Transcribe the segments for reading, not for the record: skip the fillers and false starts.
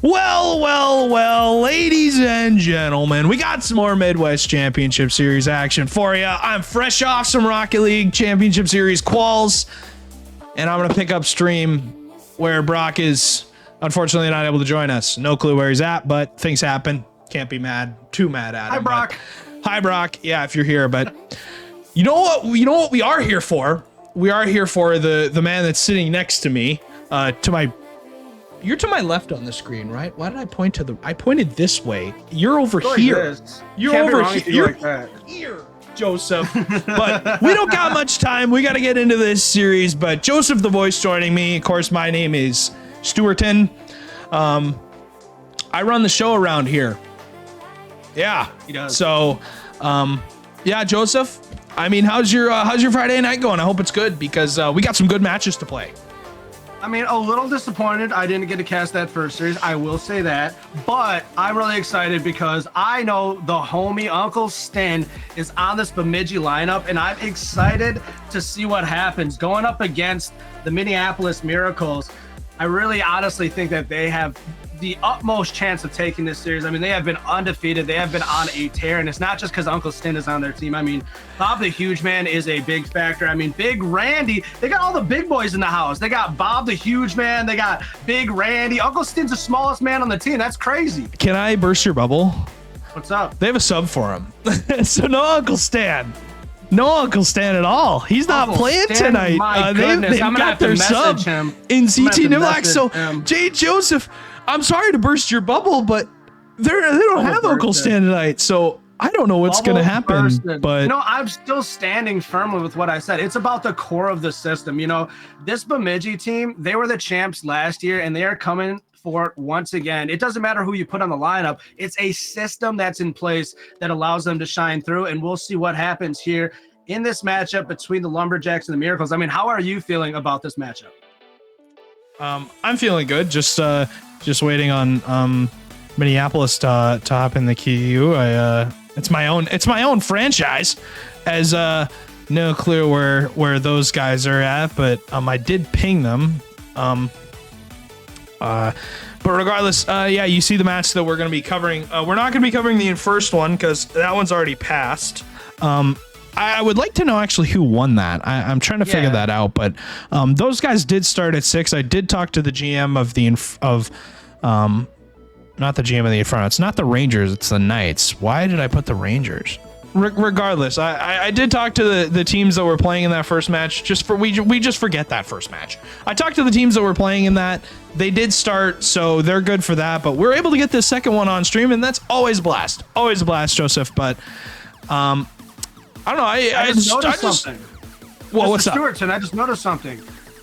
Well, ladies and gentlemen, we got some more Midwest Championship Series action for you. I'm fresh off some Rocket League Championship Series quals, and I'm going to pick up stream where Brock is unfortunately not able to join us. No clue where he's at, but things happen. Can't be too mad at him. Hi, Brock. Hi, Brock. Yeah, if you're here, but you know what we are here for? We are here for the man that's sitting next to me, You're to my left on the screen, right? Why did I point to I pointed this way. You're over here. You're over here, Joseph. But we don't got much time. We got to get into this series. But Joseph the Voice joining me. Of course, my name is Stewarton. I run the show around here. Yeah. He does. So, yeah, Joseph. I mean, how's your Friday night going? I hope it's good because we got some good matches to play. I mean, a little disappointed I didn't get to cast that first series. I will say that. But I'm really excited because I know the homie Uncle Stin is on this Bemidji lineup, and I'm excited to see what happens. Going up against the Minneapolis Miracles, I really honestly think that they have the utmost chance of taking this series. I mean, they have been undefeated. They have been on a tear, and it's not just because Uncle Stin is on their team. I mean, Bob the Huge Man is a big factor. I mean, Big Randy, they got all the big boys in the house. They got Bob the Huge Man. They got Big Randy. Uncle Stin's the smallest man on the team. That's crazy. Can I burst your bubble? What's up? They have a sub for him. So no Uncle Stan. No Uncle Stan at all. He's not Uncle playing Stan, tonight. my They've goodness. I'm gonna got have to their message sub him. in I'm gonna have CT to Nivlax. So, message him. Jay Joseph, I'm sorry to burst your bubble, but they don't have Uncle Stan tonight. So I don't know what's going to happen. Bursted. But you know, I'm still standing firmly with what I said. It's about the core of the system. You know, this Bemidji team, they were the champs last year, and they are coming for it once again. It doesn't matter who you put on the lineup. It's a system that's in place that allows them to shine through, and we'll see what happens here in this matchup between the Lumberjacks and the Miracles. I mean, how are you feeling about this matchup? I'm feeling good. Just waiting on Minneapolis to hop in the queue. It's my own franchise, as no clue where those guys are at, but I did ping them. But regardless, yeah, you see the match that we're going to be covering. We're not going to be covering the first one because that one's already passed. I would like to know actually who won that. I'm trying to figure that out, but those guys did start at 6. I did talk to the GM not the GM of the Inferno. It's not the Rangers, it's the Knights. Why did I put the Rangers? Regardless, I did talk to the teams that were playing in that first match. We just forget that first match. I talked to the teams that were playing in that. They did start, so they're good for that. But we're able to get this second one on stream, and that's always a blast. Always a blast, Joseph. But I don't know. I just noticed something. Well, what's up? Stewarton, I just noticed something.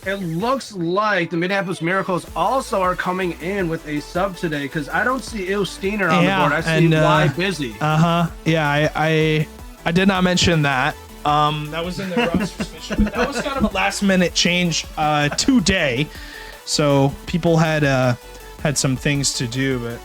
It looks like the Minneapolis Miracles also are coming in with a sub today because I don't see Il Steiner on the board. I see Why Busy. Yeah, I did not mention that. That was in the roster submission, but that was kind of a last minute change today. So people had some things to do, but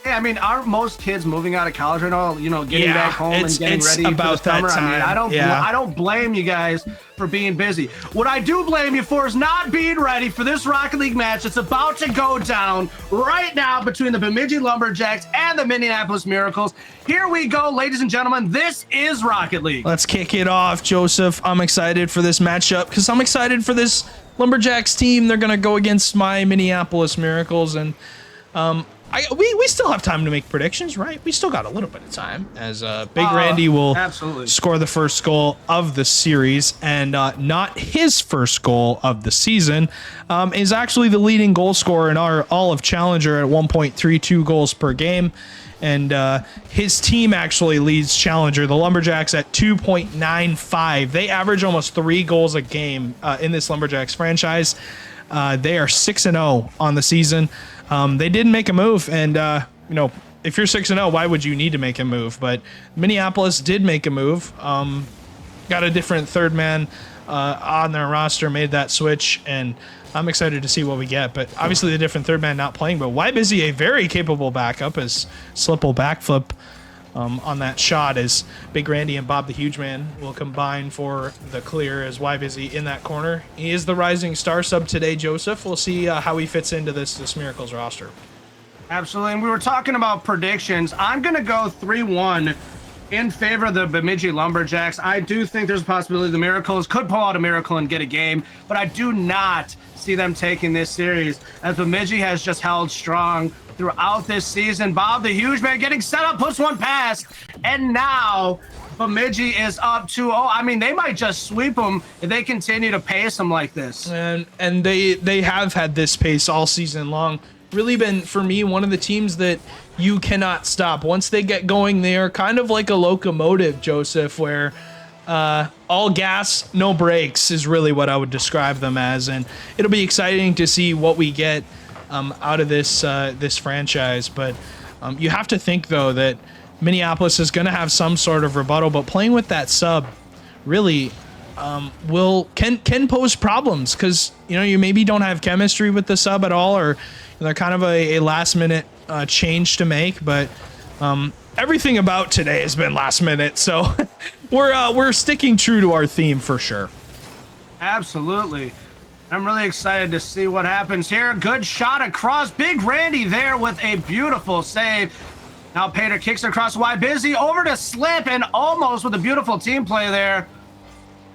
yeah, I mean, aren't most kids moving out of college right now, you know, getting back home and getting ready about for the summer? that time. I mean, I don't blame you guys for being busy. What I do blame you for is not being ready for this Rocket League match that's about to go down right now between the Bemidji Lumberjacks and the Minneapolis Miracles. Here we go, ladies and gentlemen. This is Rocket League. Let's kick it off, Joseph. I'm excited for this matchup because I'm excited for this Lumberjacks team. They're going to go against my Minneapolis Miracles, and we still have time to make predictions, right? We still got a little bit of time, as Big Randy will score the first goal of the series, and not his first goal of the season, is actually the leading goal scorer in our all of Challenger at 1.32 goals per game, and his team actually leads Challenger, the Lumberjacks, at 2.95. They average almost 3 goals a game in this Lumberjacks franchise. They are 6-0 on the season. They didn't make a move, and you know, if you're 6-0, why would you need to make a move? But Minneapolis did make a move. Got a different third man on their roster, made that switch, and I'm excited to see what we get. But obviously, the different third man not playing. But Why Busy, a very capable backup, as Slipple backflip on that shot, as Big Randy and Bob the Huge Man will combine for the clear, as Why Busy in that corner. He is the rising star sub today, Joseph. We'll see how he fits into this Miracles roster. Absolutely. And we were talking about predictions. I'm going to go 3-1 in favor of the Bemidji Lumberjacks. I do think there's a possibility the Miracles could pull out a miracle and get a game, but I do not see them taking this series, as Bemidji has just held strong throughout this season. Bob the Huge Man getting set up, puts one past, and now Bemidji is up 2-0. I mean, they might just sweep them if they continue to pace them like this. And they have had this pace all season long. Really been, for me, one of the teams that you cannot stop. Once they get going, they are kind of like a locomotive, Joseph, where all gas, no brakes is really what I would describe them as. And it'll be exciting to see what we get out of this this franchise. But you have to think, though, that Minneapolis is going to have some sort of rebuttal, but playing with that sub really can pose problems, because you maybe don't have chemistry with the sub at all, or they're kind of a last minute change to make. But everything about today has been last minute, so we're sticking true to our theme for sure. Absolutely. I'm really excited to see what happens here. Good shot across. Big Randy there with a beautiful save. Now Pater kicks across wide. Busy over to Slip, and almost with a beautiful team play there.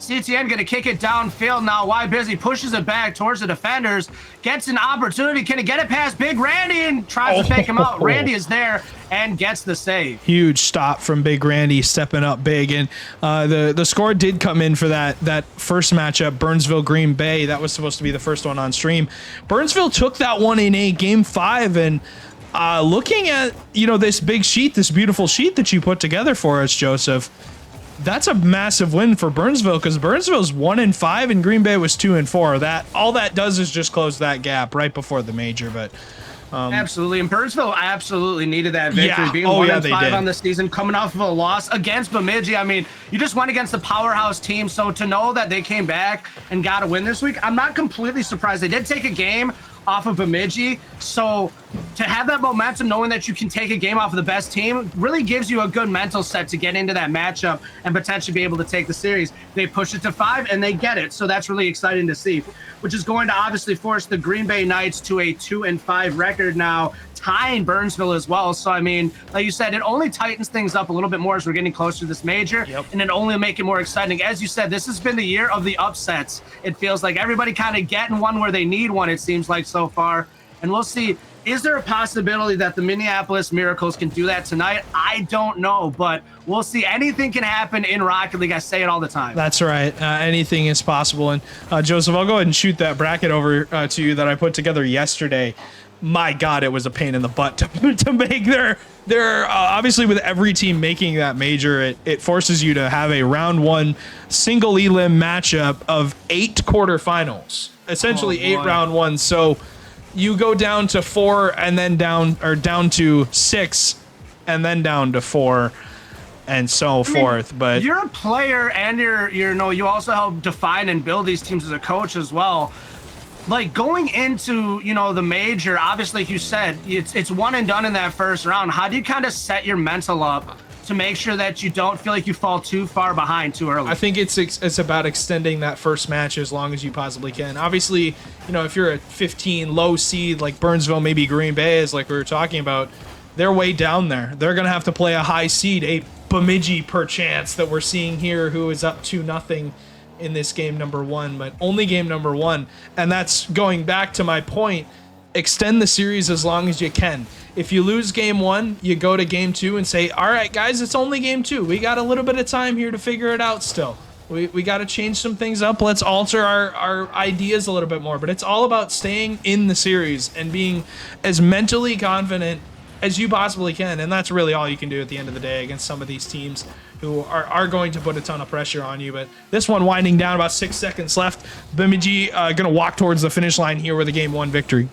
CTN going to kick it downfield now. Why Busy pushes it back towards the defenders. Gets an opportunity. Can he get it past Big Randy and tries to fake him out? Randy is there and gets the save. Huge stop from Big Randy, stepping up big. And the score did come in for that first matchup, Burnsville Green Bay. That was supposed to be the first one on stream. Burnsville took that one in a game 5, and looking at this big sheet, this beautiful sheet that you put together for us, Joseph, that's a massive win for Burnsville, because Burnsville's 1-5 and Green Bay was 2-4. That all that does is just close that gap right before the major. But absolutely, and Burnsville absolutely needed that victory, being 1-5 on the season, coming off of a loss against Bemidji. I mean, you just went against the powerhouse team, so to know that they came back and got a win this week, I'm not completely surprised. They did take a game off of Bemidji, so to have that momentum, knowing that you can take a game off of the best team, really gives you a good mental set to get into that matchup and potentially be able to take the series. They push it to 5 and they get it, so that's really exciting to see, which is going to obviously force the Green Bay Knights to a 2-5 record now, tying Burnsville as well. So I mean, like you said, it only tightens things up a little bit more as we're getting closer to this major. And it only make it more exciting. As you said, this has been the year of the upsets. It feels like everybody kind of getting one where they need one, it seems like, so far. And we'll see, is there a possibility that the Minneapolis Miracles can do that tonight? I don't know, but we'll see. Anything can happen in Rocket League. I say it all the time. That's right. Anything is possible. And Joseph, I'll go ahead and shoot that bracket over to you that I put together yesterday. My God, it was a pain in the butt to make their obviously, with every team making that major, it forces you to have a round 1 single elim matchup of 8 quarterfinals, essentially 8 round 1s. So you go down to 4 and then down to 6 and then down to 4 and so forth. But you're a player, and you also help define and build these teams as a coach as well. Like, going into the major, obviously, like you said, it's one and done in that first round. How do you kind of set your mental up to make sure that you don't feel like you fall too far behind too early? I think it's about extending that first match as long as you possibly can. Obviously, if you're a 15 low seed like Burnsville, maybe Green Bay is, like we were talking about, they're way down there. They're gonna have to play a high seed, a Bemidji perchance that we're seeing here, who is up 2-0 in this game number 1, but only game number 1. And that's going back to my point, extend the series as long as you can. If you lose game 1, you go to game 2 and say, all right, guys, it's only game 2. We got a little bit of time here to figure it out still. We got to change some things up. Let's alter our ideas a little bit more. But it's all about staying in the series and being as mentally confident as you possibly can. And that's really all you can do at the end of the day against some of these teams who are going to put a ton of pressure on you. But this one winding down, about 6 seconds left. Bemidji going to walk towards the finish line here with a game 1 victory.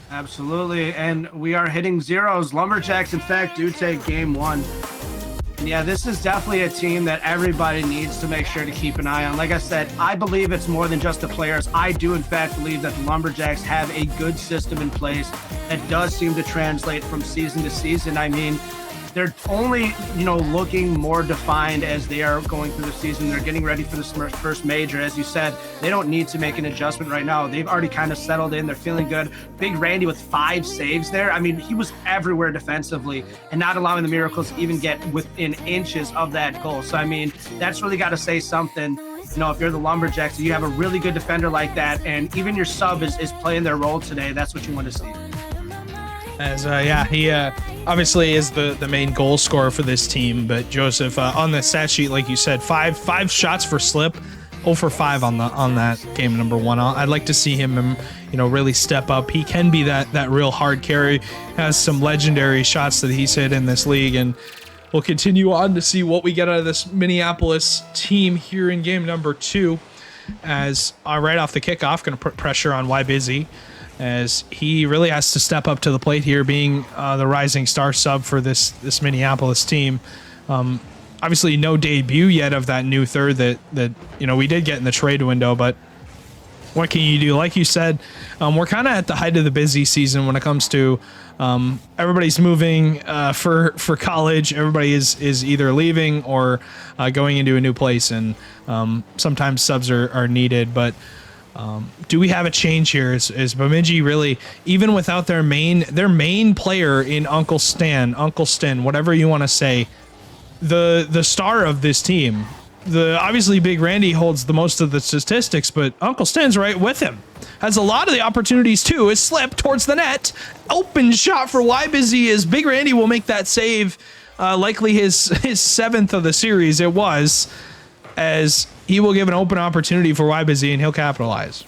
Absolutely, and we are hitting zeros. Lumberjacks, in fact, do take game 1. And yeah, this is definitely a team that everybody needs to make sure to keep an eye on. Like I said, I believe it's more than just the players. I do, in fact, believe that the Lumberjacks have a good system in place that does seem to translate from season to season. I mean, they're only, looking more defined as they are going through the season. They're getting ready for this first major. As you said, they don't need to make an adjustment right now. They've already kind of settled in. They're feeling good. Big Randy with 5 saves there. I mean, he was everywhere defensively and not allowing the Miracles to even get within inches of that goal. So, I mean, that's really got to say something. If you're the Lumberjacks, you have a really good defender like that, and even your sub is playing their role today. That's what you want to see. As he obviously is the main goal scorer for this team, but Joseph on the stat sheet, like you said, five shots for slip, 0 for 5 on that game number 1. I'd like to see him, really step up. He can be that real hard carry. Has some legendary shots that he's hit in this league, and we'll continue on to see what we get out of this Minneapolis team here in game number 2. As right off the kickoff, going to put pressure on Busy, as he really has to step up to the plate here, being the rising star sub for this Minneapolis team. Obviously, no debut yet of that new third that we did get in the trade window, but what can you do? Like you said, we're kind of at the height of the busy season when it comes to everybody's moving for college. Everybody is either leaving or going into a new place, and sometimes subs are needed, but do we have a change here? Is Bemidji really, even without their main player in Uncle Stan, whatever you want to say, the star of this team? Obviously Big Randy holds the most of the statistics, but Uncle Stan's right with him. Has a lot of the opportunities too. His slip towards the net, open shot for Busy, as Big Randy will make that save, likely his 7th of the series. It was, as he will give an open opportunity for Busy and he'll capitalize.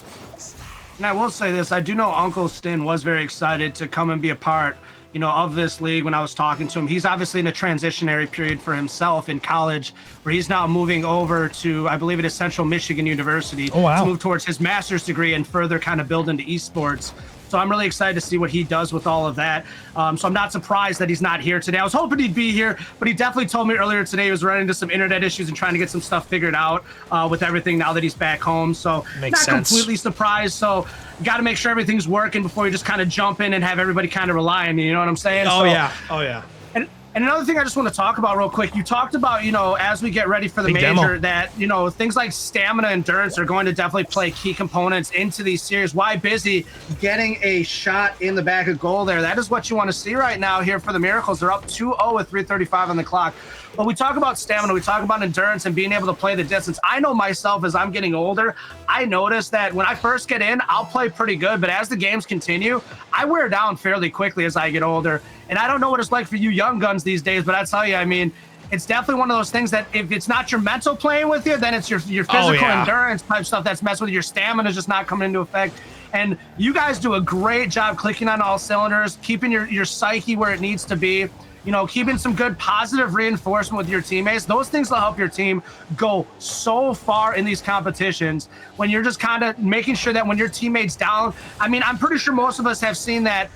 And I will say this, I do know Uncle Stin was very excited to come and be a part, of this league. When I was talking to him, he's obviously in a transitionary period for himself in college, where he's now moving over to, I believe it is Central Michigan University, to move towards his master's degree and further kind of build into esports. So I'm really excited to see what he does with all of that. So I'm not surprised that he's not here today. I was hoping he'd be here, but he definitely told me earlier today he was running into some internet issues and trying to get some stuff figured out with everything now that he's back home. So not completely surprised. So got to make sure everything's working before you just kind of jump in and have everybody kind of rely on you. You know what I'm saying? Oh yeah. And another thing I just want to talk about real quick, you talked about, as we get ready for the major, that, things like stamina, endurance are going to definitely play key components into these series. Busy getting a shot in the back of goal there? That is what you want to see right now here for the Miracles. They're up 2-0 with 3:35 on the clock. But we talk about stamina, we talk about endurance and being able to play the distance. I know myself, as I'm getting older, I notice that when I first get in, I'll play pretty good. But as the games continue, I wear down fairly quickly as I get older. And I don't know what it's like for you young guns these days, but I tell you, I mean, it's definitely one of those things that if it's not your mental playing with you, then it's your physical endurance type stuff that's messing with your stamina, just not coming into effect. And you guys do a great job clicking on all cylinders, keeping your psyche where it needs to be. Keeping some good positive reinforcement with your teammates. Those things will help your team go so far in these competitions when you're just kind of making sure that when your teammate's down. I mean, I'm pretty sure most of us have seen that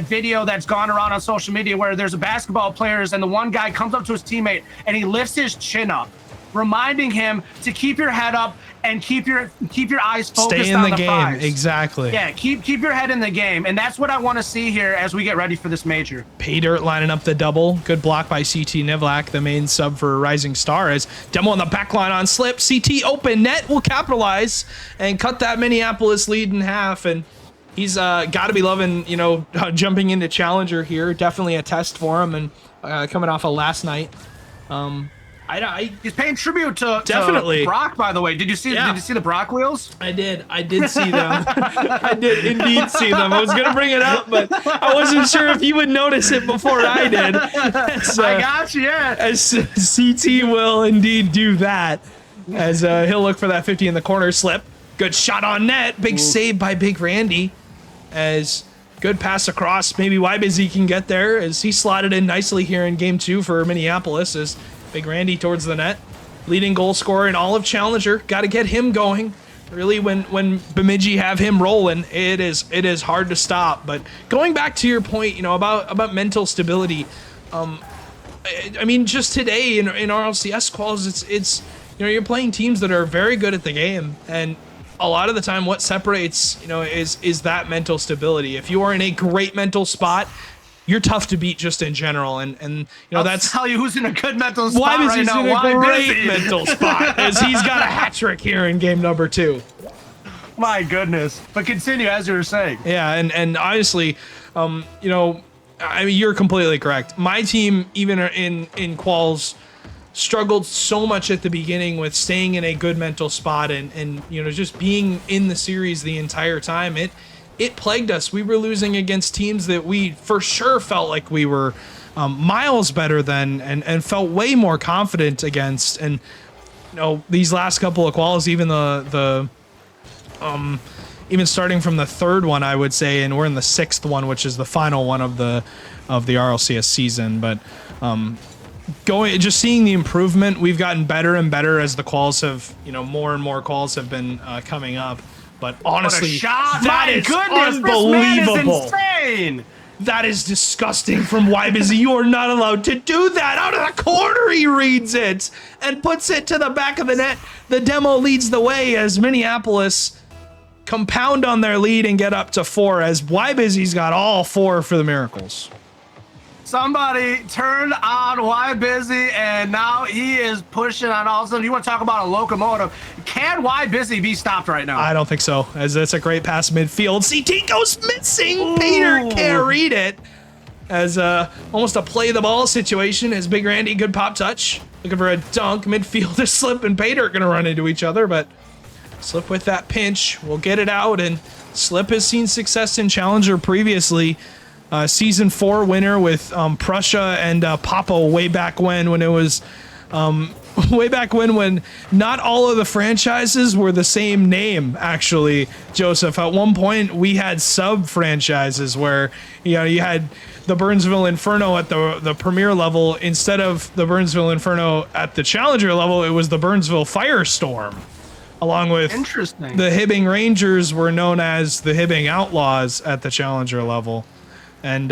video that's gone around on social media where there's a basketball players and the one guy comes up to his teammate and he lifts his chin up, reminding him to keep your head up and keep your eyes focused Stay in on the the game. prize. Exactly. Yeah, keep your head in the game, and that's what I want to see here as we get ready for this major. Paydirt lining up the double. Good block by CT Nivlak, the main sub for Rising Star, as Demo on the back line on slip. CT open net will capitalize and cut that Minneapolis lead in half, and he's got to be loving, jumping into Challenger here. Definitely a test for him, and coming off of last night. He's paying tribute to Brock, by the way. Did you see the Brock wheels? I did see them. I did indeed see them. I was gonna bring it up, but I wasn't sure if you would notice it before I did. I got you, yeah. As CT will indeed do that, as he'll look for that 50 in the corner slip. Good shot on net. Big save by Big Randy. As good pass across. Maybe Busy can get there, as he slotted in nicely here in game 2 for Minneapolis. As Big Randy towards the net, leading goal scorer in all of Challenger. Got to get him going. Really, when Bemidji have him rolling, it is hard to stop. But going back to your point, about mental stability. I mean, just today in RLCS quals, it's you're playing teams that are very good at the game, and a lot of the time, what separates is that mental stability. If you are in a great mental spot, you're tough to beat just in general. And you know, I'll that's tell you who's in a good mental spot why right he's now. in a Why great busy? mental spot, as he's got a hat trick here in game number 2. My goodness. But continue as you were saying. Yeah, and honestly, you know, I mean, you're completely correct. My team, even in quals, struggled so much at the beginning with staying in a good mental spot and you know, just being in the series the entire time. It plagued us. We were losing against teams that we for sure felt like we were miles better than and felt way more confident against. And you know, these last couple of quals, even even starting from the 3rd one, I would say, and we're in the 6th one, which is the final one of the RLCS season. But just seeing the improvement, we've gotten better and better as the quals have, you know, more and more quals have been coming up. But honestly, What a shot. that My is goodness, unbelievable. This man is insane. That is disgusting from Wybusy. You are not allowed to do that. Out of the corner, he reads it and puts it to the back of the net. The demo leads the way as Minneapolis compound on their lead and get up to 4, as Wybusy's got all 4 for the Miracles. Somebody turned on Why Busy, and now he is pushing on all of a sudden. You want to talk about a locomotive? Can Why Busy be stopped right now? I don't think so, as that's a great pass midfield. CT goes missing. Ooh. Peter can't read it. As almost a play the ball situation as Big Randy, good pop touch. Looking for a dunk. Midfielder Slip and Pater are going to run into each other, but Slip with that pinch will get it out, and Slip has seen success in Challenger previously. Season 4 winner with Prussia and Papa way back when it was way back when not all of the franchises were the same name, actually, Joseph. At one point, we had sub-franchises where, you know, you had the Burnsville Inferno at the Premier level. Instead of the Burnsville Inferno at the Challenger level, it was the Burnsville Firestorm. Along with Interesting. The Hibbing Rangers were known as the Hibbing Outlaws at the Challenger level. And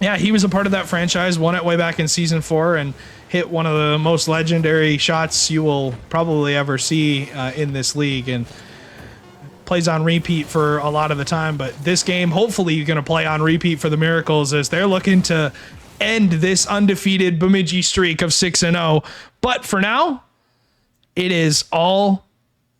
yeah, he was a part of that franchise, won it way back in Season 4, and hit one of the most legendary shots you will probably ever see in this league, and plays on repeat for a lot of the time. But this game, hopefully, you're going to play on repeat for the Miracles, as they're looking to end this undefeated Bemidji streak of 6-0. But for now, it is all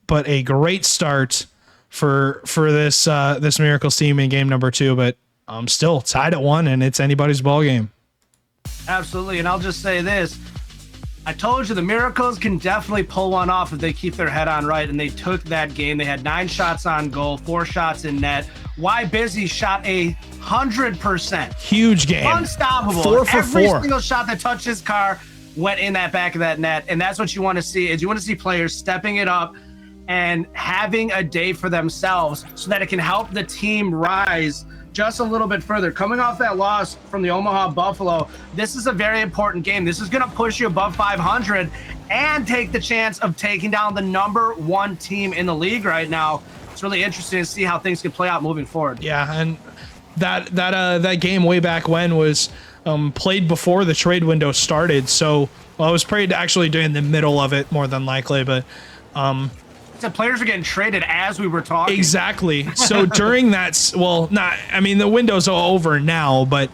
but a great start for this this Miracles team in game number 2. But I'm still tied at 1, and it's anybody's ball game. Absolutely, and I'll just say this. I told you the Miracles can definitely pull one off if they keep their head on right, and they took that game. They had 9 shots on goal, 4 shots in net. Why Busy shot 100%. Huge game. Unstoppable. 4 for Every 4. single shot that touched his car went in that back of that net, and that's what you want to see. Is you want to see players stepping it up and having a day for themselves so that it can help the team rise just a little bit further. Coming off that loss from the Omaha Buffalo, this is a very important game. This is going to push you above 500 and take the chance of taking down the number 1 team in the league right now. It's really interesting to see how things can play out moving forward. Yeah, and that game way back when was played before the trade window started. So, well, it was played actually during the middle of it more than likely, but the players are getting traded as we were talking. Exactly. So during that, well, not, I mean, the window's over now, but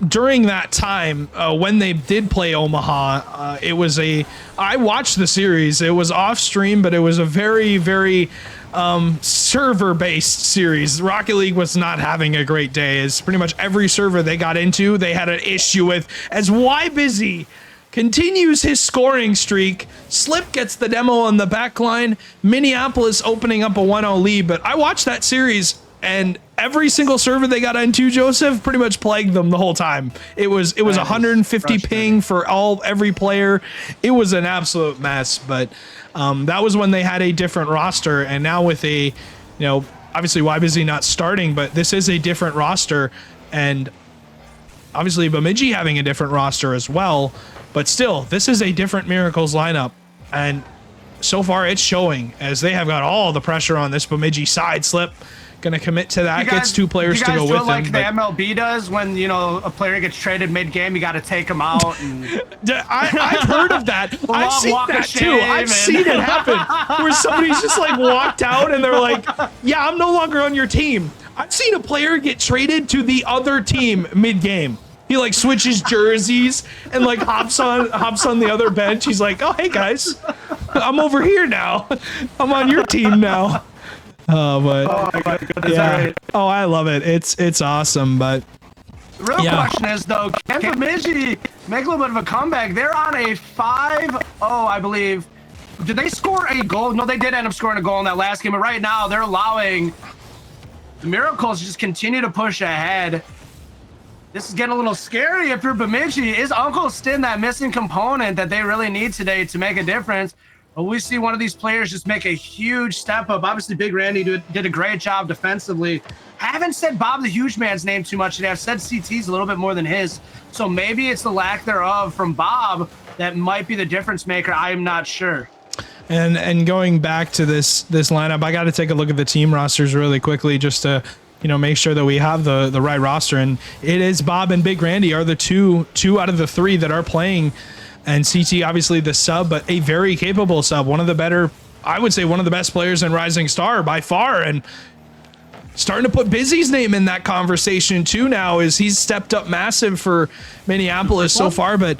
during that time, when they did play Omaha, I watched the series. It was off stream, but it was a very, very server-based series. Rocket League was not having a great day. As pretty much every server they got into, they had an issue with. As Why Busy continues his scoring streak, Slip gets the demo on the back line, Minneapolis opening up a 1-0 lead. But I watched that series, and every single server they got into, Joseph, pretty much plagued them the whole time. It was 150 ping for every player. It was an absolute mess. But that was when they had a different roster, and now with a, you know, obviously Why Busy not starting, but this is a different roster, and obviously Bemidji having a different roster as well. But still, this is a different Miracles lineup, and so far it's showing, as they have got all the pressure on this Bemidji side. Slip going to commit to that, gets 2 players to go with him. Like the MLB does when, you know, a player gets traded mid-game, you got to take him out. And I've heard of that. I've seen that too. I've seen it happen where somebody's just like walked out and they're like, yeah, I'm no longer on your team. I've seen a player get traded to the other team mid-game. He like switches jerseys and like hops on the other bench. He's like, "Oh, hey guys, I'm over here now. I'm on your team now." Oh, but Oh my goodness! yeah. All right. Oh, I love it. It's awesome. But The real Yeah. question is, though, can Bemidji make a little bit of a comeback? They're on a 5-0, I believe. Did they score a goal? No, they did end up scoring a goal in that last game. But right now, they're allowing the Miracles to just continue to push ahead. This is getting a little scary if you're Bemidji. Is Uncle Stin that missing component that they really need today to make a difference? But we see one of these players just make a huge step up. Obviously, Big Randy did a great job defensively. I haven't said Bob the Huge Man's name too much today. I've said CT's a little bit more than his. So maybe it's the lack thereof from Bob that might be the difference maker. I am not sure. And going back to this lineup, I got to take a look at the team rosters really quickly just to make sure that we have the right roster. And it is Bob and Big Randy are the two out of the three that are playing. And CT, obviously the sub, but a very capable sub. One of the better, I would say one of the best players in Rising Star by far. And starting to put Busy's name in that conversation too now, as he's stepped up massive for Minneapolis so far. But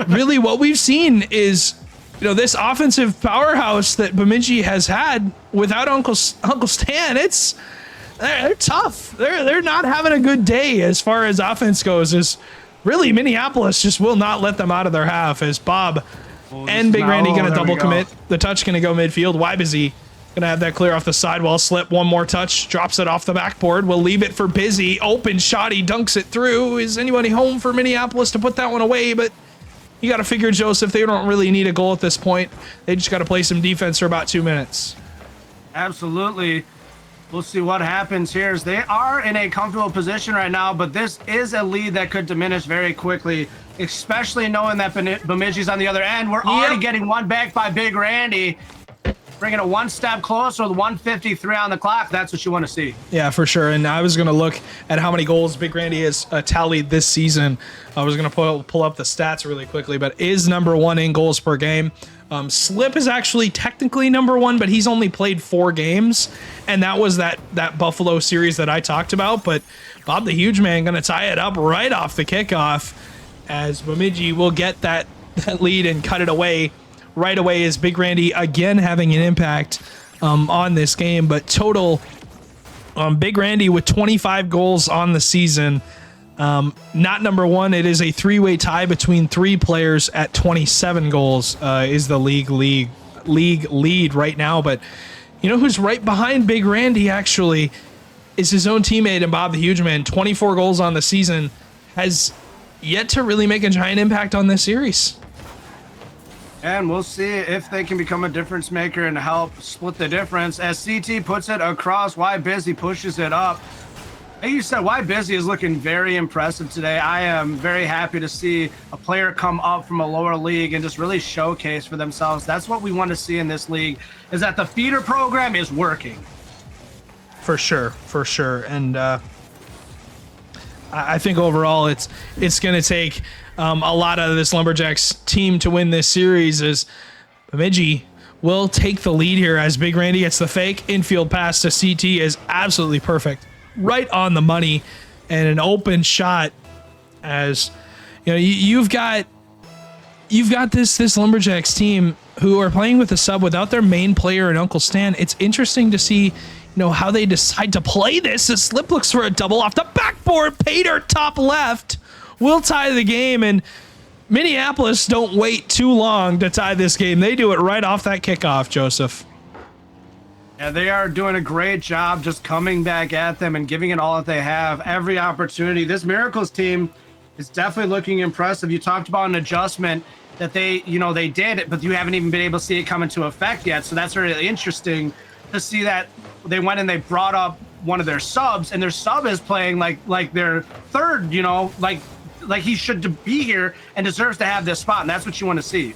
really what we've seen is, this offensive powerhouse that Bemidji has had without Uncle Stan, they're tough. They're not having a good day as far as offense goes. Is really Minneapolis just will not let them out of their half. As Bob and Big Randy going to double commit. The touch going to go midfield. Wybusy going to have that clear off the sidewall. Slip one more touch. Drops it off the backboard. We'll leave it for Busy. Open shot. He dunks it through. Is anybody home for Minneapolis to put that one away? But you got to figure, Joseph, they don't really need a goal at this point. They just got to play some defense for about 2 minutes. Absolutely. We'll see what happens here, as they are in a comfortable position right now, but this is a lead that could diminish very quickly, especially knowing that Bemidji's on the other end. We're already getting one back by Big Randy, bringing it one step closer with 1:53 on the clock. That's what you want to see. Yeah, for sure. And I was going to look at how many goals Big Randy has tallied this season. I was going to pull up the stats really quickly, but is number one in goals per game. Slip is actually technically number one, but he's only played 4 games, and that was that Buffalo series that I talked about. But Bob the Huge Man going to tie it up right off the kickoff, as Bemidji will get that lead and cut it away right away, as Big Randy again having an impact on this game. But total, Big Randy with 25 goals on the season. Not number one. It is a 3-way tie between 3 players at 27 goals, is the league lead right now. But who's right behind Big Randy actually is his own teammate and Bob the Huge Man. 24 goals on the season, has yet to really make a giant impact on this series. And we'll see if they can become a difference maker and help split the difference. As CT puts it across, Wybusy pushes it up. Like you said, Wybusy is looking very impressive today. I am very happy to see a player come up from a lower league and just really showcase for themselves. That's what we want to see in this league, is that the feeder program is working. For sure. And I think overall it's going to take a lot out of this Lumberjacks team to win this series, as Bemidji will take the lead here, as Big Randy gets the fake infield pass to CT is absolutely perfect. Right on the money, and an open shot, as you've got this Lumberjacks team who are playing with a sub without their main player and Uncle Stan. It's interesting to see how they decide to play this. The Slip looks for a double off the backboard. Pater top left will tie the game, and Minneapolis don't wait too long to tie this game. They do it right off that kickoff, Joseph. Yeah, they are doing a great job just coming back at them and giving it all that they have, every opportunity. This Miracles team is definitely looking impressive. You talked about an adjustment that they did it, but you haven't even been able to see it come into effect yet. So that's really interesting to see that they went and they brought up one of their subs, and their sub is playing like their third, like he should be here and deserves to have this spot. And that's what you want to see.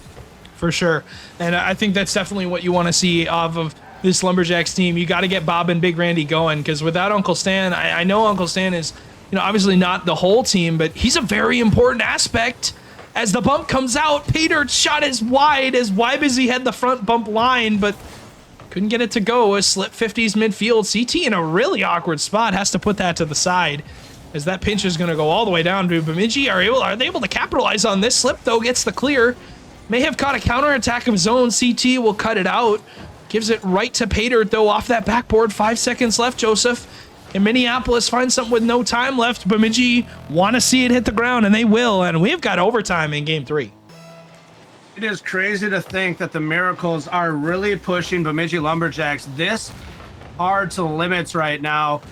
For sure. And I think that's definitely what you want to see off of this Lumberjacks team. You got to get Bob and Big Randy going, because without Uncle Stan, I know Uncle Stan is, obviously not the whole team, but he's a very important aspect. As the bump comes out, Pater's shot is wide, as Wybusy had the front bump line, but Couldn't get it to go. A slip 50s midfield. CT in a really awkward spot. Has to put that to the side as that pinch is going to go all the way down to Bemidji. Are they able to capitalize on this slip, though? Gets the clear. May have caught a counterattack of his own. CT will cut it out. Gives it right to Pater, though, off that backboard. 5 seconds left, Joseph. And Minneapolis finds something with no time left. Bemidji want to see it hit the ground, and they will. And we've got overtime in game 3. It is crazy to think that the Miracles are really pushing Bemidji Lumberjacks this hard to the limits right now.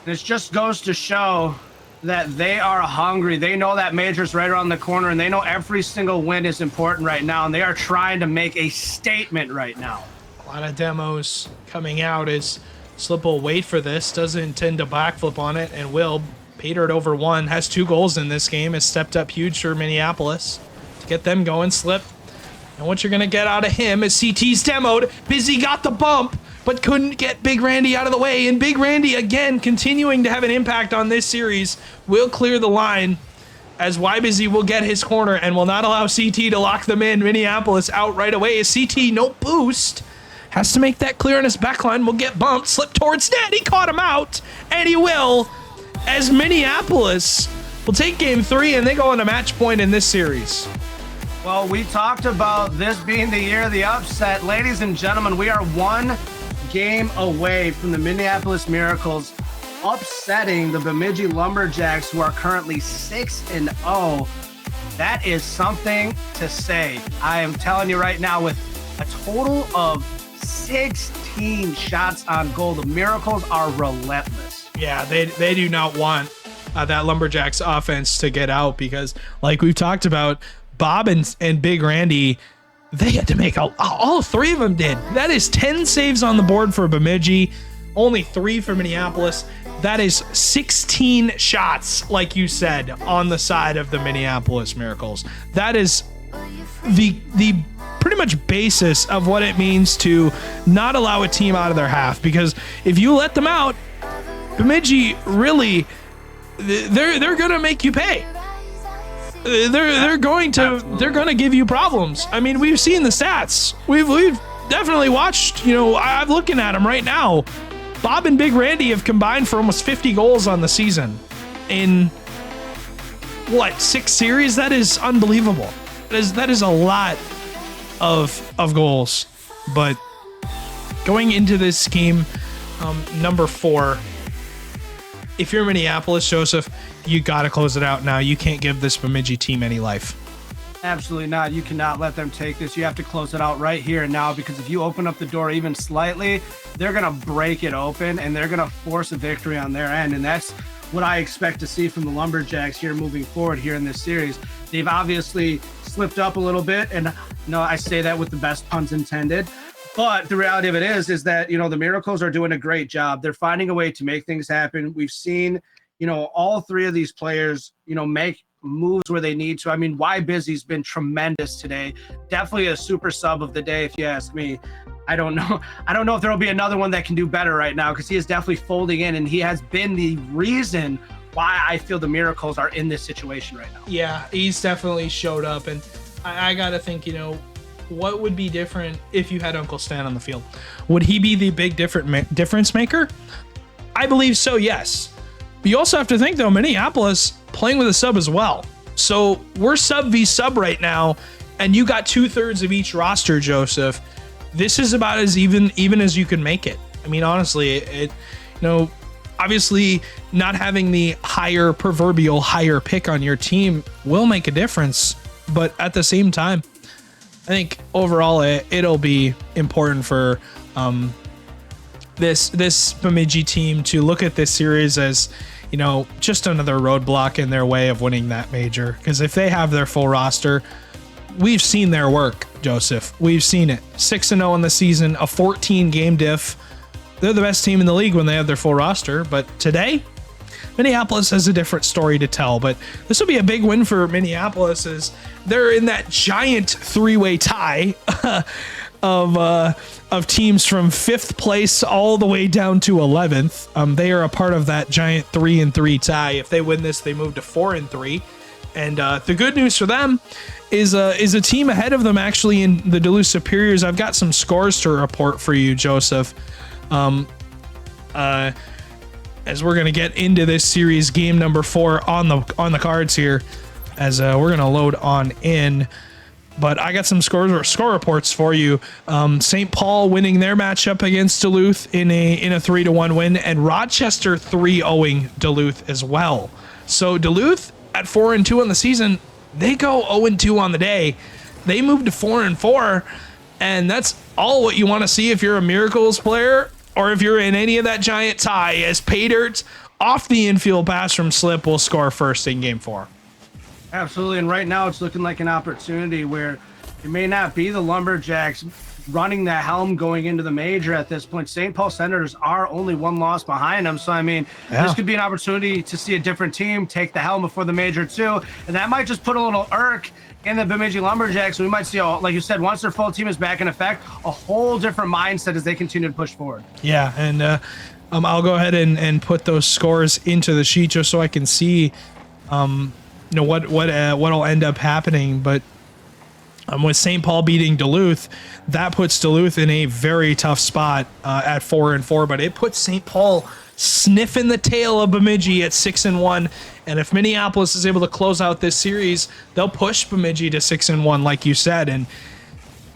This just goes to show that they are hungry. They know that major's right around the corner, and they know every single win is important right now, and they are trying to make a statement right now. A lot of demos coming out as Slip will wait for this, doesn't intend to backflip on it, and will. Pater at over 1, has 2 goals in this game, has stepped up huge for Minneapolis. Get them going, Slip. And what you're going to get out of him is CT's demoed. Busy got the bump, but couldn't get Big Randy out of the way. And Big Randy, again, continuing to have an impact on this series, will clear the line as Y Busy will get his corner and will not allow CT to lock them in. Minneapolis out right away as CT, no boost. Has to make that clear on his backline. Will get bumped. Slip towards net. He caught him out. And he will, as Minneapolis will take game 3 and they go on a match point in this series. Well, we talked about this being the year of the upset. Ladies and gentlemen, we are 1 game away from the Minneapolis Miracles upsetting the Bemidji Lumberjacks, who are currently 6-0. That is something to say. I am telling you right now, with a total of 16 shots on goal, the Miracles are relentless. Yeah, they do not want that Lumberjacks offense to get out because, like we've talked about, Bob and Big Randy, they had to make all 3 of them did. That is 10 saves on the board for Bemidji, only 3 for Minneapolis. That is 16 shots, like you said, on the side of the Minneapolis Miracles. That is the pretty much basis of what it means to not allow a team out of their half, because if you let them out, Bemidji really, they're gonna make you pay. They're going to give you problems. I mean, we've seen the stats. We've definitely watched. You know, I'm looking at them right now. Bob and Big Randy have combined for almost 50 goals on the season. In what, 6 series? That is unbelievable. That is a lot of goals. But going into this game, number 4. If you're Minneapolis, Joseph, you got to close it out now. You can't give this Bemidji team any life. Absolutely not. You cannot let them take this. You have to close it out right here and now, because if you open up the door even slightly, they're going to break it open and they're going to force a victory on their end. And that's what I expect to see from the Lumberjacks here moving forward here in this series. They've obviously slipped up a little bit, and no, I say that with the best puns intended. But the reality of it is that, you know, the Miracles are doing a great job. They're finding a way to make things happen. We've seen, you know, all 3 of these players, you know, make moves where they need to. I mean, Y Busy's been tremendous today. Definitely a super sub of the day, if you ask me. I don't know if there'll be another one that can do better right now, because he is definitely folding in, and he has been the reason why I feel the Miracles are in this situation right now. Yeah, he's definitely showed up, and I got to think, you know, what would be different if you had Uncle Stan on the field? Would he be the big difference maker? I believe so, yes. But you also have to think, though, Minneapolis playing with a sub as well. So we're sub v sub right now, and you got 2/3 of each roster, Joseph. This is about as even as you can make it. I mean, honestly, it you know, obviously not having the proverbial higher pick on your team will make a difference, but at the same time, I think overall it'll be important for this Bemidji team to look at this series as, you know, just another roadblock in their way of winning that major. Because if they have their full roster, we've seen their work, Joseph. We've seen it. 6-0 in the season, a 14 game diff. They're the best team in the league when they have their full roster. But today, Minneapolis has a different story to tell. But this will be a big win for Minneapolis, as they're in that giant 3-way tie of teams from 5th place all the way down to 11th. They are a part of that giant 3-3 tie. If they win this, they move to 4-3. And the good news for them is a team ahead of them actually in the Duluth Superiors. I've got some scores to report for you, Joseph. As we're gonna get into this series, game number 4 on the cards here, as we're gonna load on in. But I got some score reports for you. St. Paul winning their matchup against Duluth in a 3-1 win, and Rochester 3-0ing Duluth as well. So Duluth at 4-2 on the season, they go 0-2 on the day. They move to 4-4, and that's all what you want to see if you're a Miracles player or if you're in any of that giant tie, as Paydirt off the infield pass from Slip will score first in game 4. Absolutely, and right now it's looking like an opportunity where it may not be the Lumberjacks running the helm going into the major at this point. St. Paul Senators are only 1 loss behind them, so I mean, this could be an opportunity to see a different team take the helm before the major too, and that might just put a little irk in the Bemidji Lumberjacks. We might see, like you said, once their full team is back in effect, a whole different mindset as they continue to push forward. Yeah, and I'll go ahead and put those scores into the sheet just so I can see what'll end up happening. But with St. Paul beating Duluth, that puts Duluth in a very tough spot at 4-4, but it puts St. Paul sniffing the tail of Bemidji at 6-1. And if Minneapolis is able to close out this series, they'll push Bemidji to 6-1, like you said. And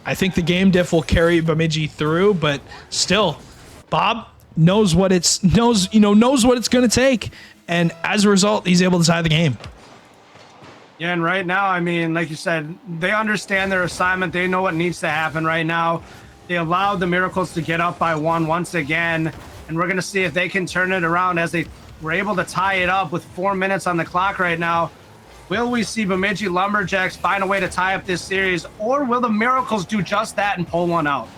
I think the game diff will carry Bemidji through, but still, Bob knows what it's going to take, and as a result, he's able to tie the game. Yeah, and right now, I mean, like you said, they understand their assignment. They know what needs to happen right now. They allowed the Miracles to get up by 1 once again, and we're going to see if they can turn it around as they were able to tie it up with 4 minutes on the clock right now. Will we see Bemidji Lumberjacks find a way to tie up this series, or will the Miracles do just that and pull one out?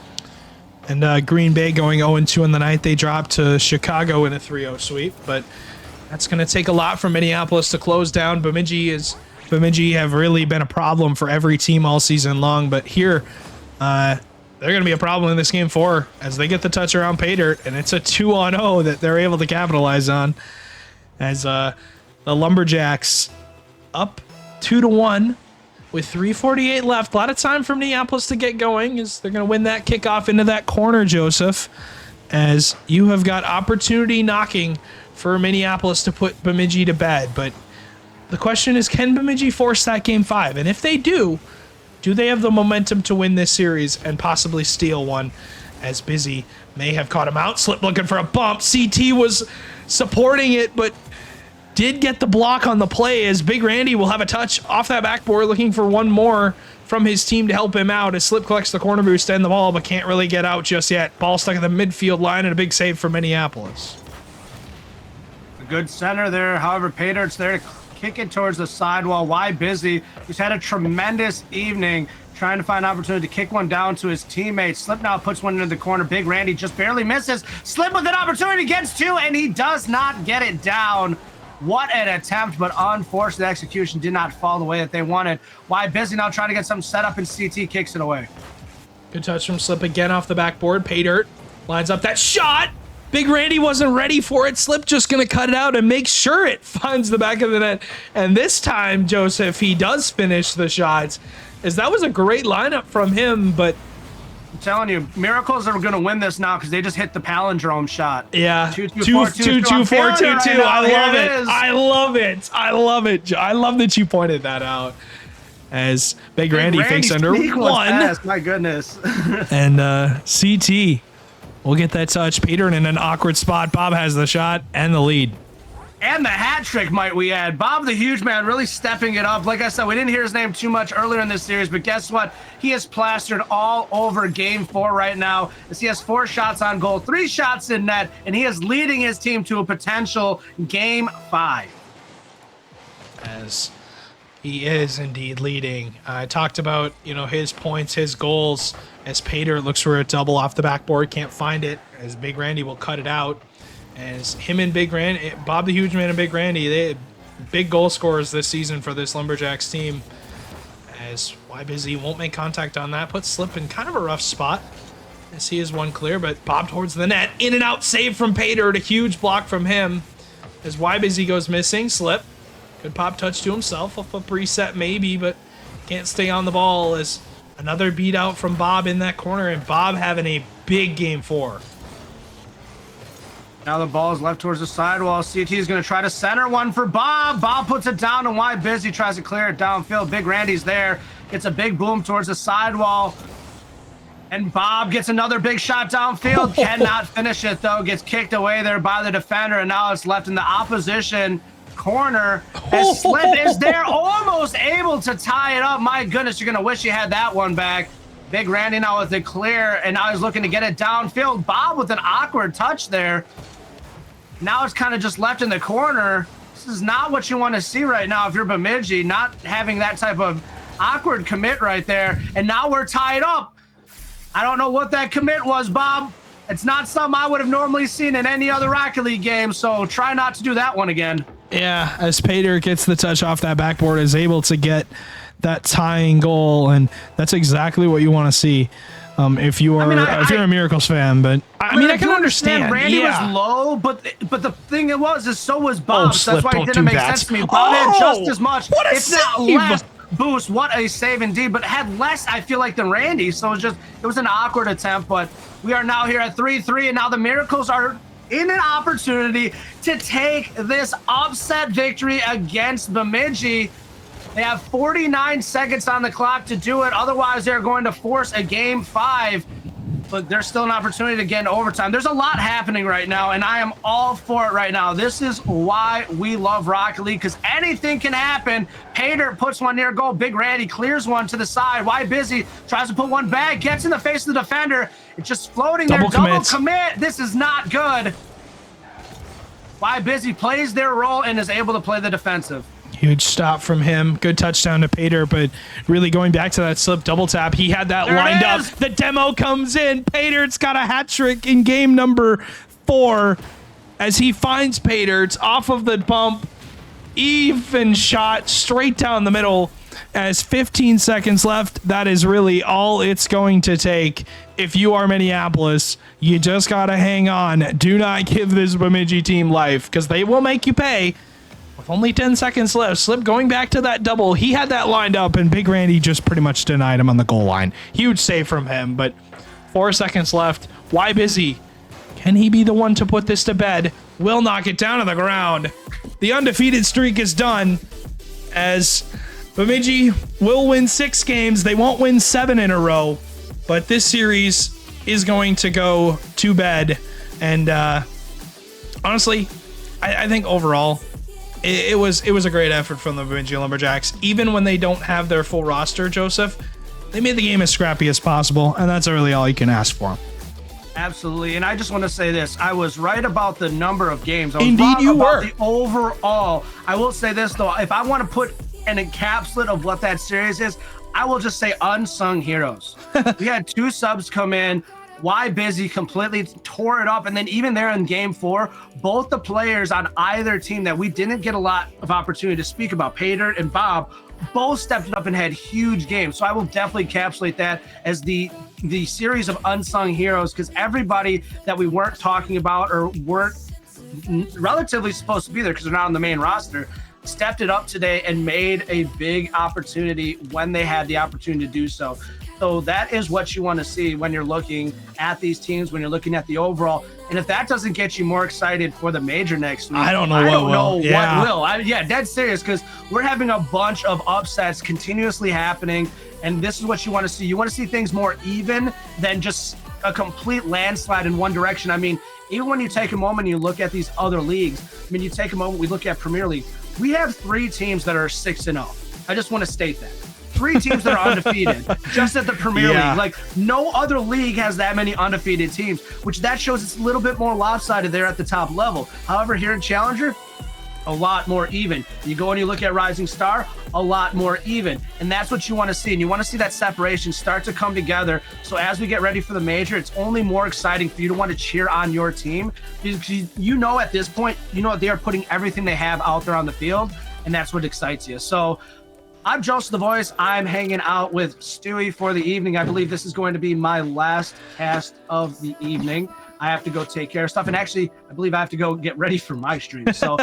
And Green Bay going 0-2 in the night. They dropped to Chicago in a 3-0 sweep, but that's going to take a lot for Minneapolis to close down. Bemidji have really been a problem for every team all season long, but here they're going to be a problem in this game 4 as they get the touch around Paydirt, and it's a 2-on-0 that they're able to capitalize on as the Lumberjacks up 2-1 with 3:48 left. A lot of time for Minneapolis to get going as they're going to win that kickoff into that corner, Joseph, as you have got opportunity knocking for Minneapolis to put Bemidji to bed, but the question is, can Bemidji force that game 5? And if they do they have the momentum to win this series and possibly steal one, as Busy may have caught him out. Slip looking for a bump. CT was supporting it, but did get the block on the play, as Big Randy will have a touch off that backboard looking for one more from his team to help him out as Slip collects the corner boost and the ball, but can't really get out just yet. Ball stuck at the midfield line and a big save for Minneapolis. A good center there. However, Paydirt's there to kick it towards the sidewall. Why Busy? He's had a tremendous evening trying to find an opportunity to kick one down to his teammates. Slip now puts one into the corner. Big Randy just barely misses. Slip with an opportunity, gets 2, and he does not get it down. What an attempt, but unfortunately, the execution did not fall the way that they wanted. Why Busy now trying to get some set up, and CT kicks it away. Good touch from Slip again off the backboard. Paydirt lines up that shot. Big Randy wasn't ready for it. Slip just going to cut it out and make sure it finds the back of the net. And this time, Joseph, he does finish the shots, as that was a great lineup from him, but I'm telling you, Miracles are going to win this now because they just hit the palindrome shot. Yeah. 2-2-4-2-2. I love it. I love it. I love it. I love that you pointed that out. As Big Randy fakes under one. Fast, my goodness. And CT will get that touch. Peter in an awkward spot. Bob has the shot and the lead. And the hat trick, might we add. Bob the Huge Man really stepping it up. Like I said, we didn't hear his name too much earlier in this series, but guess what? He is plastered all over game 4 right now, as he has 4 shots on goal, 3 shots in net, and he is leading his team to a potential game 5. As he is indeed leading. I talked about, his points, his goals, as Pater looks for a double off the backboard, can't find it, as Big Randy will cut it out. As him and Big Randy, Bob the Huge Man and Big Randy, they big goal scorers this season for this Lumberjacks team. As Why Busy won't make contact on that, puts Slip in kind of a rough spot. As he is one clear, but Bob towards the net, in and out save from Pater, a huge block from him. As Why Busy goes missing, Slip Good pop touch to himself off a preset maybe, but can't stay on the ball as another beat out from Bob in that corner, and Bob having a big game 4. Now the ball is left towards the sidewall. CT is going to try to center one for Bob. Bob puts it down and wide. Busy tries to clear it downfield. Big Randy's there. Gets a big boom towards the sidewall. And Bob gets another big shot downfield. Cannot finish it, though. Gets kicked away there by the defender. And now it's left in the opposition corner. As Slip is there, almost able to tie it up. My goodness, you're going to wish you had that one back. Big Randy now with the clear. And now he's looking to get it downfield. Bob with an awkward touch there. Now it's kind of just left in the corner. This is not what you want to see right now if you're Bemidji, not having that type of awkward commit right there. And now we're tied up. I don't know what that commit was, Bob. It's not something I would have normally seen in any other Rocket League game, so try not to do that one again. Yeah, as Pater gets the touch off that backboard, is able to get that tying goal, and that's exactly what you want to see. If you are, if you're a Miracles fan, but I mean, I can understand. Randy was low, but the thing it was is so was Bob. So that's why it didn't make sense to me. Bob had just as much, if not less, boost. What a save indeed, but had less, I feel like, than Randy. So it was an awkward attempt. But we are now here at 3-3, and now the Miracles are in an opportunity to take this upset victory against Bemidji. They have 49 seconds on the clock to do it. Otherwise, they're going to force a game 5. But there's still an opportunity to get into overtime. There's a lot happening right now, and I am all for it right now. This is why we love Rocket League, because anything can happen. Pater puts one near goal. Big Randy clears one to the side. Why Busy tries to put one back, gets in the face of the defender. It's just floating there. Double commit. This is not good. Why Busy plays their role and is able to play the defensive. Huge stop from him. Good touchdown to Pater, but really going back to that slip double tap, he had that lined up. The demo comes in. Pater's got a hat trick in game number 4 as he finds Pater. It's off of the bump. Even shot straight down the middle. As 15 seconds left, that is really all it's going to take. If you are Minneapolis, you just got to hang on. Do not give this Bemidji team life, because they will make you pay. With only 10 seconds left, Slip going back to that double. He had that lined up, and Big Randy just pretty much denied him on the goal line. Huge save from him, but 4 seconds left. Why Busy? Can he be the one to put this to bed? Will knock it down to the ground. The undefeated streak is done, as Bemidji will win 6 games. They won't win 7 in a row, but this series is going to go to bed. And honestly, I think overall, it was a great effort from the Bemidji Lumberjacks. Even when they don't have their full roster, Joseph, they made the game as scrappy as possible, and that's really all you can ask for them. Absolutely, and I just want to say this. I was right about the number of games. I was Indeed, you about were. The overall. I will say this, though. If I want to put an encapsulate of what that series is, I will just say unsung heroes. We had 2 subs come in. Why Busy completely tore it up, and then even there in game 4, both the players on either team that we didn't get a lot of opportunity to speak about, Pater and Bob, both stepped up and had huge games. So I will definitely encapsulate that as the series of unsung heroes, because everybody that we weren't talking about or weren't relatively supposed to be there because they're not on the main roster stepped it up today and made a big opportunity when they had the opportunity to do so. So that is what you want to see when you're looking at these teams, when you're looking at the overall. And if that doesn't get you more excited for the major next week, I don't know what will. Yeah, dead serious, because we're having a bunch of upsets continuously happening, and this is what you want to see. You want to see things more even than just a complete landslide in one direction. I mean, even when you take a moment and you look at these other leagues, I mean, you take a moment, we look at Premier League, we have 3 teams that are 6-0. I just want to state that. 3 teams that are undefeated just at the Premier League. Like, no other league has that many undefeated teams, which that shows it's a little bit more lopsided there at the top level. However, here in Challenger, a lot more even. You go and you look at Rising Star, a lot more even. And that's what you want to see. And you want to see that separation start to come together. So as we get ready for the major, it's only more exciting for you to want to cheer on your team, because you know at this point, you know they are putting everything they have out there on the field, and that's what excites you. So I'm Joseph the Voice. I'm hanging out with Stewie for the evening. I believe this is going to be my last cast of the evening. I have to go take care of stuff. And actually, I believe I have to go get ready for my stream. So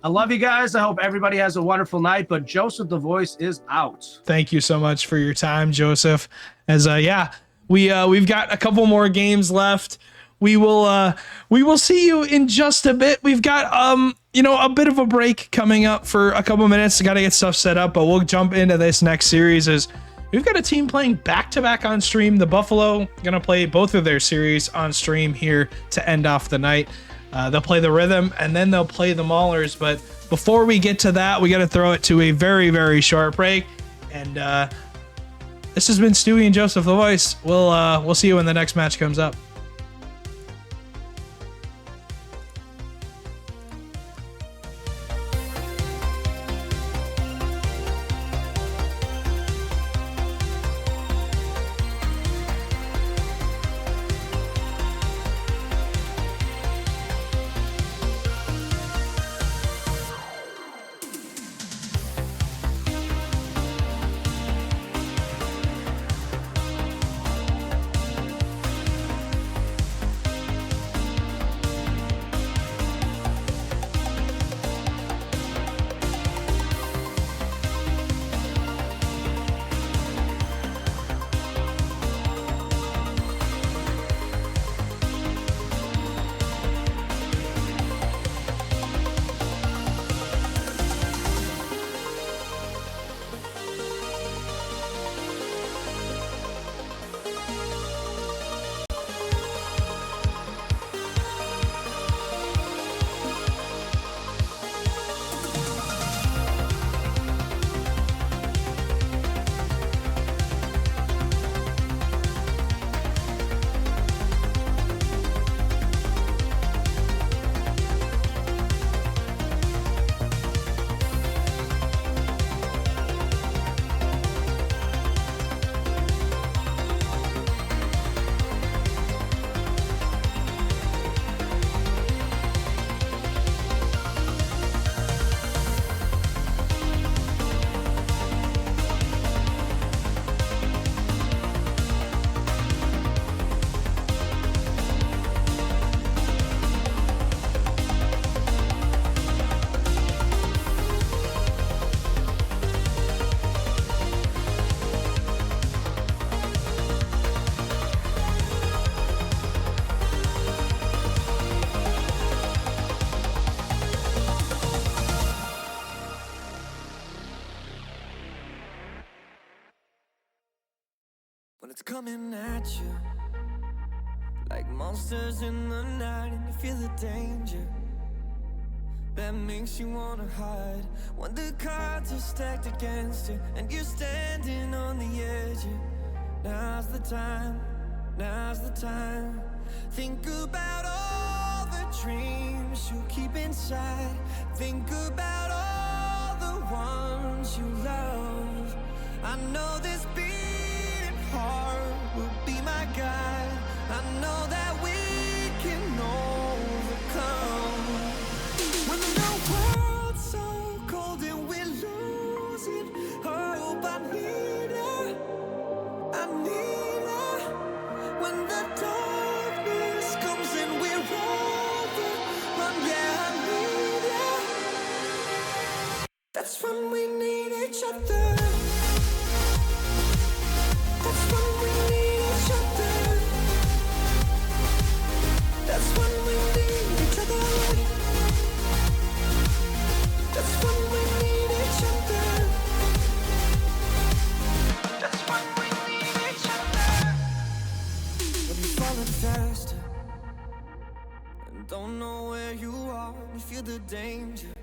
I love you guys. I hope everybody has a wonderful night. But Joseph the Voice is out. Thank you so much for your time, Joseph. As we've got a couple more games left. We will see you in just a bit. We've got a bit of a break coming up for a couple minutes. Got to get stuff set up, but we'll jump into this next series. As we've got a team playing back-to-back on stream. The Buffalo gonna play both of their series on stream here to end off the night. They'll play the Rhythm and then they'll play the Maulers. But before we get to that, we got to throw it to a very, very short break. And this has been Stewie and Joseph the Voice. We'll see you when the next match comes up. When it's coming at you like monsters in the night, and you feel the danger that makes you wanna hide. When the cards are stacked against you and you're standing on the edge, now's the time, now's the time. Think about all the dreams you keep inside. Think about all the ones you love. I know this beating heart will be my guide. I know that we can overcome. When the world's so cold and we're losing hope, I need her, I need her. When the darkness comes and we're overrun, yeah, I need her. That's when we need each other. That's when we need each other. That's when we need each other. That's when we need each other. That's when we need each other. When you're falling faster and don't know where you are, you feel the danger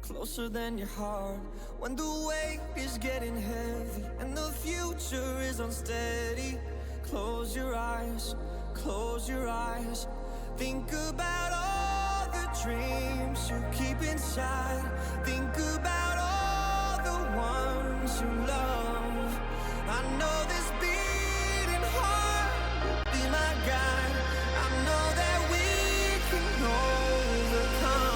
closer than your heart. When the weight is getting heavy and the future is unsteady, close your eyes, close your eyes. Think about all the dreams you keep inside. Think about all the ones you love. I know this beating heart will be my guide. I know that we can overcome.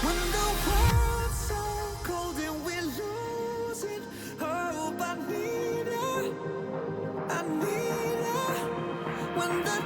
When the world's so cold and we're losing hope, I need her, I need her. When the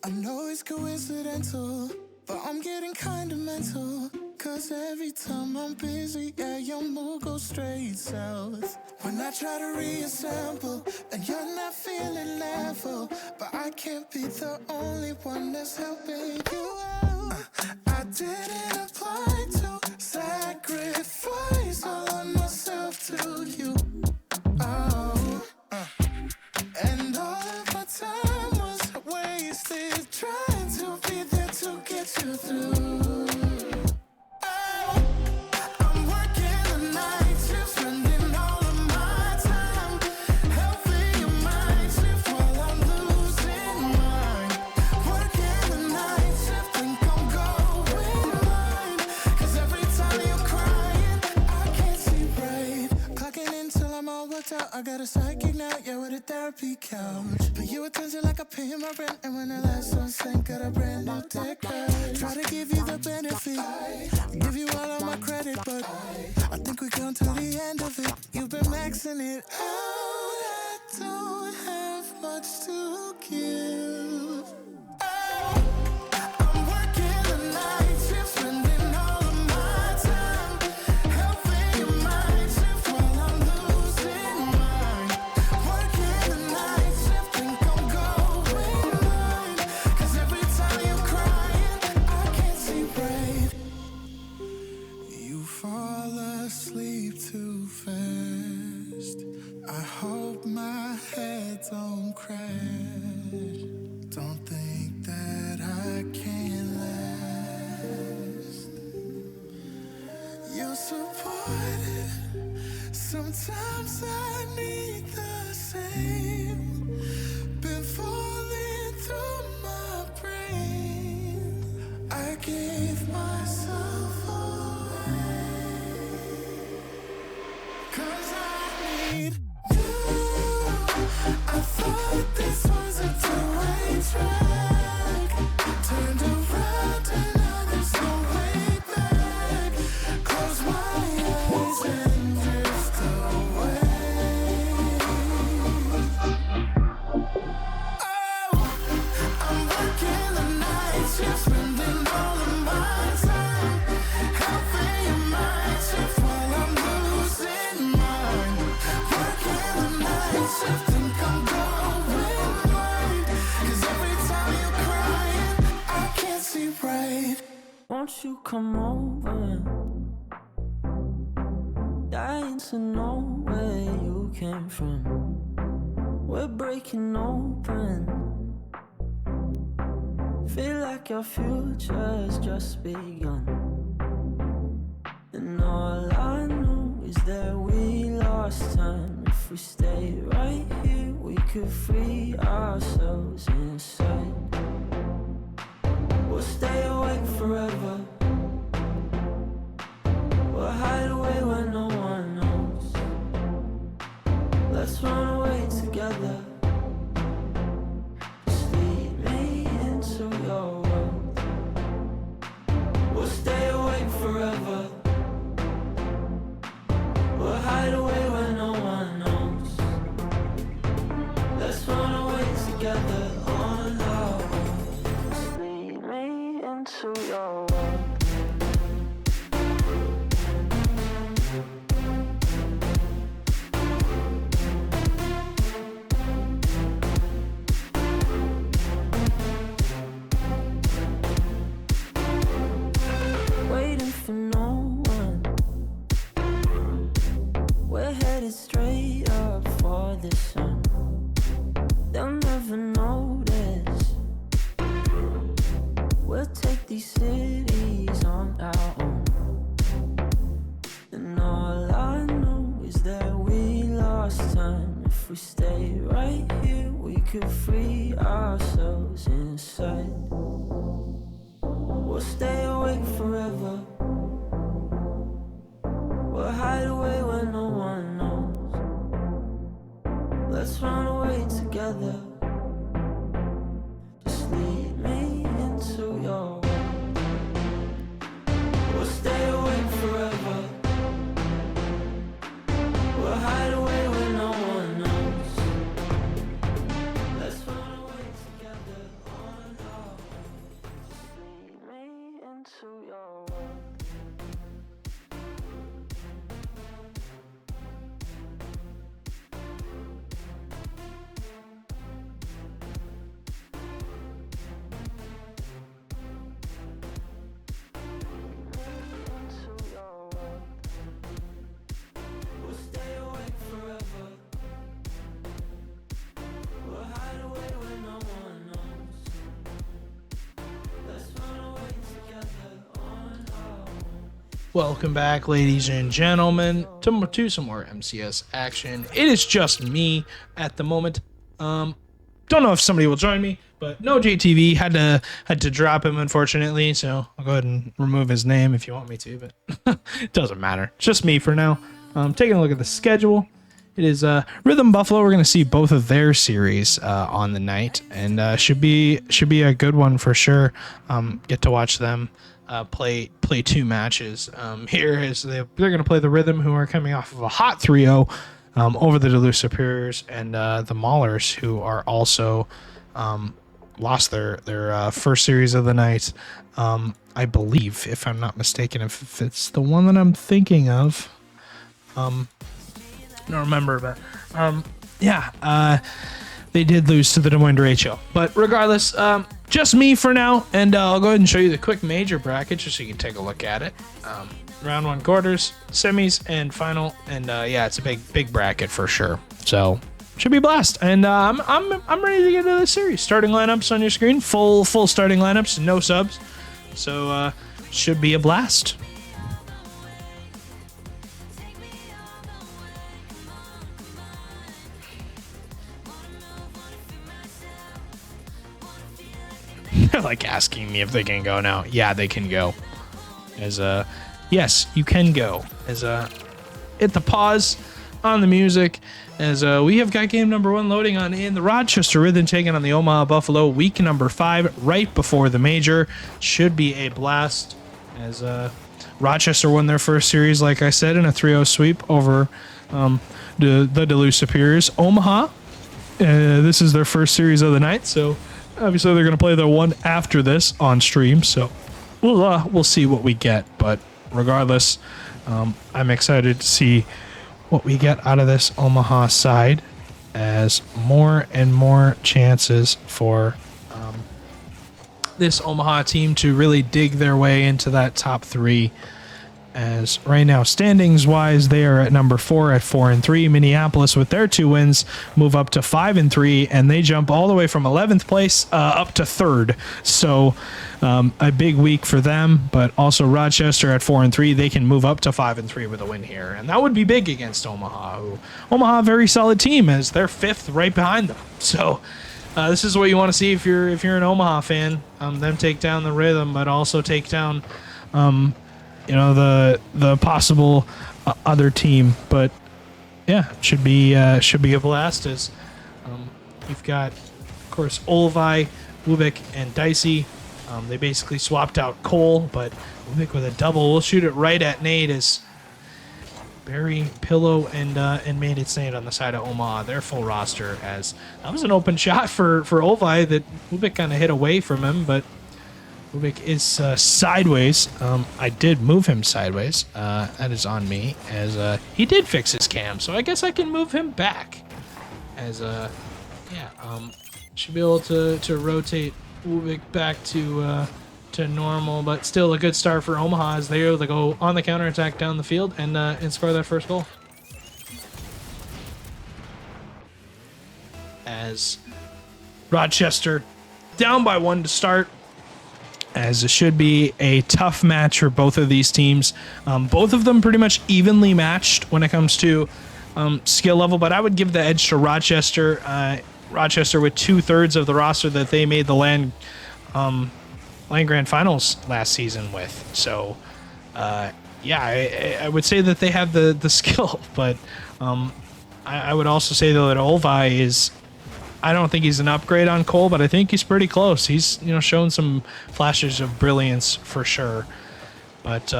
I know it's coincidental, but I'm getting kinda mental. Cause every time I'm busy, yeah, your mood goes straight south. When I try to reassemble, and you're not feeling level, but I can't be the only one that's helping you out. I didn't apply to sacrifice all of myself to you. Oh, and all of my time was wasted trying to be there to get you through. Oh, I'm working the night shift, spending all of my time helping your mind shift while I'm losing mine. Working the night shift, think I'm going blind. Cause every time you're crying, I can't see right. Clocking in till I'm all worked out. I got a psychic now, yeah, with a therapy couch. Pay you attention like I pay my rent. And when the last one sank, got a brand new tech. Try to give you the benefit, give you all of my credit, but I think we come to the end of it. You've been maxing it out. I don't have much to give. Oh, I'm working the night shift, spending all of my time helping your mind shift while I'm losing mine. Working the night shift, think I'm going blind. Cause every time you're crying, I can't see right. You fall asleep too fast. I hope my head don't crash. Don't think that I can last. You're supported. Sometimes I need the same. Been falling through my brain. I gave myself away. Cause I need you. I thought this was a two-way track. Turned around and now there's no way back. Close my eyes and drift away. Oh, I'm working the night shift, spending all of my time helping your mind shift while I'm losing mine. Working the night shift, think I'm going blind. Cause every time you're crying, I can't see right. Won't you come over? Dying to know where you came from. We're breaking open. Feel like our future's just begun. And all I know is that we lost time. If we stay right here, we could free ourselves inside. We'll stay awake forever. We'll hide away where no one knows. Let's run away together. Just lead me into your world. We'll stay awake forever. We'll hide away where no one knows. Let's run away together on our own. Just lead me into your world. Waiting for no one. We're headed straight up for the sun. They'll never notice. We'll take these cities on our own. And all I know is that we lost time. If we stay right here, we could free ourselves inside. We'll stay awake forever. We'll hide away where no one knows. Let's run away together. Just lead me into your world. We'll stay awake forever. We'll hide away where no one knows. Let's run away together on our Welcome back, ladies and gentlemen, to some more MCS action. It is just me at the moment. Don't know if somebody will join me, but no JTV had to drop him, unfortunately. So I'll go ahead and remove his name if you want me to, but it doesn't matter. It's just me for now. Taking a look at the schedule. It is Rhythm Buffalo. We're going to see both of their series on the night, and should be a good one for sure. Get to watch them play 2 matches here. Is they're going to play the Rhythm, who are coming off of a hot 3-0 over the Duluth Superiors, and the Maulers, who are also lost their first series of the night. I believe, if I'm not mistaken, if it's the one that I'm thinking of. I don't remember, but they did lose to the Des Moines Derecho. But regardless, just me for now, and I'll go ahead and show you the quick major bracket just so you can take a look at it. Round 1 quarters, semis, and final, and it's a big bracket for sure. So should be a blast, and I'm ready to get into this series. Starting lineups on your screen, full starting lineups, no subs. So should be a blast. They're like asking me if they can go now. Yeah, they can go. Yes, you can go. Hit the pause on the music as we have got game number 1 loading on in the Rochester Rhythm taking on the Omaha Buffalo, week number 5 right before the major. Should be a blast as Rochester won their first series, like I said, in a 3-0 sweep over the Duluth Superiors. Omaha, this is their first series of the night, so obviously they're going to play the one after this on stream, so we'll see what we get. But regardless, I'm excited to see what we get out of this Omaha side, as more and more chances for this Omaha team to really dig their way into that top 3. As right now, standings wise, they are at number 4 at 4-3. Minneapolis, with their 2 wins, move up to 5-3, and they jump all the way from 11th place up to 3rd. So a big week for them. But also Rochester at 4-3, they can move up to 5-3 with a win here, and that would be big against Omaha. Omaha, very solid team, as they're 5th right behind them. So this is what you want to see if you're an Omaha fan. Them take down the Rhythm, but also take down the possible other team. But yeah, should be a blast, as you've got, of course, Olvi, Ubik, and Dicey. They basically swapped out Cole, but Ubik with a double. We'll shoot it right at Nate as Barry, Pillow, and made it Nate on the side of Omaha. Their full roster, as that was an open shot for Olvi that Ubik kind of hit away from him, but Ubik is sideways. I did move him sideways. That is on me, as he did fix his cam, so I guess I can move him back. As should be able to rotate Ubik back to normal, but still a good start for Omaha, as they're able to go on the counterattack down the field and score that first goal. As Rochester down by 1 to start, as it should be a tough match for both of these teams. Both of them pretty much evenly matched when it comes to skill level, but I would give the edge to Rochester. Rochester with 2/3 of the roster that they made the Land Grand Finals last season with. So, I would say that they have the skill, but I would also say, though, that Olvi is, I don't think he's an upgrade on Cole, but I think he's pretty close. He's shown some flashes of brilliance for sure. But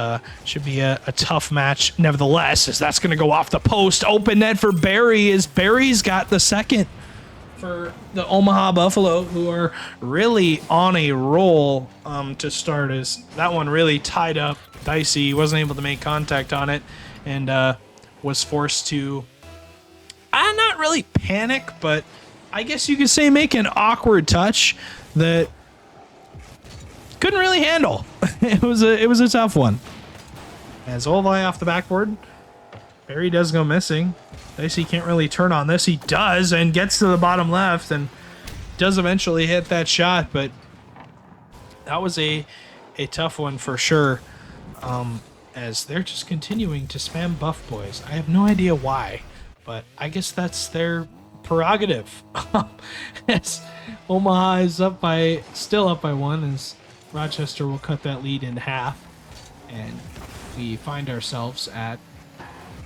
should be a tough match nevertheless, as that's going to go off the post. Open net for Barry, as Barry's got the second for the Omaha Buffalo, who are really on a roll to start, as that one really tied up Dicey. He wasn't able to make contact on it, and was forced to, not really panic, but I guess you could say make an awkward touch that couldn't really handle. It was a tough one. As Olvi off the backboard, Barry does go missing. Dicey can't really turn on this. He does, and gets to the bottom left, and does eventually hit that shot, but that was a tough one for sure. as they're just continuing to spam buff boys. I have no idea why, but I guess that's their prerogative. As Omaha is still up by 1, as Rochester will cut that lead in half, and we find ourselves at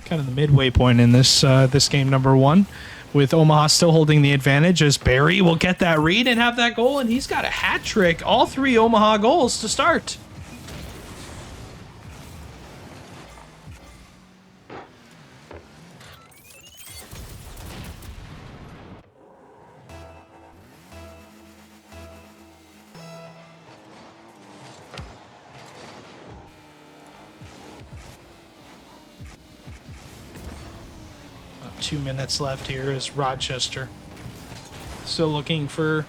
kind of the midway point in this game number 1, with Omaha still holding the advantage, as Barry will get that read and have that goal, and he's got a hat trick. All 3 Omaha goals to start. About 2 minutes left here as Rochester still looking for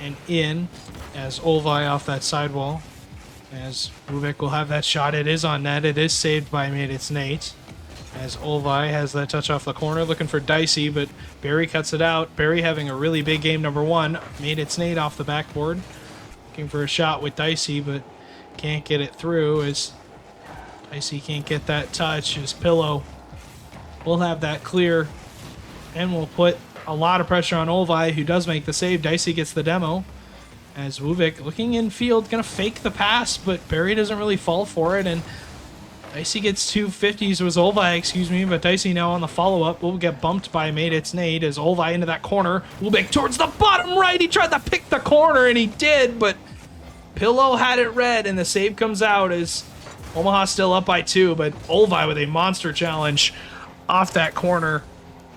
an in, as Olvi off that sidewall, as Rubik will have that shot. It is on net. It is saved by It's Nate, as Olvi has that touch off the corner looking for Dicey, but Barry cuts it out. Barry having a really big game number 1. It's Nate off the backboard looking for a shot with Dicey, but can't get it through, as Dicey can't get that touch. His Pillow will have that clear and will put a lot of pressure on Olvi, who does make the save. Dicey gets the demo, as Wubik looking in field, gonna fake the pass, but Barry doesn't really fall for it, and Dicey gets 250s with Olvi, but Dicey now on the follow-up will get bumped by It's Nate, as Olvi into that corner. Wubik towards the bottom right. He tried to pick the corner, and he did, but Pillow had it read, and the save comes out as Omaha still up by 2, but Olvi with a monster challenge off that corner,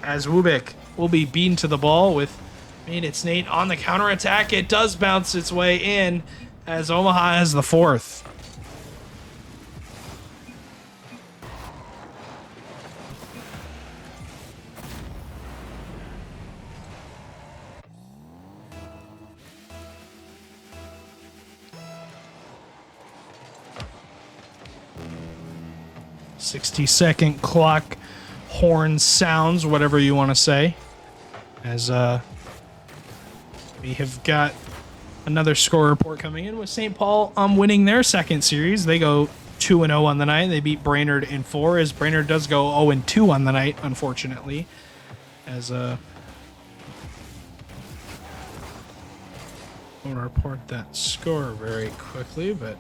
as Wubik will be beaten to the ball with It's Nate on the counterattack. It does bounce its way in, as Omaha has the 4th. "60-second clock horn sounds," whatever you want to say, as we have got another score report coming in with St. Paul winning their second series. They go 2-0 on the night. They beat Brainerd in 4, as Brainerd does go 0-2 on the night, unfortunately, as we'll report that score very quickly, but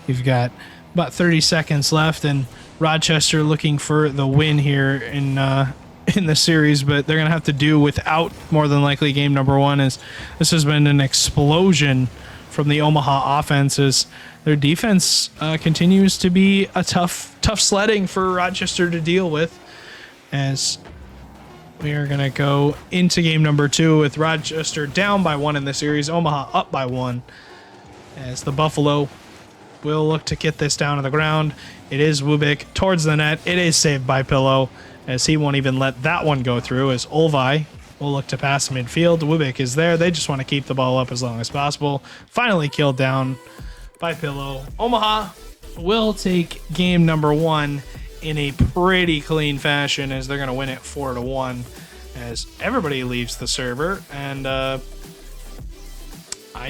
we've got about 30 seconds left, and Rochester looking for the win here in the series, but they're gonna have to do without, more than likely, game number 1, as this has been an explosion from the Omaha offenses. Their defense continues to be a tough sledding for Rochester to deal with, as we are gonna go into game number 2 with Rochester down by 1 in the series, Omaha up by 1, as the Buffalo will look to get this down to the ground. It is Wubik towards the net. It is saved by Pillow, as he won't even let that one go through, as Olvi will look to pass midfield. Wubik is there. They just want to keep the ball up as long as possible. Finally killed down by Pillow. Omaha will take game number 1 in a pretty clean fashion, as they're going to win it 4-1, as everybody leaves the server, and I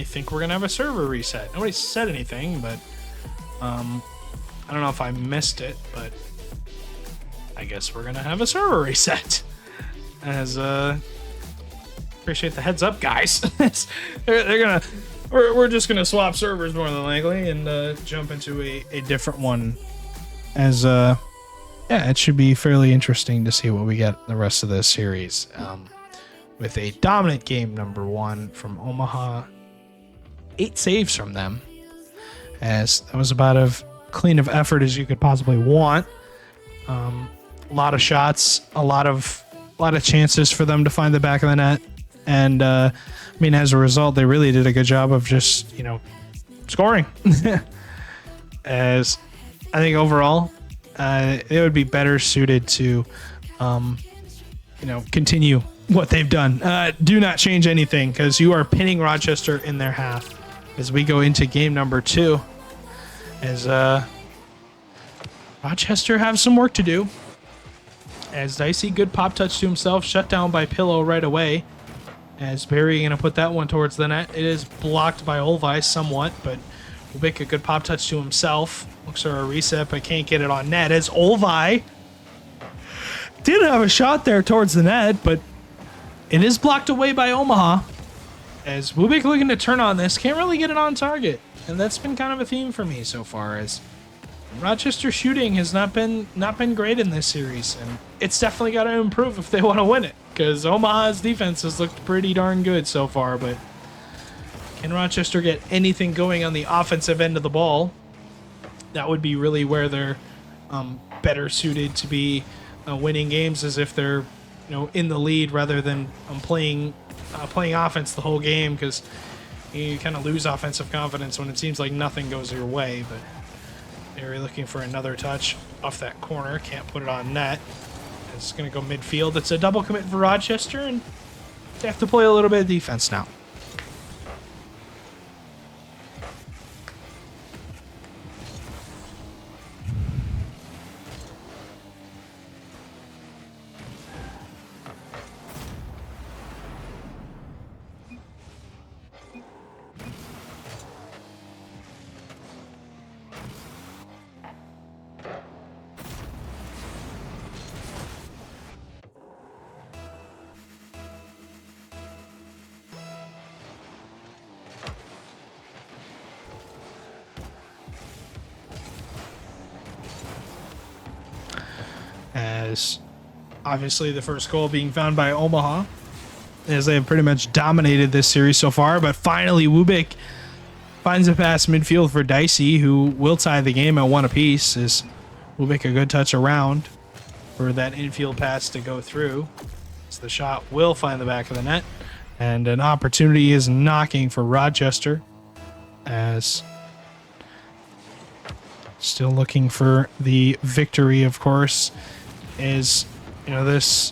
think we're going to have a server reset. Nobody said anything, but I don't know if I missed it, but I guess we're gonna have a server reset. As appreciate the heads up, guys. We're just gonna swap servers more than likely and jump into a different one. As yeah, it should be fairly interesting to see what we get the rest of this series. With a dominant game number 1 from Omaha, 8 saves from them, as that was about as clean of effort as you could possibly want. A lot of shots, a lot of chances for them to find the back of the net, and as a result, they really did a good job of just scoring. As I think overall, they would be better suited to continue what they've done. Do not change anything, because you are pinning Rochester in their half as we go into game number 2, as Rochester have some work to do, as Dicey, good pop touch to himself, shut down by Pillow right away, as Barry going to put that one towards the net. It is blocked by Olvi somewhat, but Ubik, a good pop touch to himself. Looks for a reset, but can't get it on net. As Olvi did have a shot there towards the net, but it is blocked away by Omaha. As Ubik looking to turn on this, can't really get it on target. And that's been kind of a theme for me so far, as Rochester shooting has not been great in this series, and it's definitely got to improve if they want to win it, because Omaha's defense has looked pretty darn good so far, but can Rochester get anything going on the offensive end of the ball? That would be really where they're better suited to be winning games, as if they're in the lead rather than playing offense the whole game, because you kind of lose offensive confidence when it seems like nothing goes your way. But they're looking for another touch off that corner, can't put it on net. It's going to go midfield. It's a double commit for Rochester, and they have to play a little bit of defense now. As obviously the first goal being found by Omaha, as they have pretty much dominated this series so far, but finally Ubik finds a pass midfield for Dicey, who will tie the game at 1 apiece. Is Ubik a good touch around for that infield pass to go through, so the shot will find the back of the net, and an opportunity is knocking for Rochester, as still looking for the victory, of course. Is this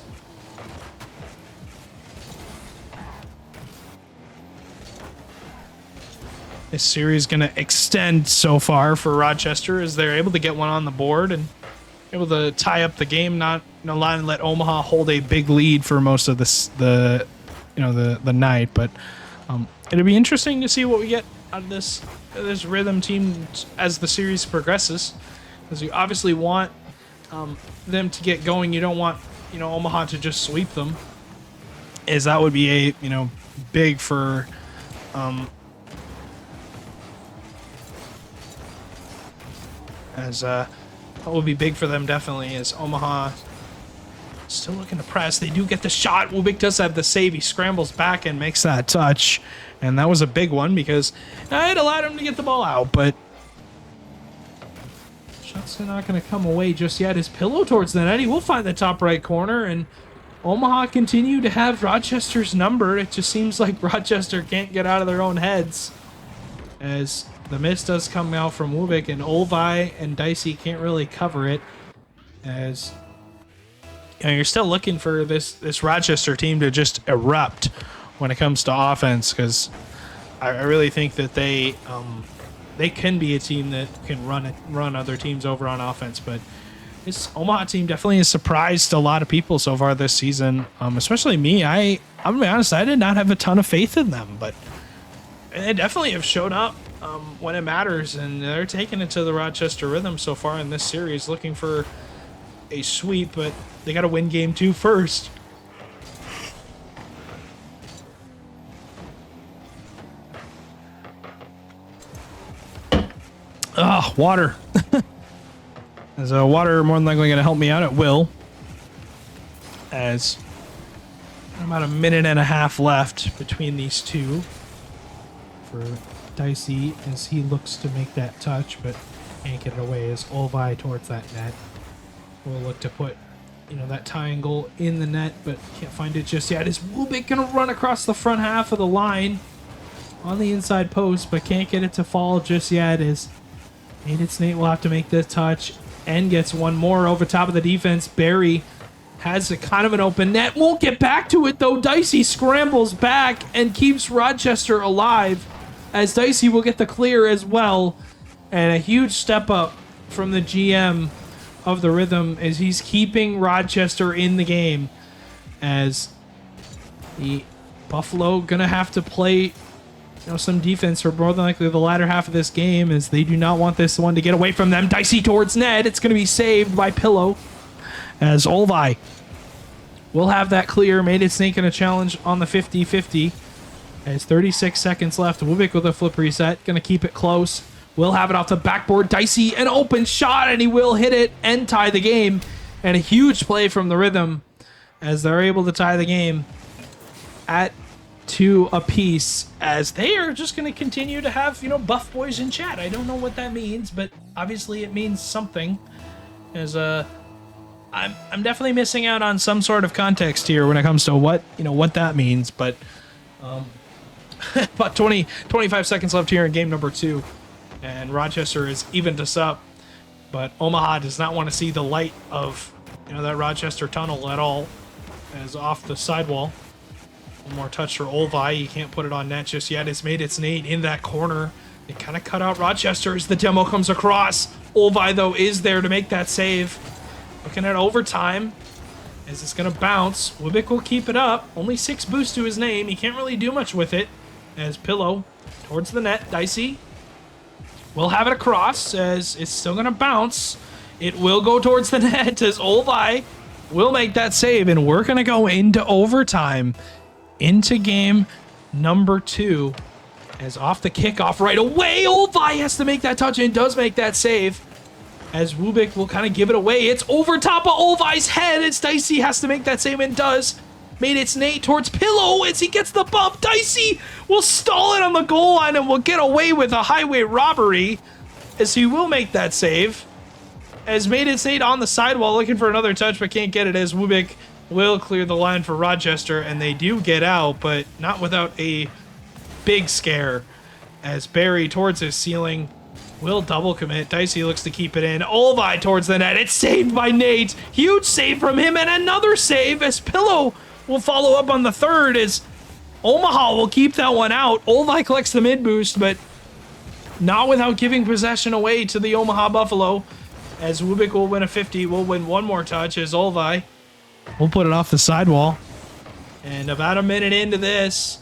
series going to extend so far for Rochester, as they're able to get one on the board and able to tie up the game, not let Omaha hold a big lead for most of the night. But it'll be interesting to see what we get out of this Rhythm team as the series progresses, because you obviously want them to get going. You don't want Omaha to just sweep them, as that would be a big for that would be big for them, definitely, as Omaha still looking to press. They do get the shot. Ubik does have the save. He scrambles back and makes that touch, and that was a big one, because it allowed him to get the ball out, but shot's not going to come away just yet. His pillow towards the net. He will find the top right corner, and Omaha continue to have Rochester's number. It just seems like Rochester can't get out of their own heads, as the miss does come out from Ubik, and Olvi and Dicey can't really cover it, as you're still looking for this Rochester team to just erupt when it comes to offense, because I really think that they can be a team that can run other teams over on offense. But this Omaha team definitely has surprised a lot of people so far this season, especially me. I'm gonna be honest, I did not have a ton of faith in them, but they definitely have shown up when it matters, and they're taking it to the Rochester Rhythm so far in this series, looking for a sweep, but they got to win game 2 first. Water. As water more than likely going to help me out. It will. As about a minute and a half left between these two for Dicey, as he looks to make that touch, but can't get it away, as Olvi towards that net. We'll look to put that triangle in the net, but can't find it just yet. Is Ubik going to run across the front half of the line on the inside post, but can't get it to fall just yet, as Nate will have to make this touch and gets one more over top of the defense. Barry has a kind of an open net. Won't get back to it, though. Dicey scrambles back and keeps Rochester alive, as Dicey will get the clear as well. And a huge step up from the GM of the Rhythm, as he's keeping Rochester in the game, as the Buffalo gonna have to play some defense for more than likely the latter half of this game, as they do not want this one to get away from them. Dicey towards net. It's going to be saved by Pillow, as Olvi will have that clear. Made it Snake in a challenge on the 50-50. As 36 seconds left. Wubik with a flip reset. Going to keep it close. Will have it off the backboard. Dicey, an open shot, and he will hit it and tie the game. And a huge play from the Rhythm as they're able to tie the game at 2 apiece, as they are just going to continue to have, buff boys in chat. I don't know what that means, but obviously it means something. As I'm definitely missing out on some sort of context here when it comes to what that means, but about 25 seconds left here in game number 2, and Rochester has evened us up, but Omaha does not want to see the light of that Rochester tunnel at all, as off the sidewall. One more touch for Olvi. He can't put it on net just yet. It's made its Nate in that corner. They kind of cut out Rochester as the demo comes across. Olvi, though, is there to make that save. Looking at overtime, as it's going to bounce. Wubik will keep it up. Only 6 boosts to his name. He can't really do much with it. As Pillow towards the net. Dicey will have it across, as it's still going to bounce. It will go towards the net, as Olvi will make that save. And we're going to go into overtime, into game number 2. As off the kickoff right away, Olvi has to make that touch and does make that save. As Wubik will kind of give it away. It's over top of Olvi's head. It's Dicey has to make that save and does. Made its Nate towards Pillow as he gets the bump. Dicey will stall it on the goal line and will get away with a highway robbery, as he will make that save. As made its Nate on the sidewall looking for another touch but can't get it, as Wubik will clear the line for Rochester, and they do get out, but not without a big scare, as Barry towards his ceiling will double commit. Dicey looks to keep it in. Olvi towards the net. It's saved by Nate. Huge save from him, and another save as Pillow will follow up on the third, as Omaha will keep that one out. Olvi collects the mid boost, but not without giving possession away to the Omaha Buffalo, as Wubik will win a 50. Will win one more touch as Olvi will put it off the sidewall. And about a minute into this,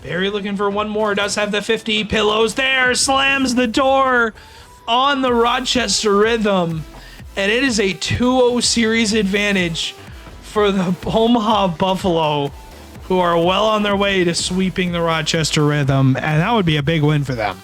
Barry looking for one more, does have the 50. Pillows there, slams the door on the Rochester Rhythm, and it is a 2-0 series advantage for the Omaha Buffalo, who are well on their way to sweeping the Rochester Rhythm, and that would be a big win for them.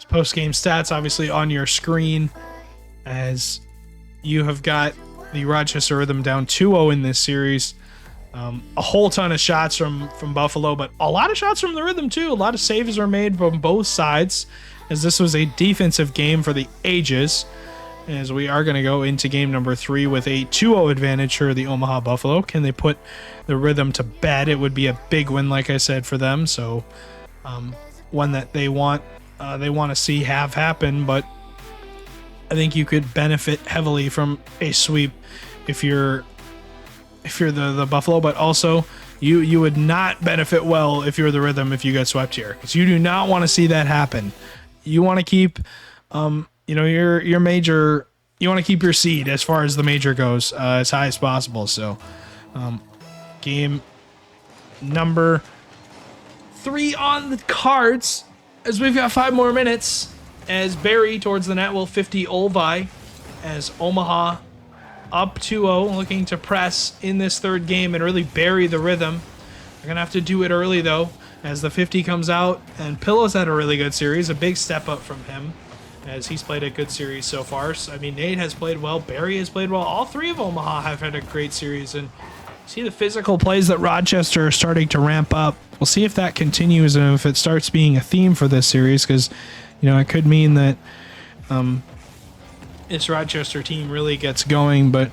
Post-game stats obviously on your screen, as you have got the Rochester Rhythm down 2-0 in this series. A whole ton of shots from Buffalo, but a lot of shots from the Rhythm too. A lot of saves were made from both sides, as this was a defensive game for the ages, as we are going to go into game number 3 with a 2-0 advantage for the Omaha Buffalo. Can they put the Rhythm to bed? It would be a big win, like I said, for them. So one that they want to see have happen, but I think you could benefit heavily from a sweep if you're the Buffalo, but also you would not benefit well if you're the Rhythm if you get swept here, because you do not want to see that happen. You want to keep your major, you want to keep your seed as far as the major goes as high as possible. So game number 3 on the cards, as we've got 5 more minutes, as Barry towards the net will 50 Olvi, as Omaha up 2-0, looking to press in this third game and really bury the Rhythm. They're going to have to do it early, though, as the 50 comes out, and Pillow's had a really good series, a big step up from him, as he's played a good series so far. So, I mean, Nate has played well, Barry has played well, all 3 of Omaha have had a great series, and see the physical plays that Rochester are starting to ramp up. We'll see if that continues and if it starts being a theme for this series, because, it could mean that this Rochester team really gets going, but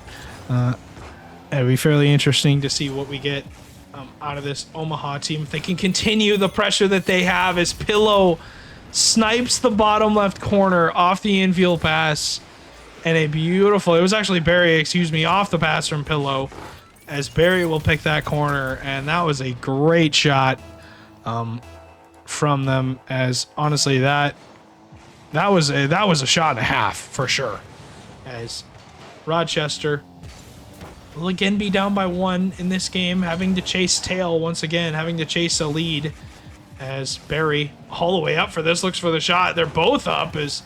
it'll be fairly interesting to see what we get out of this Omaha team. If they can continue the pressure that they have, as Pillow snipes the bottom left corner off the infield pass, And a beautiful, it was actually Barry, excuse me, off the pass from Pillow, as Barry will pick that corner. And that was a great shot from them, as honestly that was a shot and a half for sure. As Rochester will again be down by 1 in this game, having to chase tail once again, having to chase a lead, as Barry all the way up for this, looks for the shot. They're both up, as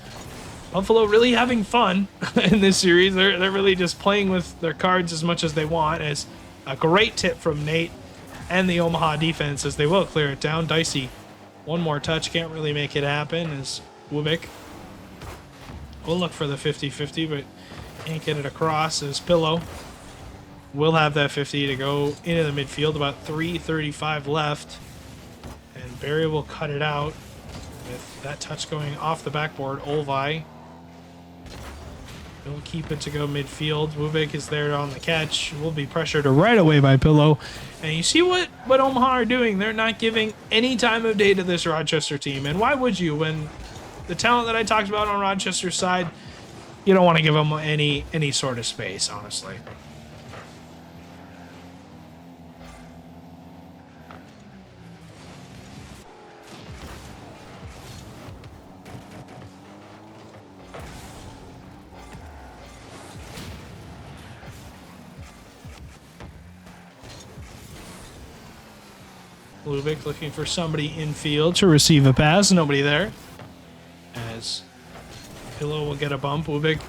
Buffalo really having fun in this series. They're really just playing with their cards as much as they want, as a great tip from Nate and the Omaha defense, as they will clear it down. Dicey, one more touch, can't really make it happen, as Wubik will look for the 50-50, but can't get it across, as Pillow will have that 50 to go into the midfield. About 3:35 left, and Barry will cut it out with that touch going off the backboard. Olvi will keep it to go midfield. Wubik is there on the catch. Will be pressured right away by Pillow. And you see what Omaha are doing. They're not giving any time of day to this Rochester team. And why would you, when the talent that I talked about on Rochester's side, you don't want to give them any sort of space, honestly. Lubick looking for somebody in field to receive a pass. Nobody there. As Pillow will get a bump. Lubick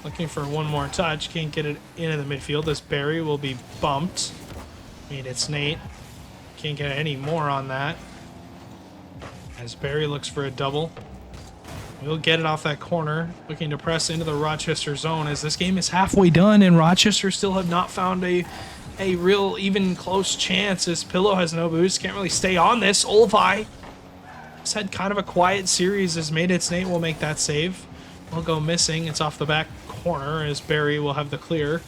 looking for one more touch. Can't get it into the midfield. As Barry will be bumped. I mean, it's Nate. Can't get any more on that. As Barry looks for a double. We'll get it off that corner. Looking to press into the Rochester zone, as this game is halfway done and Rochester still have not found a real even close chance, as Pillow has no boost. Can't really stay on this. Olvi has had kind of a quiet series, as made its Nate will make that save. Will go missing. It's off the back corner, as Barry will have the clear.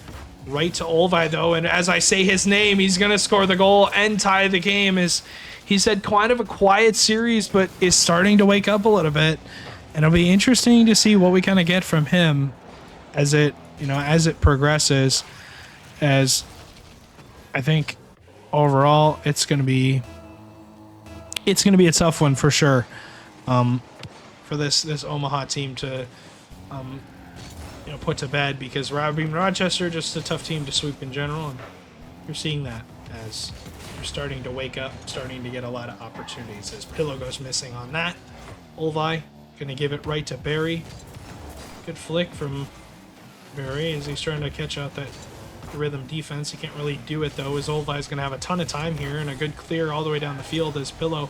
Right to Olvi though, and as I say his name, he's gonna score the goal and tie the game. As he's had kind of a quiet series, but is starting to wake up a little bit. And it'll be interesting to see what we kind of get from him as it progresses, as I think overall it's going to be a tough one for sure, for this Omaha team to put to bed, because Rochester just a tough team to sweep in general, and you're seeing that as they're starting to wake up, starting to get a lot of opportunities, as Pillow goes missing on that. Olvi going to give it right to Barry. Good flick from Barry as he's trying to catch out that rhythm defense. He can't really do it though, as Olvi's going to have a ton of time here, and a good clear all the way down the field, as Pillow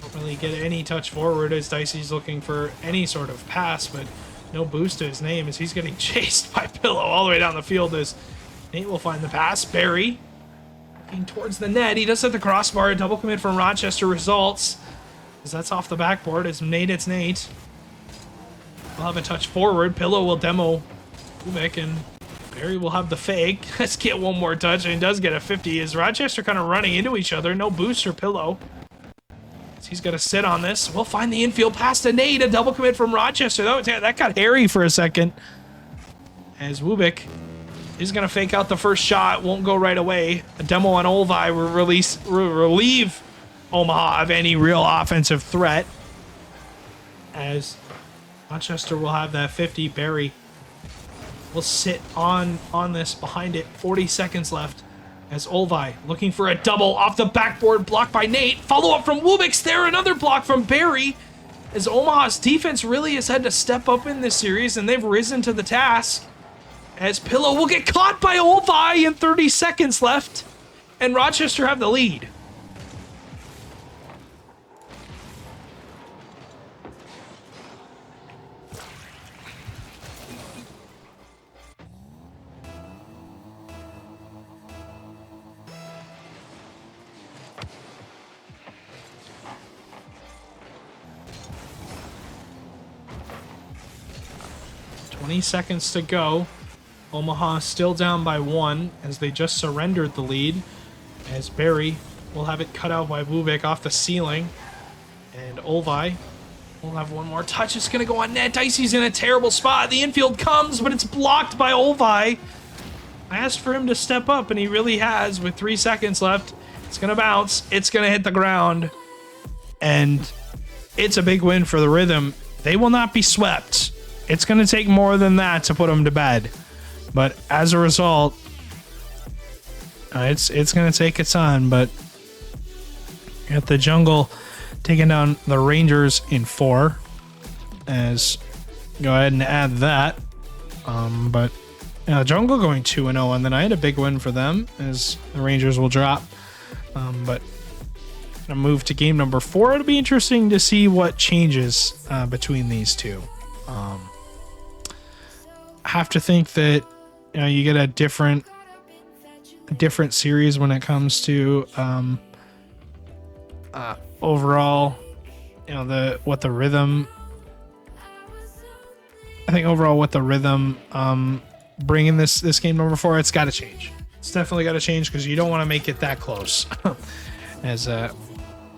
don't really get any touch forward, as Dicey's looking for any sort of pass, but no boost to his name, as he's getting chased by Pillow all the way down the field, as Nate will find the pass. Barry looking towards the net. He does hit the crossbar. A double commit from Rochester results, as that's off the backboard. As it's Nate. We'll have a touch forward. Pillow will demo Ubik, and Barry will have the fake. Let's get one more touch, and he does get a 50. As Rochester kind of running into each other. No boost for Pillow, so he's got to sit on this. We'll find the infield pass to Nate. A double commit from Rochester. That got hairy for a second, as Wubik is going to fake out the first shot. Won't go right away. A demo on Olvi will relieve Omaha of any real offensive threat, as Rochester will have that 50. Barry will sit on this behind it. 40 seconds left, as Olvi looking for a double off the backboard, blocked by Nate. Follow up from Wubik's there. Another block from Barry, as Omaha's defense really has had to step up in this series, and they've risen to the task, as Pillow will get caught by Olvi in 30 seconds left, and Rochester have the lead. Seconds to go. Omaha still down by 1, as they just surrendered the lead, as Barry will have it cut out by Wubik off the ceiling, and Olvi We'll have one more touch. It's going to go on net. Dicey's in a terrible spot. The infield comes, but it's blocked by Olvi. I asked for him to step up, and he really has. With 3 seconds left, it's going to bounce. It's going to hit the ground. And it's a big win for the Rhythm. They will not be swept. It's going to take more than that to put them to bed. But as a result, it's going to take its on. But at the Jungle taking down the Rangers in 4. As go ahead and add that. But Jungle going 2-0 on the night. A big win for them as the Rangers will drop. But gonna move to game number 4. It'll be interesting to see what changes between these two. I have to think that you get a different series when it comes to overall. What the Rhythm. I think overall what the Rhythm bringing this game number 4, it's got to change. It's definitely got to change because you don't want to make it that close. As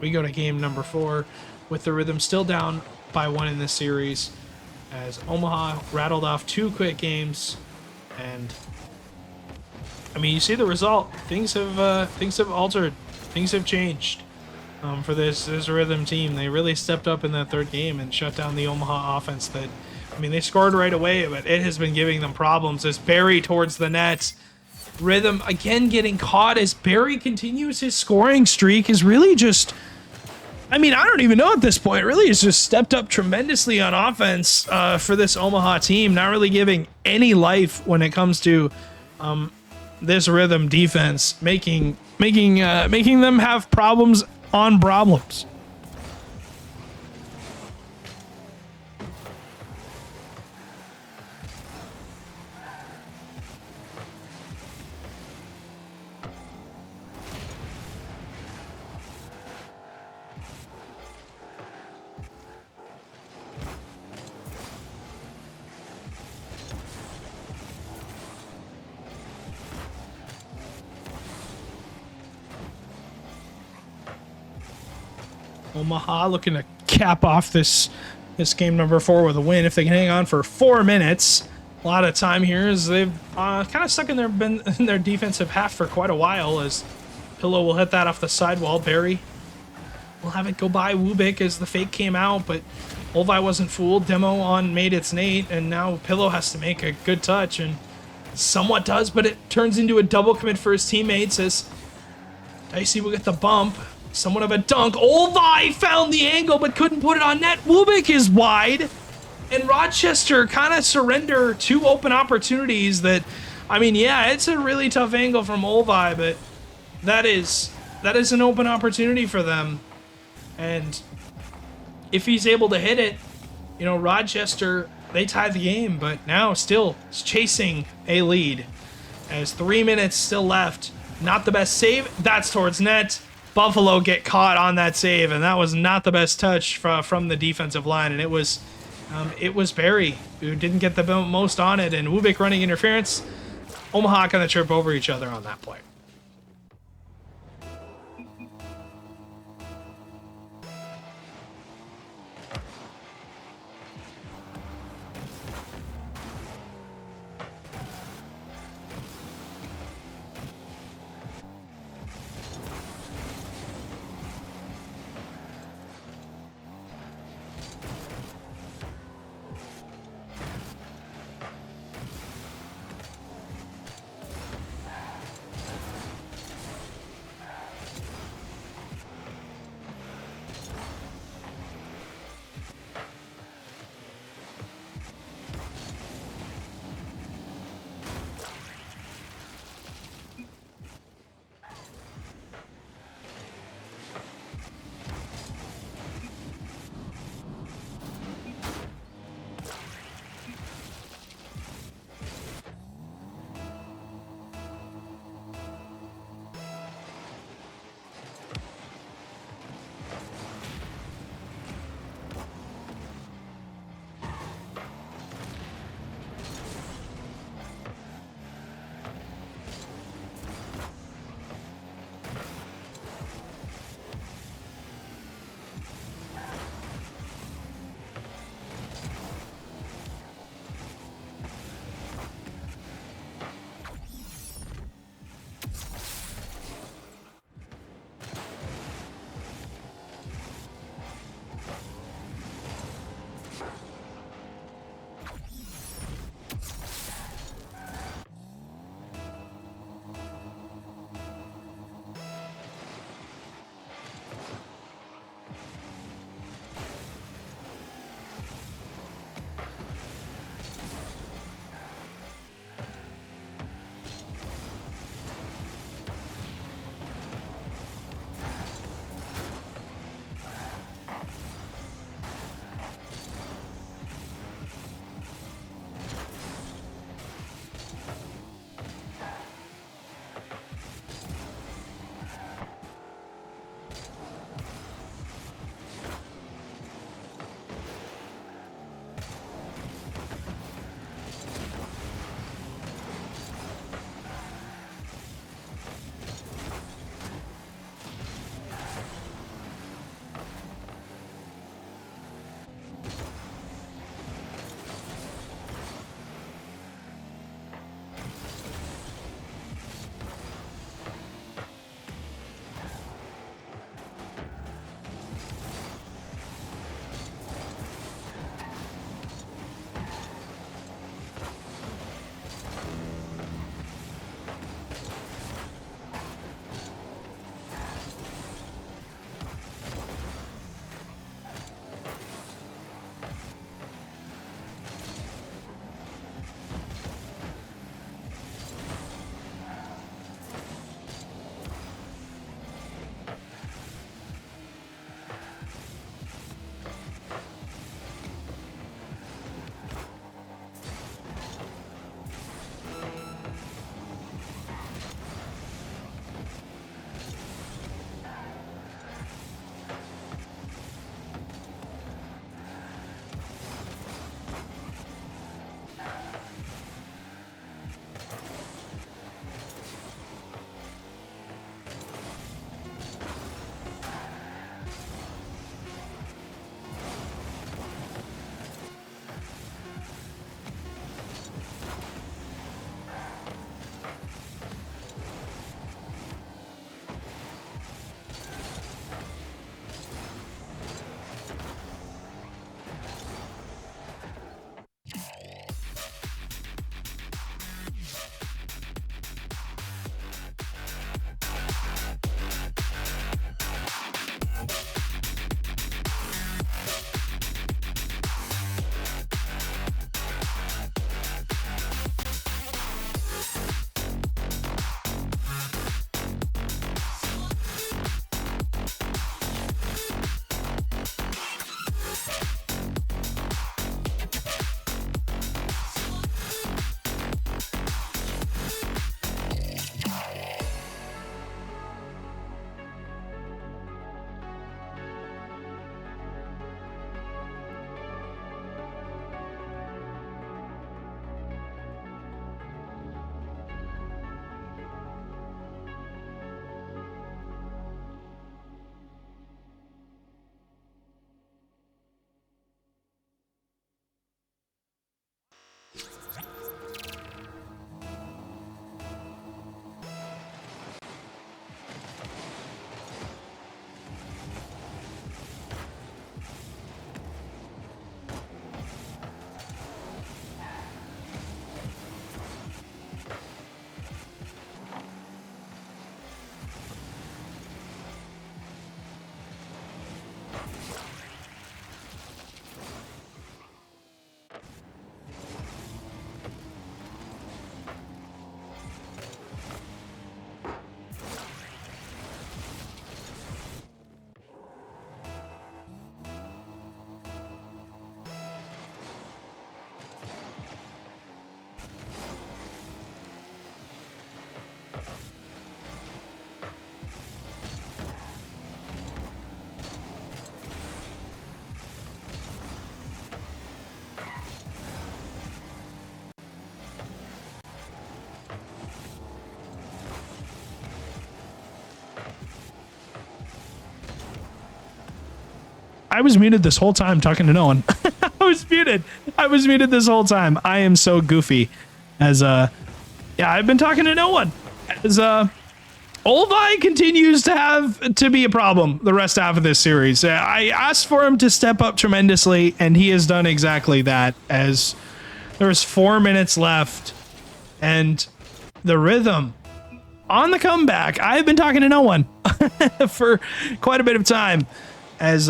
we go to game number 4 with the Rhythm still down by 1 in this series, as Omaha rattled off 2 quick games, and I mean you see the result. Things have altered. Things have changed for this Rhythm team. They really stepped up in that 3rd game and shut down the Omaha offense. That I mean they scored right away, but it has been giving them problems. As Barry towards the net. Rhythm again getting caught as Barry continues his scoring streak is really just, I mean, I don't even know at this point. Really, has just stepped up tremendously on offense for this Omaha team. Not really giving any life when it comes to this Rhythm defense, making them have problems on problems. Omaha looking to cap off this game number 4 with a win. If they can hang on for 4 minutes, a lot of time here as they've kind of stuck in their defensive half for quite a while. As Pillow will hit that off the sidewall. Barry will have it go by Wubik as the fake came out, but Olvi wasn't fooled. Demo on made its Nate, and now Pillow has to make a good touch, and somewhat does, but it turns into a double commit for his teammates as Dicey will get the bump. Somewhat of a dunk. Olvi found the angle but couldn't put it on net. Wubik is wide. And Rochester kind of surrender 2 open opportunities that, I mean, yeah, it's a really tough angle from Olvi, but that is an open opportunity for them. And if he's able to hit it, Rochester, they tie the game, but now still is chasing a lead. As 3 minutes still left. Not the best save. That's towards net. Buffalo get caught on that save, and that was not the best touch from the defensive line, and it was Barry who didn't get the most on it, and Wubik running interference. Omaha gonna trip over each other on that play. I was muted this whole time talking to no one. I was muted this whole time. I am so goofy. As yeah, I've been talking to no one. As Olvi continues to be a problem the rest half of this series. I asked for him to step up tremendously, and he has done exactly that. As there's 4 minutes left, and the rhythm on the comeback. I've been talking to no one for quite a bit of time. As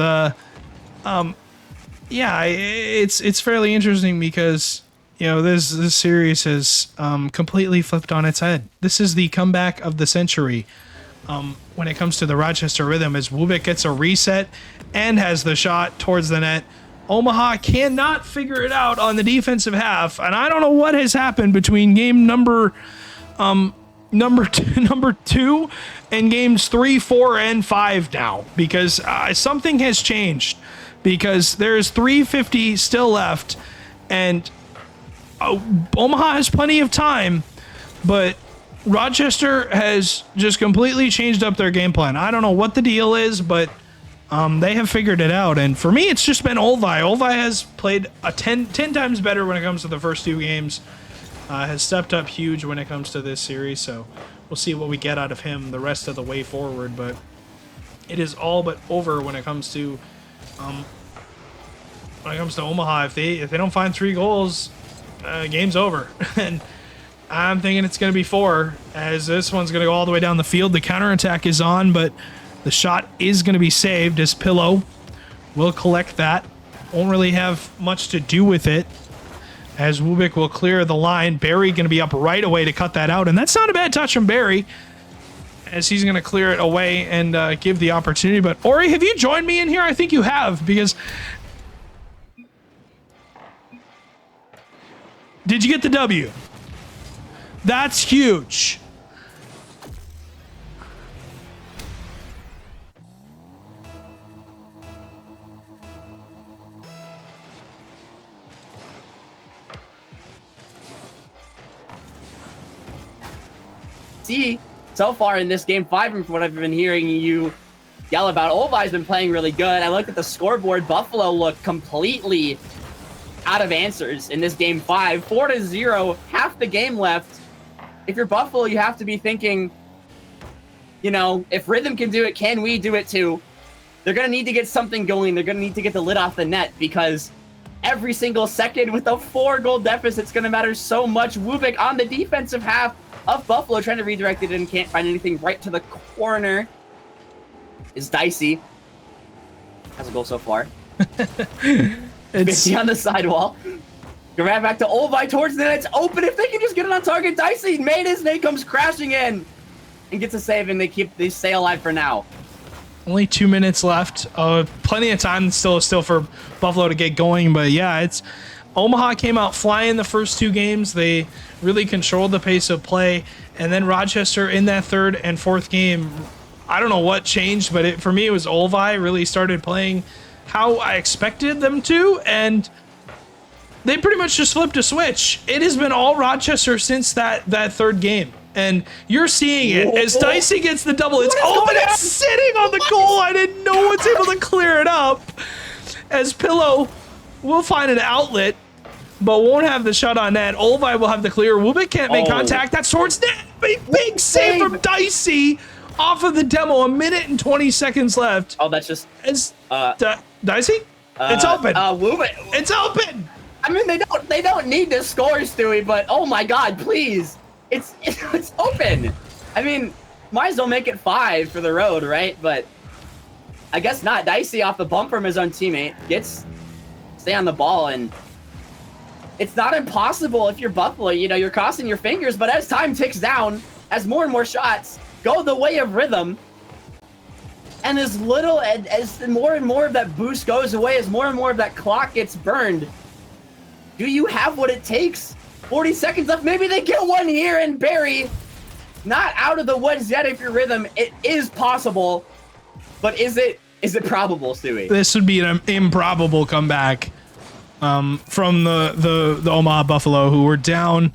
yeah, it's fairly interesting because, you know, this series has completely flipped on its head. This is the comeback of the century when it comes to the Rochester Rhythm, as Wubik gets a reset and has the shot towards the net. Omaha cannot figure it out on the defensive half, and I don't know what has happened between game number two and games 3, 4, and 5 now, because something has changed, because there's 3:50 still left, and Omaha has plenty of time, but Rochester has just completely changed up their game plan. I don't know what the deal is, but they have figured it out. And for me, it's just been Olvi. Olvi has played 10 times better when it comes to the first 2 games. Has stepped up huge when it comes to this series. So we'll see what we get out of him the rest of the way forward. But it is all but over when it comes to Omaha. If they don't find 3 goals, game's over. And I'm thinking it's going to be 4, as this one's going to go all the way down the field. The counterattack is on, but the shot is going to be saved, as Pillow will collect that. Won't really have much to do with it, as Wubik will clear the line. Barry going to be up right away to cut that out, and that's not a bad touch from Barry, as he's going to clear it away and give the opportunity. But Ori, have you joined me in here? I think you have, because... Did you get the W? That's huge. See, so far in this game 5, and from what I've been hearing you yell about, Olvi's been playing really good. I looked at the scoreboard. Buffalo looked completely out of answers in this game 5. 4-0, half the game left. If you're Buffalo, you have to be thinking, you know, if Rhythm can do it, can we do it too? They're going to need to get something going. They're going to need to get the lid off the net, because every single second with a 4-goal deficit is going to matter so much. Wubik on the defensive half of Buffalo, trying to redirect it and can't find anything. Right to the corner is Dicey. Has a goal so far. It's 50 on the sidewall. Grab back to Olvi towards the net. It's open. If they can just get it on target, Dicey made his name, comes crashing in and gets a save, and they stay alive for now. Only 2 minutes left. Plenty of time still for Buffalo to get going. But yeah, it's Omaha came out flying the first 2 games. They really controlled the pace of play. And then Rochester in that 3rd and 4th game, I don't know what changed, but for me it was Olvi really started playing how I expected them to, and they pretty much just flipped a switch. It has been all Rochester since that 3rd game. And you're seeing it as Dicey gets the double. It's open. It's sitting on the goal. I didn't know one's able to clear it up. As Pillow will find an outlet, but won't have the shot on net. Olvi will have the clear. Wubik can't make contact. That's towards net. Big save from Dicey off of the demo. 1 minute and 20 seconds left. Oh, that's just... Dicey? It's open. Wubik. It's open. I mean, they don't need to score, Stewie, but oh my God, please. It's open. I mean, might as well make it 5 for the road, right? But I guess not. Dicey off the bump from his own teammate stay on the ball, and it's not impossible if you're Buffalo. You know, you're crossing your fingers, but as time ticks down, as more and more shots go the way of Rhythm, and as more and more of that boost goes away, as more and more of that clock gets burned, do you have what it takes? 40 seconds left. Maybe they get one here, and Barry, not out of the woods yet if you're Rhythm. It is possible, but is it probable, Stewie? This would be an improbable comeback from the Omaha Buffalo, who were down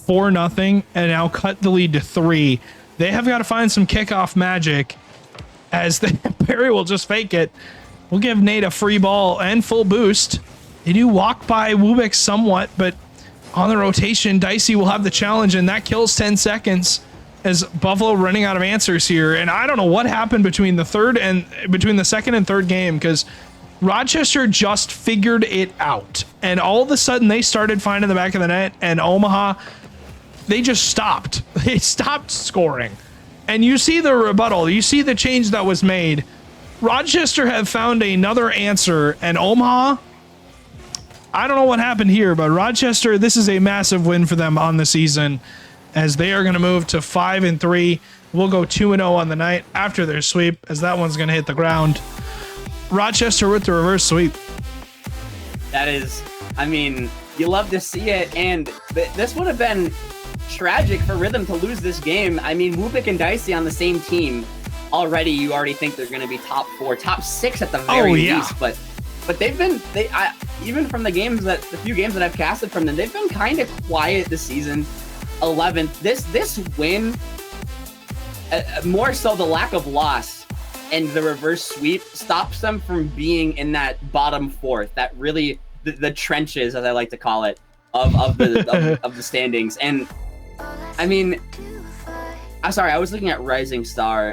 4-0 and now cut the lead to 3. They have got to find some kickoff magic, as Barry will just fake it We'll give Nate a free ball and full boost. They do walk by Wubik somewhat, but on the rotation, Dicey will have the challenge, and that kills 10 seconds as Buffalo running out of answers here. And I don't know what happened between the second and third game, because Rochester just figured it out. And all of a sudden, they started finding the back of the net, and Omaha, they just stopped. They stopped scoring. And you see the rebuttal. You see the change that was made. Rochester have found another answer, and Omaha, I don't know what happened here, but Rochester, this is a massive win for them on the season, as they are going to move to 5-3. We'll go 2-0 on the night after their sweep, as that one's going to hit the ground. Rochester with the reverse sweep. That is, I mean, you love to see it, and this would have been tragic for Rhythm to lose this game. I mean, Wubik and Dicey on the same team, you already think they're going to be top 4, top 6 at the very least, but they've been, even from the few games that I've casted from them, they've been kind of quiet this season. 11th, this win, more so the lack of loss and the reverse sweep stops them from being in that bottom 4th, that really the trenches, as I like to call it, of the standings. And I mean, I'm sorry, I was looking at Rising Star.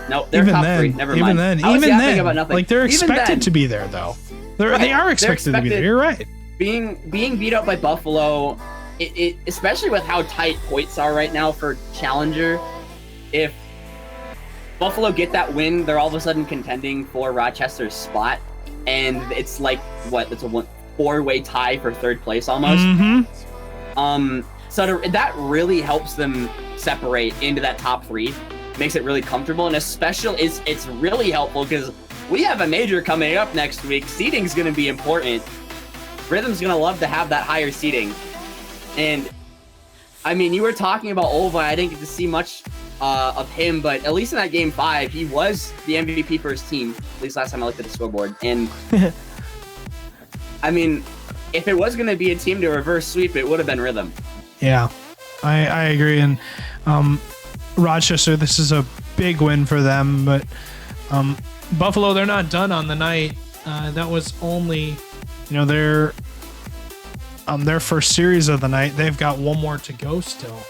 No, they're top 3. Never mind. Even then, about nothing. like, they're expected to be there, though. They are expected to be there. You're right. Being beat up by Buffalo, it especially with how tight points are right now for Challenger, if Buffalo get that win, they're all of a sudden contending for Rochester's spot, and it's like it's a 4-way tie for 3rd place almost. Mm-hmm. So that really helps them separate into that top 3, makes it really comfortable, and especially it's really helpful because we have a major coming up next week. Seeding's going to be important. Rhythm's going to love to have that higher seeding. And I mean, you were talking about Olva. I didn't get to see much of him, but at least in that game 5, he was the MVP for his team, at least last time I looked at the scoreboard. And I mean, if it was going to be a team to reverse sweep, it would have been Rhythm. Yeah, I agree. And Rochester, this is a big win for them, but Buffalo, they're not done on the night. That was only, their first series of the night. They've got one more to go still.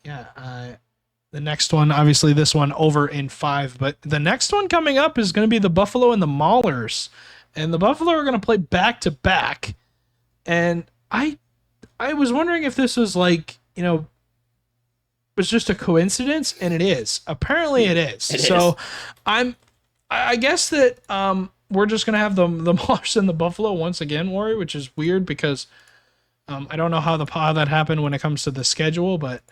The next one, obviously this one over in 5, but the next one coming up is going to be the Buffalo and the Maulers, and the Buffalo are going to play back to back. And I was wondering if this was was just a coincidence, and it is. Apparently it is. I guess that we're just gonna have the Maulers and the Buffalo once again, Warrior, which is weird because I don't know how that happened when it comes to the schedule, but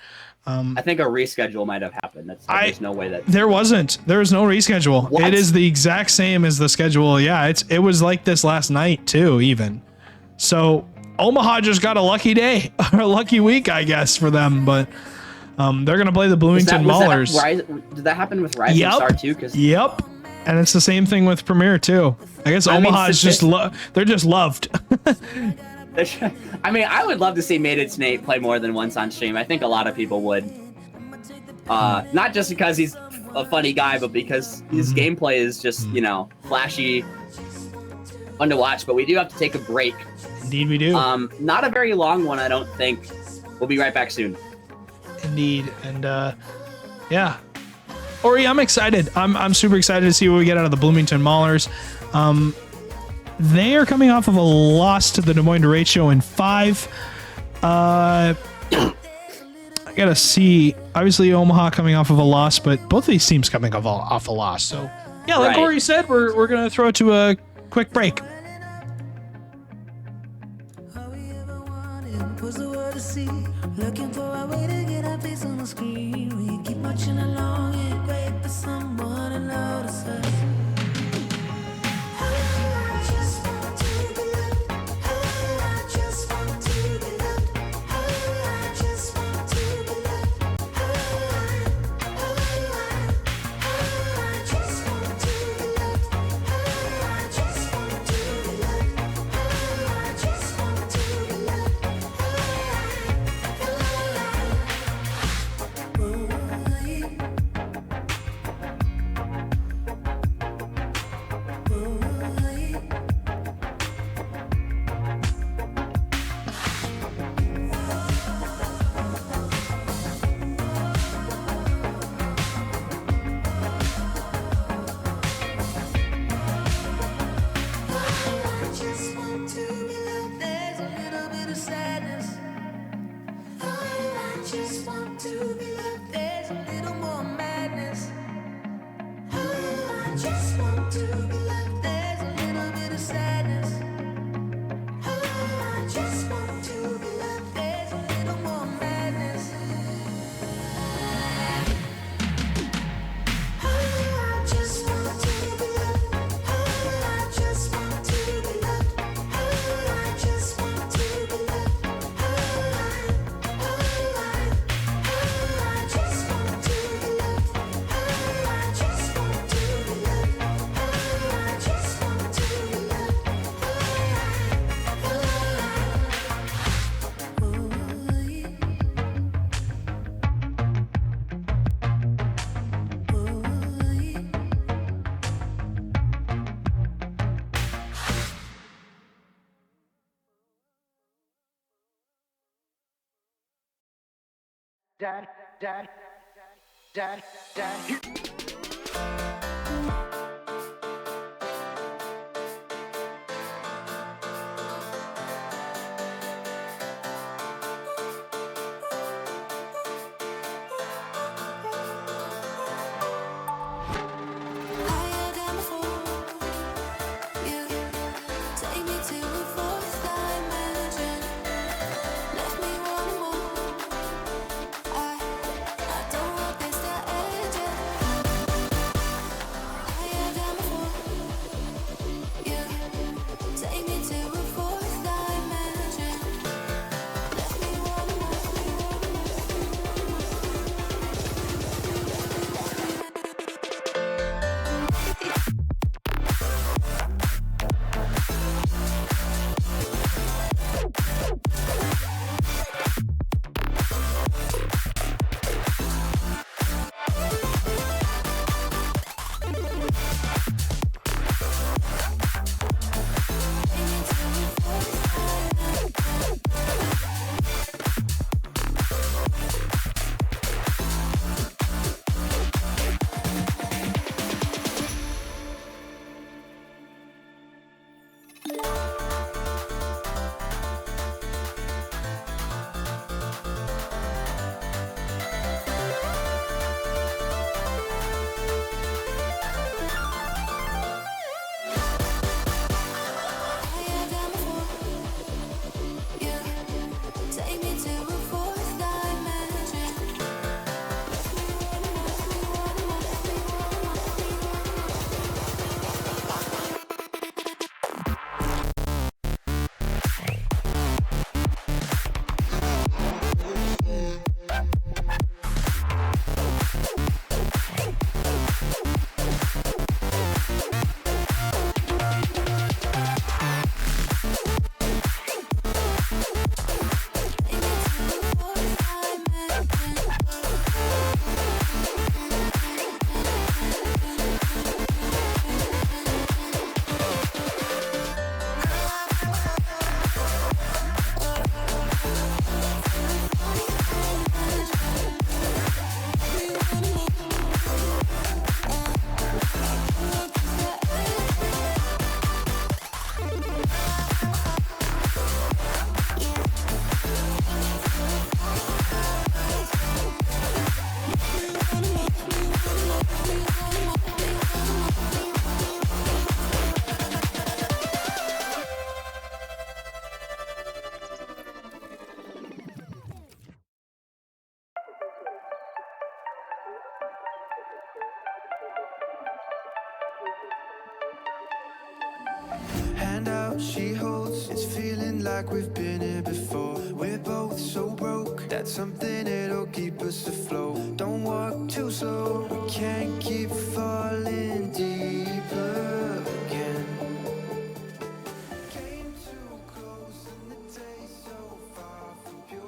I think a reschedule might have happened. There's no way that there wasn't. There was no reschedule. What? It is the exact same as the schedule. Yeah, it was like this last night too, even. So Omaha just got a lucky day, or a lucky week, I guess, for them. But they're gonna play the Bloomington Maulers. Did that happen with Rising Star too? Yep. And it's the same thing with Premier too. I guess Omaha is just they're just loved. I mean, I would love to see Mated Snake play more than once on stream. I think a lot of people would. Not just because he's a funny guy, but because his gameplay is just, flashy, fun to watch. But we do have to take a break. Indeed we do. Not a very long one, I don't think. We'll be right back soon. Indeed. And yeah. Ori, I'm excited. I'm super excited to see what we get out of the Bloomington Maulers. They are coming off of a loss to the Des Moines Derecho in 5. I gotta see. Obviously, Omaha coming off of a loss, but both of these teams coming off a loss. So, yeah, like Ori said, we're gonna throw it to a quick break. Looking for a way to get our face on the screen. We keep marching along and wait for someone to notice us. I just want to be loved. I just want to be loved. I just want to be loved. I just want to be loved. I just want to be loved. I just want to be loved. want to be loved. There's a little more madness. Oh, I just want to be loved. There's a little bit of sadness. Oh, I just want to be loved. There's a little more madness. Oh, I just want to be loved. Oh, I just want to be loved. Oh, I just want to be loved. I just want to be loved. I just want to be loved. I just want to be loved. Dad, dad, dad, dad. Higher than before, you take me to a fourth dimension. Left me wanting more. I don't want this to end yet. Higher than before, you take me to a fourth dimension. Left me wanting more. Higher than before, you take me to a fourth dimension. Left me wanting more, left me Hand out, she holds. It's feeling like we've been here before. We're both so broke. That's something that'll keep us afloat. Don't walk too slow. We can't keep falling deeper again. Came too close and the taste so far from pure.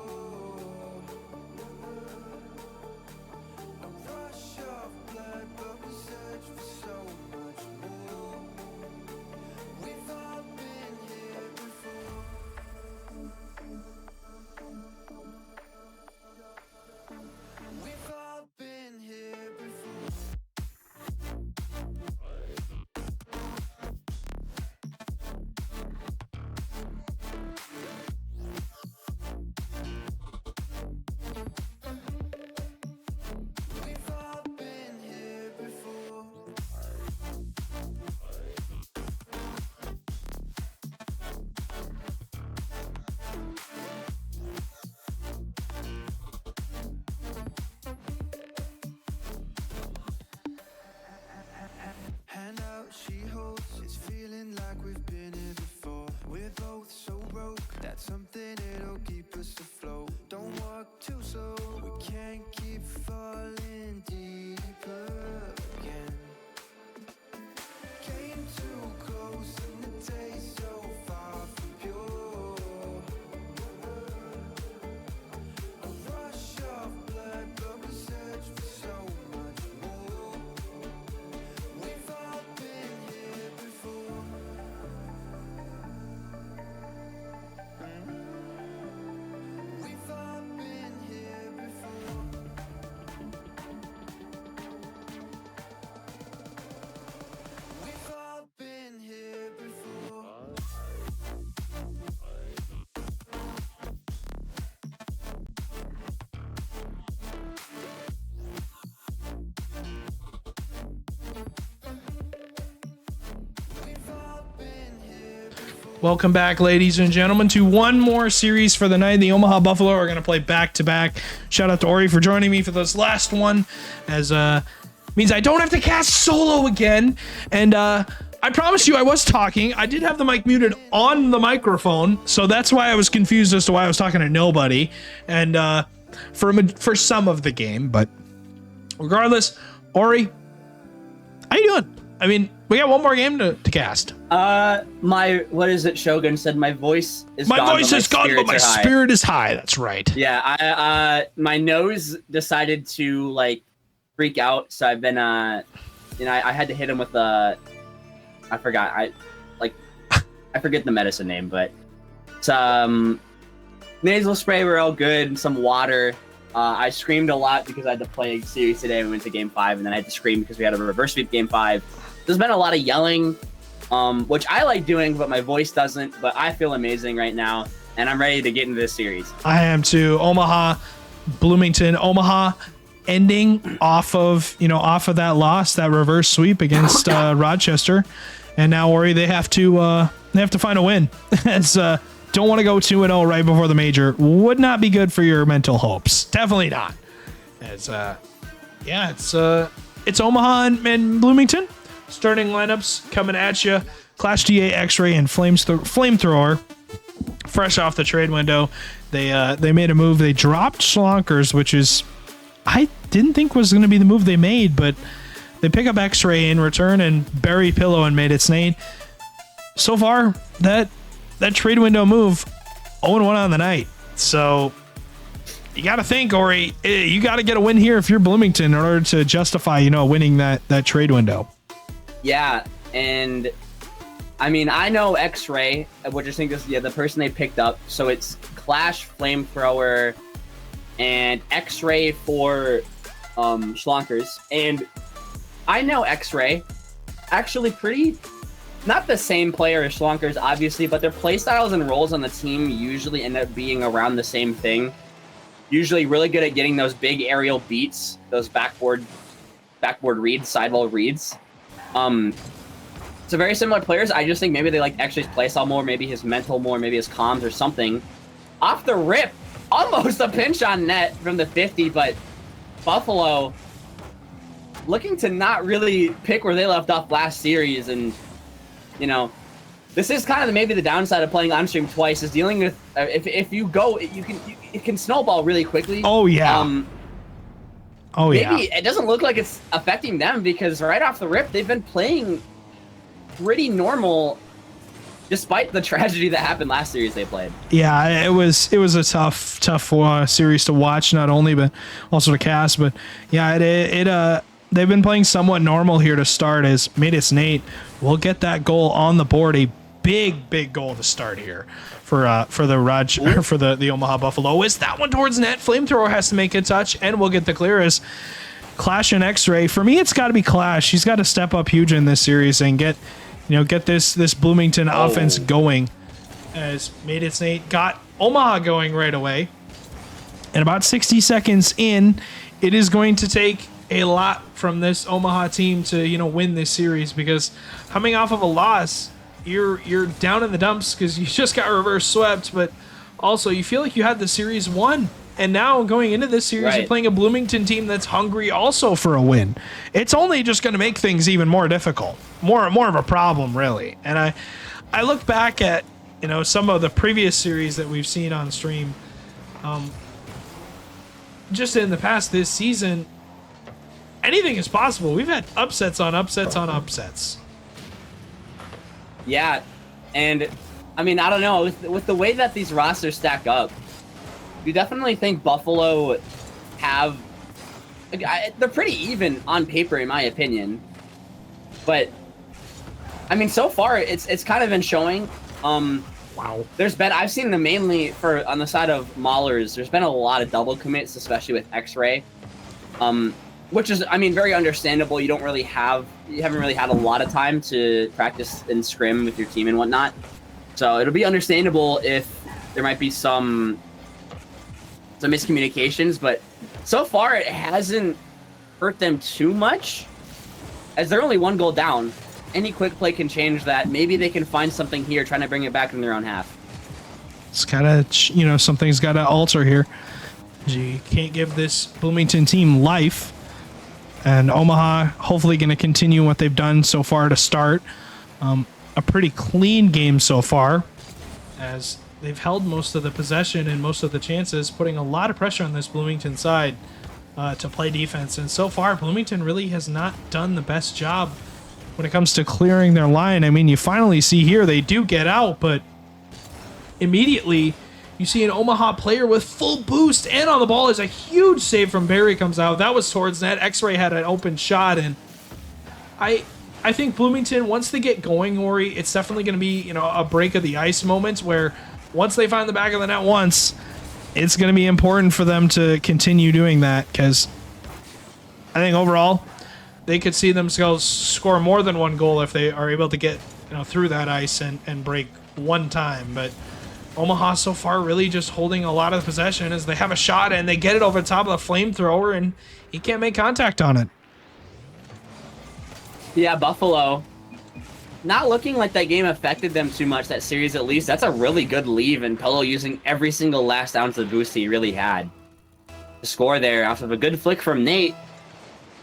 A rush of blood, but we search for so much more. We've all been here before. We've all been here before. Welcome back, ladies and gentlemen, to one more series for the night. The Omaha Buffalo are going to play back-to-back. Shout out to Ori for joining me for this last one, as means I don't have to cast solo again. And I promise you, I was talking. I did have the mic muted on the microphone, so that's why I was confused as to why I was talking to nobody. And for some of the game, but regardless, Ori, how you doing? I mean, we got one more game to cast. What is it? Shogun said my voice is gone. My voice is gone, but my spirit is high. That's right. Yeah, my nose decided to like freak out, so I've been I had to hit him with I forget the medicine name, but some nasal spray. We're all good. Some water. I screamed a lot because I had to play a series today. We went to game 5, and then I had to scream because we had a reverse sweep game 5. There's been a lot of yelling, which I like doing, but my voice doesn't. But I feel amazing right now, and I'm ready to get into this series. I am too. Omaha, Bloomington, Omaha, ending off of that loss, that reverse sweep against Rochester, and now Ori, they have to find a win. As don't want to go 2-0 right before the major. Would not be good for your mental hopes. Definitely not. As it's Omaha and Bloomington. Starting lineups coming at you. Clash DA, X-Ray, and Flamethrower. Fresh off the trade window. They made a move. They dropped Schlonkers, which is I didn't think was going to be the move they made, but they pick up X-Ray in return and bury Pillow and made it Snade. So far, that trade window move, 0-1 on the night. So you got to think, Ori, you got to get a win here if you're Bloomington in order to justify, winning that trade window. Yeah, and I mean, I know X-Ray, which I think is the person they picked up. So it's Clash, Flamethrower, and X-Ray for Schlonkers. And I know X-Ray, actually pretty, not the same player as Schlonkers, obviously, but their playstyles and roles on the team usually end up being around the same thing. Usually really good at getting those big aerial beats, those backboard reads, sidewall reads. So very similar players. I just think maybe they like X-Ray's playstyle more, maybe his mental more, maybe his comms or something. Off the rip, almost a pinch on net from the 50, but Buffalo looking to not really pick where they left off last series. And, this is kind of maybe the downside of playing on stream twice, is dealing with, if you go, it can snowball really quickly. Oh, yeah. Maybe it doesn't look like it's affecting them, because right off the rip, they've been playing pretty normal despite the tragedy that happened last series they played. Yeah, it was a tough series to watch, not only but also to cast. But yeah, they've been playing somewhat normal here to start. As made it Nate will get that goal on the board, a big goal to start here for the Omaha Buffalo. Is that one towards net? Flamethrower has to make a touch, and we'll get the clear as Clash and X-Ray. For me, it's got to be Clash. He's got to step up huge in this series and get this Bloomington offense going. As made it Nate got Omaha going right away. And about 60 seconds in, it is going to take a lot from this Omaha team to win this series, because coming off of a loss, you're down in the dumps because you just got reverse swept, but also you feel like you had the series won. And now going into this series, You're playing a Bloomington team that's hungry also for a win. It's only just going to make things even more difficult, more of a problem, really. And I look back at some of the previous series that we've seen on stream, just in the past this season. Anything is possible. We've had upsets on upsets on upsets. Yeah, and I mean, I don't know, with the way that these rosters stack up, you definitely think Buffalo they're pretty even on paper, in my opinion. But I mean, so far it's kind of been showing. Wow. I've seen them mainly on the side of Maulers. There's been a lot of double commits, especially with X-Ray. Which is, I mean, very understandable. You haven't really had a lot of time to practice and scrim with your team and whatnot. So it'll be understandable if there might be some miscommunications, but so far it hasn't hurt them too much, as they're only 1 goal down. any quick play can change that. Maybe they can find something here, trying to bring it back in their own half. It's gotta, something's gotta alter here. You can't give this Bloomington team life. And Omaha hopefully going to continue what they've done so far to start. A pretty clean game so far, as they've held most of the possession and most of the chances, putting a lot of pressure on this Bloomington side to play defense. And so far, Bloomington really has not done the best job when it comes to clearing their line. I mean, you finally see here they do get out, but immediately you see an Omaha player with full boost and on the ball is a huge save from Barry comes out. That was towards net. X-Ray had an open shot, and I think Bloomington, once they get going, Ori, it's definitely going to be, a break of the ice moment where once they find the back of the net once, it's going to be important for them to continue doing that, because I think overall they could see themselves score more than one goal if they are able to get through that ice and break one time. But Omaha so far really just holding a lot of possession as they have a shot and they get it over the top of the flamethrower and he can't make contact on it. Yeah, Buffalo not looking like that game affected them too much, that series at least. That's a really good leave, and Pello using every single last ounce of boost he really had to score there off of a good flick from Nate.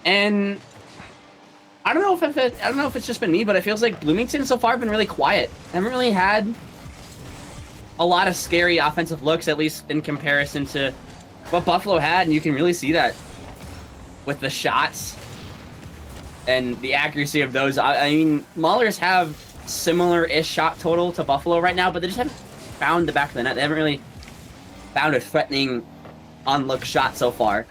And I don't know if it's just been me, but it feels like Bloomington so far have been really quiet. Haven't really had a lot of scary offensive looks, at least in comparison to what Buffalo had, and you can really see that with the shots and the accuracy of those. I mean, Maulers have similar-ish shot total to Buffalo right now, but they just haven't found the back of the net. They haven't really found a threatening on-look shot so far.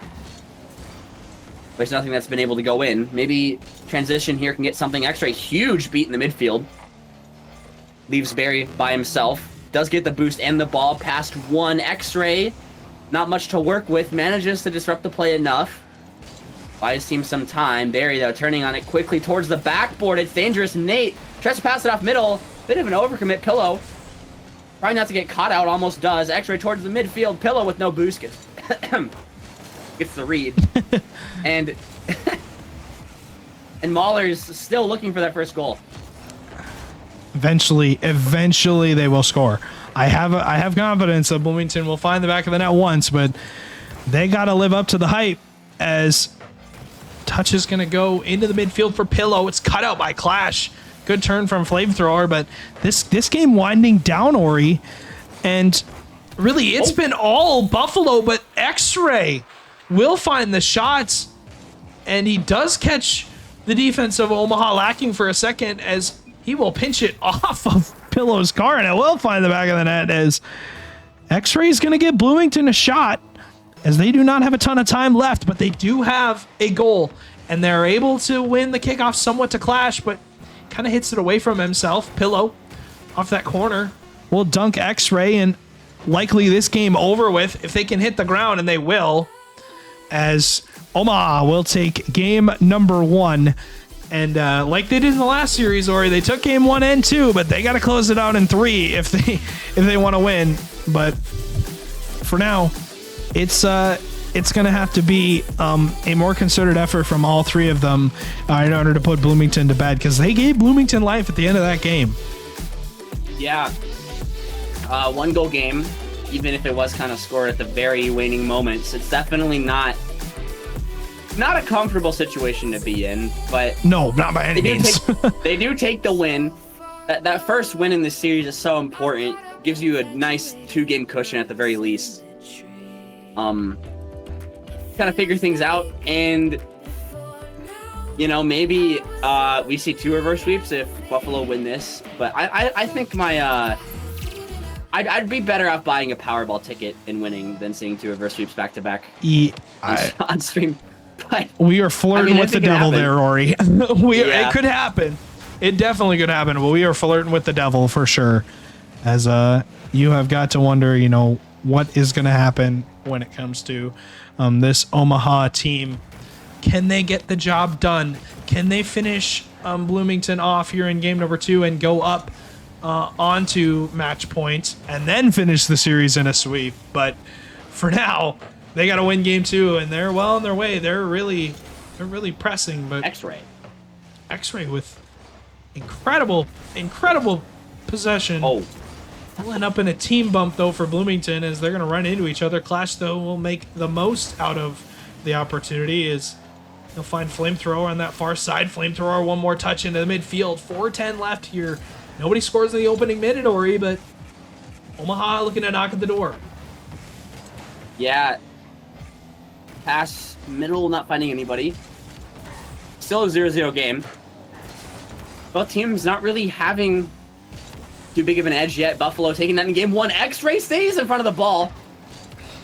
There's nothing that's been able to go in. Maybe transition here can get something extra. Huge beat in the midfield. Leaves Barry by himself. Does get the boost and the ball past one. X-Ray, not much to work with, manages to disrupt the play enough. Buys his team some time. Barry, though, turning on it quickly towards the backboard. It's dangerous. Nate tries to pass it off middle. Bit of an overcommit. Pillow trying not to get caught out. Almost does. X-Ray towards the midfield. Pillow with no boost gets the read. and Mahler's still looking for that first goal. Eventually they will score. I have confidence that Bloomington will find the back of the net once, but they got to live up to the hype as touch is going to go into the midfield for Pillow. It's cut out by Clash. Good turn from Flamethrower, but this game winding down, Ori, and really it's been all Buffalo, but X-Ray will find the shots, and he does catch the defense of Omaha lacking for a second as he will pinch it off of Pillow's car, and it will find the back of the net as X-Ray is going to give Bloomington a shot as they do not have a ton of time left, but they do have a goal, and they're able to win the kickoff somewhat to Clash, but kind of hits it away from himself. Pillow off that corner will dunk X-Ray, and likely this game over with if they can hit the ground, and they will, as Omaha will take game number 1. And like they did in the last series, Ori, they took game 1 and 2, but they got to close it out in 3 if they want to win. But for now, it's going to have to be a more concerted effort from all 3 of them in order to put Bloomington to bed, because they gave Bloomington life at the end of that game. Yeah, 1 goal game, even if it was kind of scored at the very waning moments. It's definitely not a comfortable situation to be in, but no, not by any means. They do take the win. That first win in the series is so important. Gives you a nice 2-game cushion at the very least. Kind of figure things out, and maybe we see 2 reverse sweeps if Buffalo win this. But I think I'd be better off buying a Powerball ticket and winning than seeing 2 reverse sweeps back to back on stream. But, we are flirting with the devil there, Ori. It could happen. It definitely could happen, but we are flirting with the devil for sure. As you have got to wonder, what is going to happen when it comes to this Omaha team. Can they get the job done? Can they finish Bloomington off here in game number 2 and go up onto match point and then finish the series in a sweep? But for now, they got to win game 2, and they're well on their way. They're really pressing. But X-Ray with Incredible possession. Oh, We'll end up in a team bump, though, for Bloomington as they're going to run into each other. Clash, though, will make the most out of the opportunity as they'll find Flamethrower on that far side. Flamethrower, one more touch into the midfield. 4:10 left here. Nobody scores in the opening minute, Ori, but Omaha looking to knock at the door. yeah. Pass middle, not finding anybody. Still a 0-0 game. Both teams not really having too big of an edge yet. Buffalo taking that in game one. X-Ray stays in front of the ball.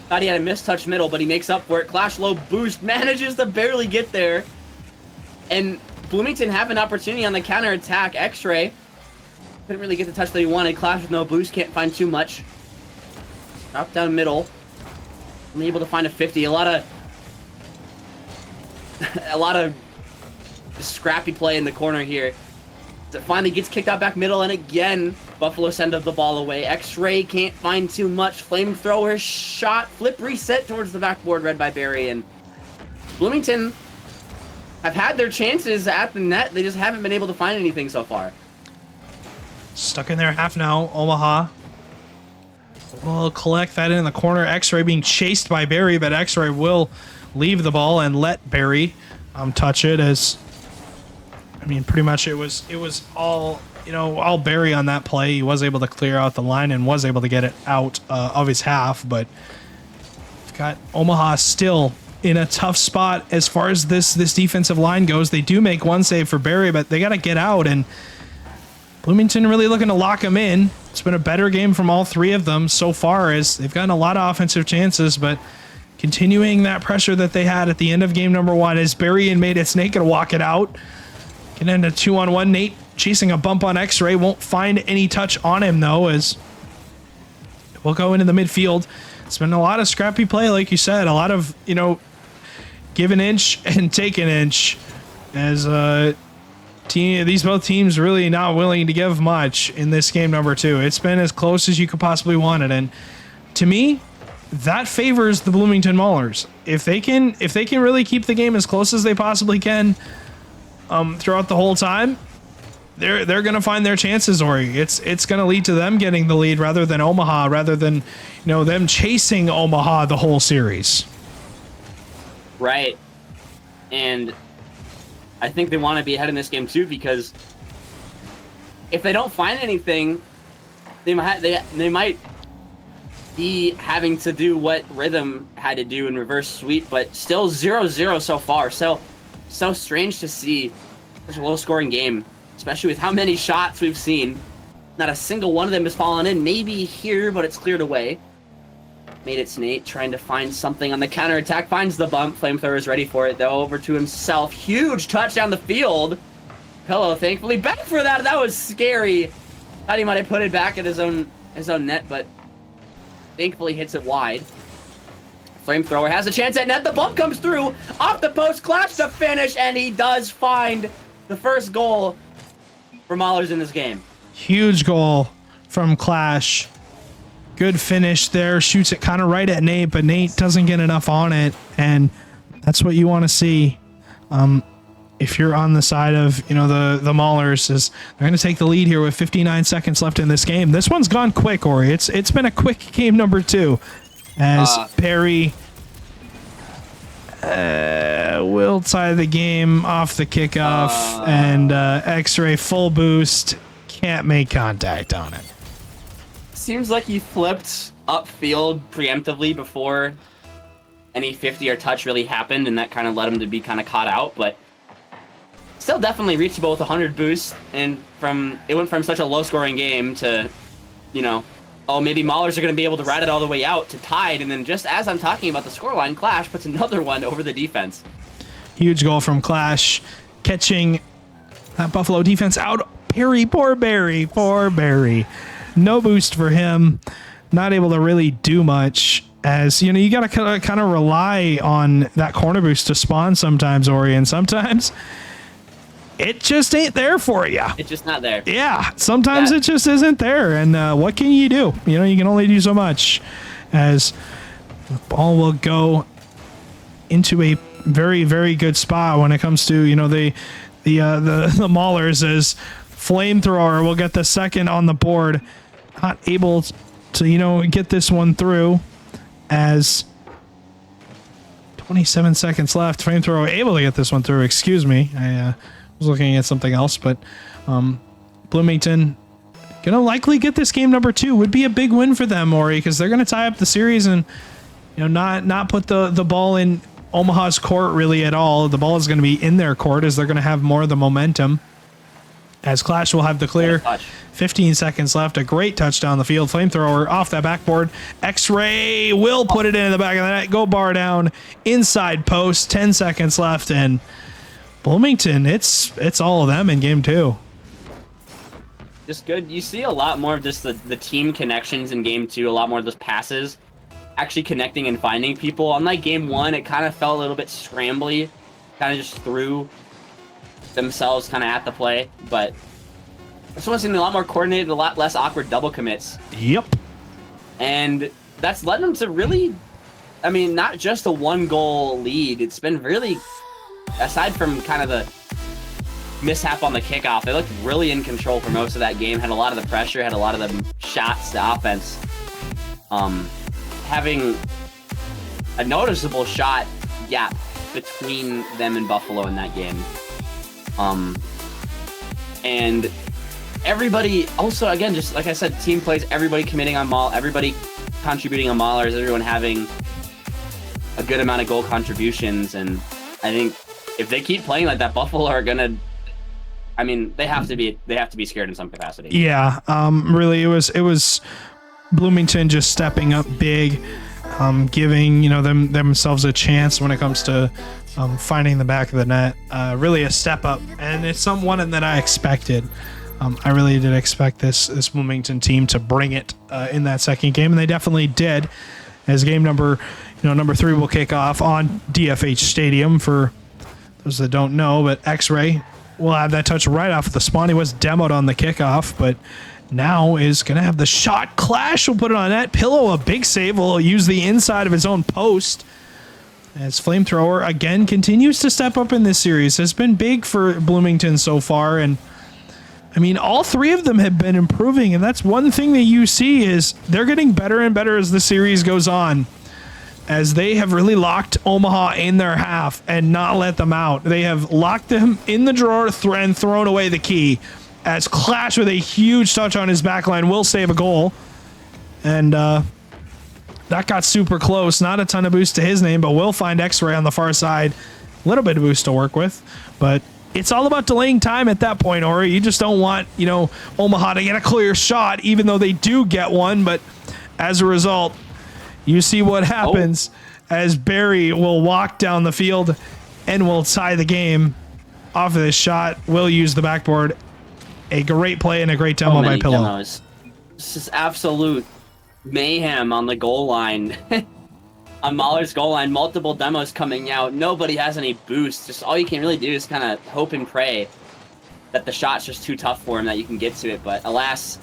Thought he had a mistouch middle, but he makes up for it. Clash low boost, manages to barely get there. And Bloomington have an opportunity on the counter attack. X-Ray couldn't really get the touch that he wanted. Clash with no boost, can't find too much. Drop down middle. Only able to find a 50. A lot of scrappy play in the corner here. It finally gets kicked out back middle, and again, Buffalo send up the ball away. X-Ray can't find too much. Flamethrower shot, flip reset towards the backboard, read by Barry, and Bloomington have had their chances at the net. They just haven't been able to find anything so far. Stuck in their half now, Omaha. Will collect that in the corner. X-Ray being chased by Barry, but X-Ray will leave the ball and let Barry touch it as, I mean, pretty much it was all, all Barry on that play. He was able to clear out the line and was able to get it out of his half, but we've got Omaha still in a tough spot as far as this defensive line goes. They do make one save for Barry, but they got to get out, and Bloomington really looking to lock him in. It's been a better game from all three of them so far as they've gotten a lot of offensive chances, but continuing that pressure that they had at the end of game number one as Barry and made its Nate gonna walk it out. Can end a 2-on-1. Nate chasing a bump on X-Ray. Won't find any touch on him, though, as we'll go into the midfield. It's been a lot of scrappy play, like you said. A lot of, give an inch and take an inch as these both teams really not willing to give much in this game number two. It's been as close as you could possibly want it, and to me, that favors the Bloomington Maulers. If they can really keep the game as close as they possibly can throughout the whole time, they're going to find their chances, Ori. It's going to lead to them getting the lead rather than Omaha, rather than them chasing Omaha the whole series. Right. And I think they want to be ahead in this game too, because if they don't find anything, they might be having to do what Rhythm had to do in reverse sweep, but still 0-0 so far. So strange to see such a low-scoring game, especially with how many shots we've seen. Not a single one of them has fallen in. Maybe here, but it's cleared away. Made it Nate, trying to find something on the counterattack. Finds the bump. Flamethrower is ready for it, though. Over to himself. Huge touch down the field. Pillow, thankfully, back for that. That was scary. Thought he might have put it back at his own net, but thankfully hits it wide. Flamethrower has a chance at net. The bump comes through. Off the post. Clash to finish, and he does find the first goal for Maulers in this game. Huge goal from Clash. Good finish there. Shoots it kind of right at Nate, but Nate doesn't get enough on it, and that's what you want to see. If you're on the side of the Maulers, is they're going to take the lead here with 59 seconds left in this game. This one's gone quick, Ori. It's been a quick game number two, as Perry will tie the game off the kickoff, and X-Ray full boost, can't make contact on it. Seems like he flipped upfield preemptively before any 50 or touch really happened, and that kind of led him to be kind of caught out, but still definitely reachable with 100 boosts, and it went from such a low-scoring game to, maybe Maulers are going to be able to ride it all the way out to tied, and then just as I'm talking about the scoreline, Clash puts another one over the defense. Huge goal from Clash, catching that Buffalo defense out. Poor Barry. No boost for him. Not able to really do much, as you got to kind of rely on that corner boost to spawn sometimes, Ori, and sometimes it just ain't there for you. It's just not there. Yeah, sometimes it just isn't there, and what can you do? You can only do so much, as the ball will go into a very, very good spot when it comes to the Maulers, as Flamethrower will get the second on the board. Not able to, get this one through as 27 seconds left. Flamethrower able to get this one through. Excuse me. I was looking at something else, but Bloomington gonna likely get this game number 2. Would be a big win for them, Ori, because they're gonna tie up the series and not put the ball in Omaha's court really at all. The ball is going to be in their court as they're going to have more of the momentum. As Clash will have the clear. 15 seconds left. A great touch down the field. Flamethrower off that backboard. X-Ray will put it in the back of the net. Go bar down. Inside post. 10 seconds left. And Bloomington, it's all of them in game 2. Just good. You see a lot more of just the team connections in game 2. A lot more of those passes. Actually connecting and finding people. Unlike game 1, it kind of felt a little bit scrambly. Kind of just threw themselves kind of at the play. But this one's been a lot more coordinated, a lot less awkward double commits. Yep. And that's led them to really, I mean, not just a 1-goal lead. It's been really, aside from kind of the mishap on the kickoff, they looked really in control for most of that game. Had a lot of the pressure, had a lot of the shots, the offense. Having a noticeable shot gap between them and Buffalo in that game. And everybody also, again, just like I said, team plays, everybody committing on maul, everybody contributing on maulers, everyone having a good amount of goal contributions. And I think if they keep playing like that, Buffalo are gonna, I mean, they have to be scared in some capacity. Yeah. Really, it was Bloomington just stepping up big, giving themselves a chance when it comes to finding the back of the net. Really a step up, and it's one that I expected. I really did expect this Bloomington team to bring it in that second game, and they definitely did. As game number 3 will kick off on DFH Stadium. For those that don't know, but X-Ray will have that touch right off the spawn. He was demoed on the kickoff, but now is going to have the shot. Clash will put it on net. Pillow, a big save, will use the inside of his own post. As Flamethrower, again, continues to step up in this series. Has been big for Bloomington so far. And, I mean, all 3 of them have been improving. And that's one thing that you see is they're getting better and better as the series goes on. As they have really locked Omaha in their half and not let them out. They have locked them in the drawer and thrown away the key. As Clash with a huge touch on his backline will save a goal. And that got super close. Not a ton of boost to his name, but will find X-Ray on the far side. A little bit of boost to work with. But it's all about delaying time at that point, Ori. You just don't want, Omaha to get a clear shot, even though they do get one. But as a result, you see what happens as Barry will walk down the field and will tie the game off of this shot. Will use the backboard. A great play and a great demo by Pillow. Demos. This is absolute mayhem on the goal line. On Mahler's goal line, multiple demos coming out. Nobody has any boost. Just all you can really do is kind of hope and pray that the shot's just too tough for him, that you can get to it. But alas,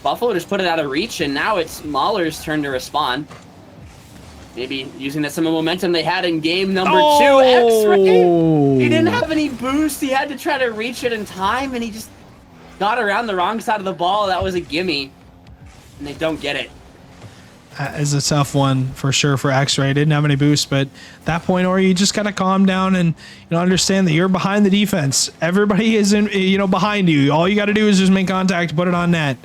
Buffalo just put it out of reach, and now it's Mahler's turn to respond. Maybe using some of the momentum they had in game number 2. X-Ray. He didn't have any boost. He had to try to reach it in time, and he just got around the wrong side of the ball. That was a gimme, and they don't get it. That is a tough one for sure for X-Ray. Didn't have any boost, but at that point, or you just got to calm down and understand that you're behind the defense. Everybody is behind you. All you got to do is just make contact, put it on net.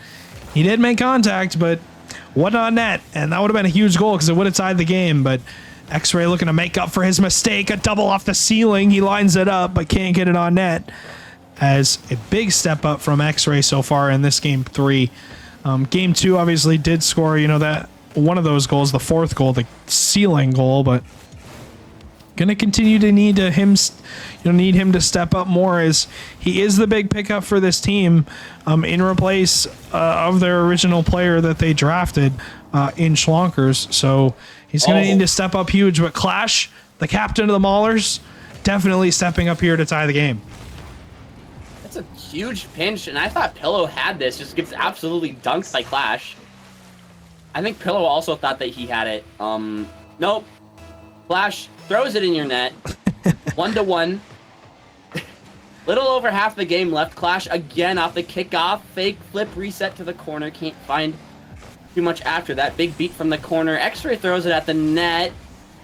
He did make contact, but what on net, and that would have been a huge goal because it would have tied the game. But X-Ray looking to make up for his mistake. A double off the ceiling. He lines it up, but can't get it on net. As a big step up from X-Ray so far in this game 3. Game 2 obviously did score, that one of those goals, the 4th goal, the ceiling goal, but gonna continue to need him to step up more, as he is the big pickup for this team in replace of their original player that they drafted in Schlonkers. So he's gonna need to step up huge. But Clash, the captain of the Maulers, definitely stepping up here to tie the game. That's a huge pinch, and I thought Pillow had this. Just gets absolutely dunked by Clash. I think Pillow also thought that he had it. Nope. Clash throws it in your net. 1-1. Little over half the game left. Clash again off the kickoff. Fake flip reset to the corner. Can't find too much after that. Big beat from the corner. X-Ray throws it at the net.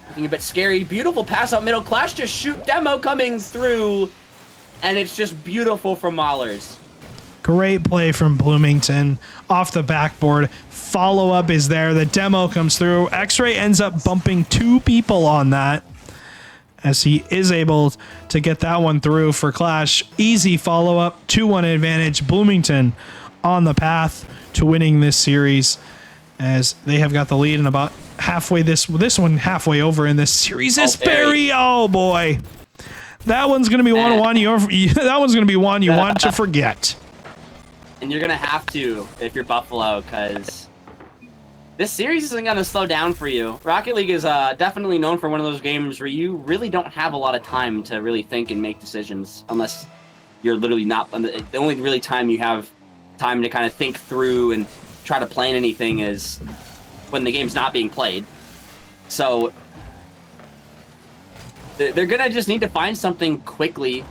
Looking a bit scary. Beautiful pass out middle. Clash just shoot. Demo coming through. And it's just beautiful from Maulers. Great play from Bloomington off the backboard. Follow-up is there. The demo comes through. X-Ray ends up bumping 2 people on that, as he is able to get that one through for Clash. Easy follow-up, 2-1 advantage. Bloomington on the path to winning this series, as they have got the lead in about halfway this one halfway over in this series. Is Barry. Oh boy. That one's going to be one that one's going to be one you want to forget. And you're going to have to if you're Buffalo, because this series isn't going to slow down for you. Rocket League is definitely known for one of those games where you really don't have a lot of time to really think and make decisions, unless you're literally not. The only really time you have time to kind of think through and try to plan anything is when the game's not being played. So they're going to just need to find something quickly,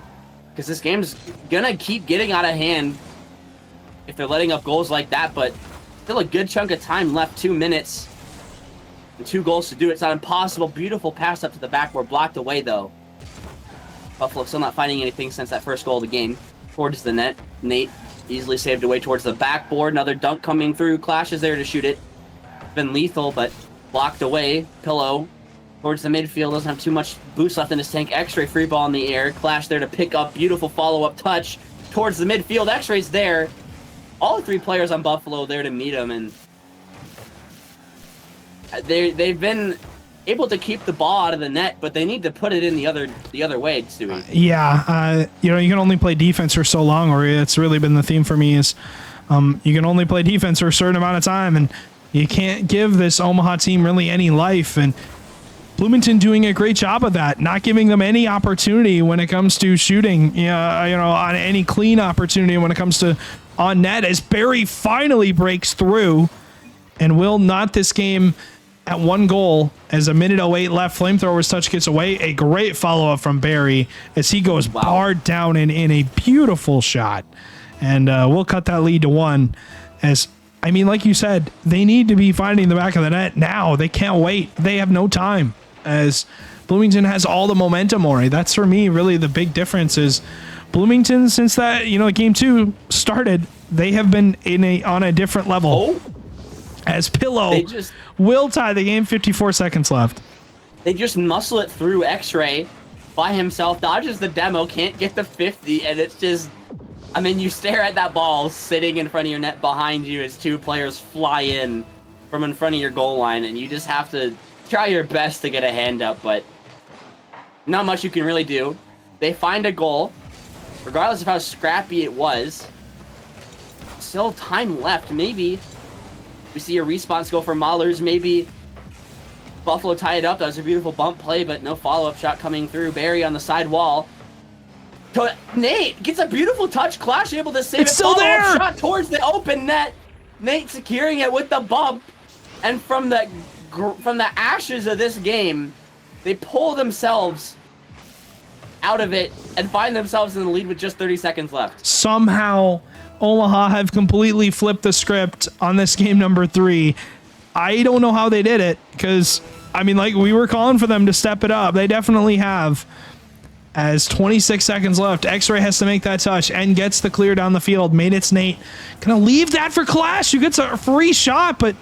because this game's going to keep getting out of hand if they're letting up goals like that, but still a good chunk of time left, 2 minutes and 2 goals to do it. It's not impossible. Beautiful pass up to the backboard, blocked away though. Buffalo still not finding anything since that first goal of the game. Towards the net, Nate easily saved away towards the backboard. Another dunk coming through. Clash is there to shoot it. Been lethal, but blocked away. Pillow towards the midfield, doesn't have too much boost left in his tank. X-Ray free ball in the air. Clash there to pick up. Beautiful follow-up touch towards the midfield. X-Ray's there. All 3 players on Buffalo there to meet him, and they've been able to keep the ball out of the net, but they need to put it in the other way, Stewie. Yeah, you can only play defense for so long, or it's really been the theme for me is you can only play defense for a certain amount of time, and you can't give this Omaha team really any life, and Bloomington doing a great job of that, not giving them any opportunity when it comes to shooting, on any clean opportunity when it comes to on net, as Barry finally breaks through and will knot this game at 1 goal as a minute 08 left. Flamethrower's touch gets away. A great follow-up from Barry as he goes barred down in a beautiful shot. And we'll cut that lead to 1 as, like you said, they need to be finding the back of the net now. They can't wait. They have no time, as Bloomington has all the momentum already. That's for me really the big difference is Bloomington, since that game 2 started, they have been on a different level. As Pillow will tie the game, 54 seconds left. They just muscle it through. X-Ray by himself, dodges the demo, can't get the 50, and it's just, you stare at that ball sitting in front of your net behind you as 2 players fly in from in front of your goal line, and you just have to try your best to get a hand up, but not much you can really do. They find a goal. Regardless of how scrappy it was, still time left. Maybe we see a response go for Maulers. Maybe Buffalo tie it up. That was a beautiful bump play, but no follow-up shot coming through. Barry on the side wall. Nate gets a beautiful touch. Clash able to save it. It's still there. Shot towards the open net. Nate securing it with the bump. And from the ashes of this game, they pull themselves out of it and find themselves in the lead with just 30 seconds left. Somehow Omaha have completely flipped the script on this game number 3. I don't know how they did it, because we were calling for them to step it up. They definitely have. As 26 seconds left, X-Ray has to make that touch and gets the clear down the field. Made it's Nate. Gonna leave that for Clash, who gets a free shot, but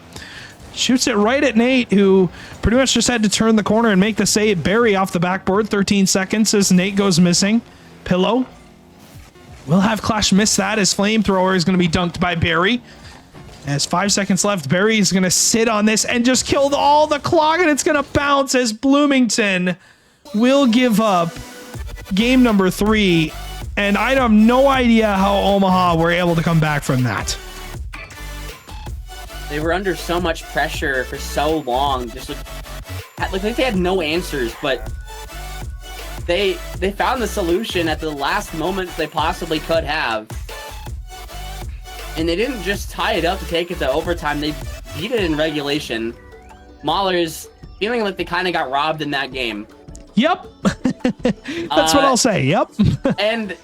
shoots it right at Nate, who pretty much just had to turn the corner and make the save. Barry off the backboard, 13 seconds as Nate goes missing. Pillow will have Clash miss that, as Flamethrower is going to be dunked by Barry. As 5 seconds left, Barry is going to sit on this and just kill all the clock, and it's going to bounce as Bloomington will give up game number 3. And I have no idea how Omaha were able to come back from that. They were under so much pressure for so long. Just like they had no answers, but they found the solution at the last moments they possibly could have. And they didn't just tie it up to take it to overtime. They beat it in regulation. Maulers feeling like they kind of got robbed in that game. Yep. That's what I'll say. Yep. And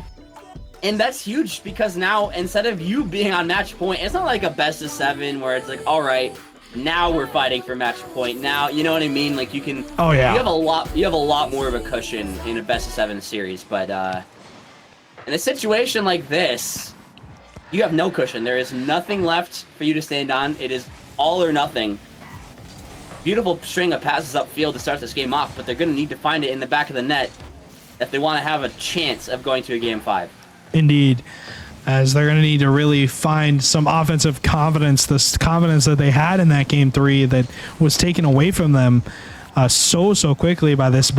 And that's huge because now, instead of you being on match point, it's not like a best of 7 where it's like, all right, now we're fighting for match point. Now, you know what I mean? Like you can. Oh yeah. You have a lot more of a cushion in a best of 7 series, but in a situation like this, you have no cushion. There is nothing left for you to stand on. It is all or nothing. Beautiful string of passes upfield to start this game off, but they're going to need to find it in the back of the net if they want to have a chance of going to a game 5. Indeed, as they're going to need to really find some offensive confidence, this confidence that they had in that game 3 that was taken away from them so quickly by this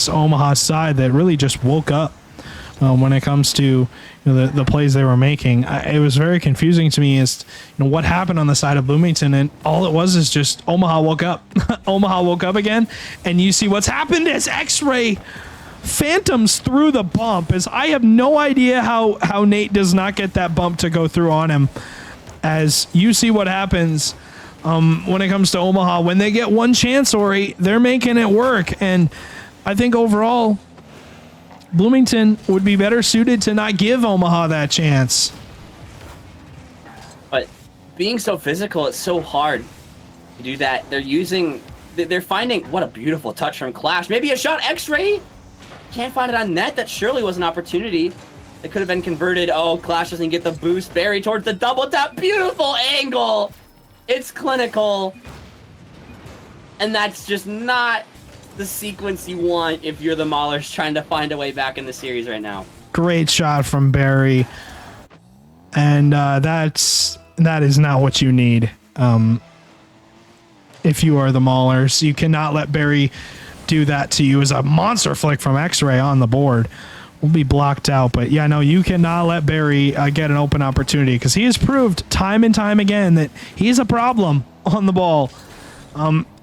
Omaha side that really just woke up when it comes to the plays they were making. It was very confusing to me as what happened on the side of Bloomington, and all it was is just Omaha woke up. Omaha woke up again, and you see what's happened as X-Ray phantoms through the bump. As I have no idea how Nate does not get that bump to go through on him. As you see what happens when it comes to Omaha, when they get one chance, Ori, they're making it work. And I think overall, Bloomington would be better suited to not give Omaha that chance. But being so physical, it's so hard to do that. They're finding, what a beautiful touch from Clash. Maybe a shot, X-Ray. Can't find it on net. That surely was an opportunity that could have been converted. Oh, Clash doesn't get the boost. Barry towards the double tap. Beautiful angle. It's clinical. And that's just not the sequence you want if you're the Maulers trying to find a way back in the series right now. Great shot from Barry. And that is not what you need. If you are the Maulers, you cannot let Barry do that to you. As a monster flick from X-Ray on the board will be blocked out. But yeah, no, you cannot let Barry get an open opportunity, because he has proved time and time again that he's a problem on the ball.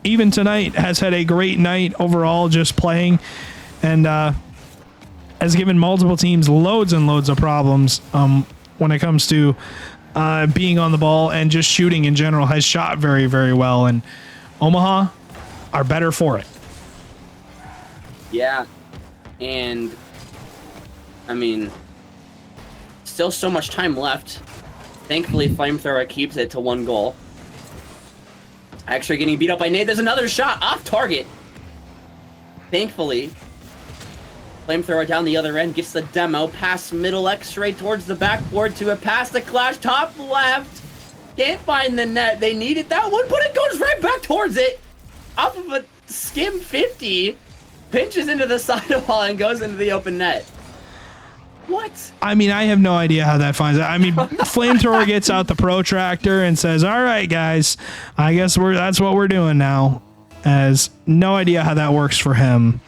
Even tonight has had a great night overall, just playing, and has given multiple teams loads and loads of problems when it comes to being on the ball and just shooting in general. Has shot very, very well, and Omaha are better for it. Yeah, and I mean, still so much time left. Thankfully, Flamethrower keeps it to 1 goal. Actually getting beat up by Nate. There's another shot off target. Thankfully, Flamethrower down the other end gets the demo. Pass middle, X-Ray towards the backboard to a pass to Clash. Top left. Can't find the net. They needed that one, but it goes right back towards it. Off of a skim 50. Pinches into the sidewall and goes into the open net. What? I mean, I have no idea how that finds out. I mean, Flamethrower gets out the protractor and says, all right, guys, I guess that's what we're doing now. Has no idea how that works for him,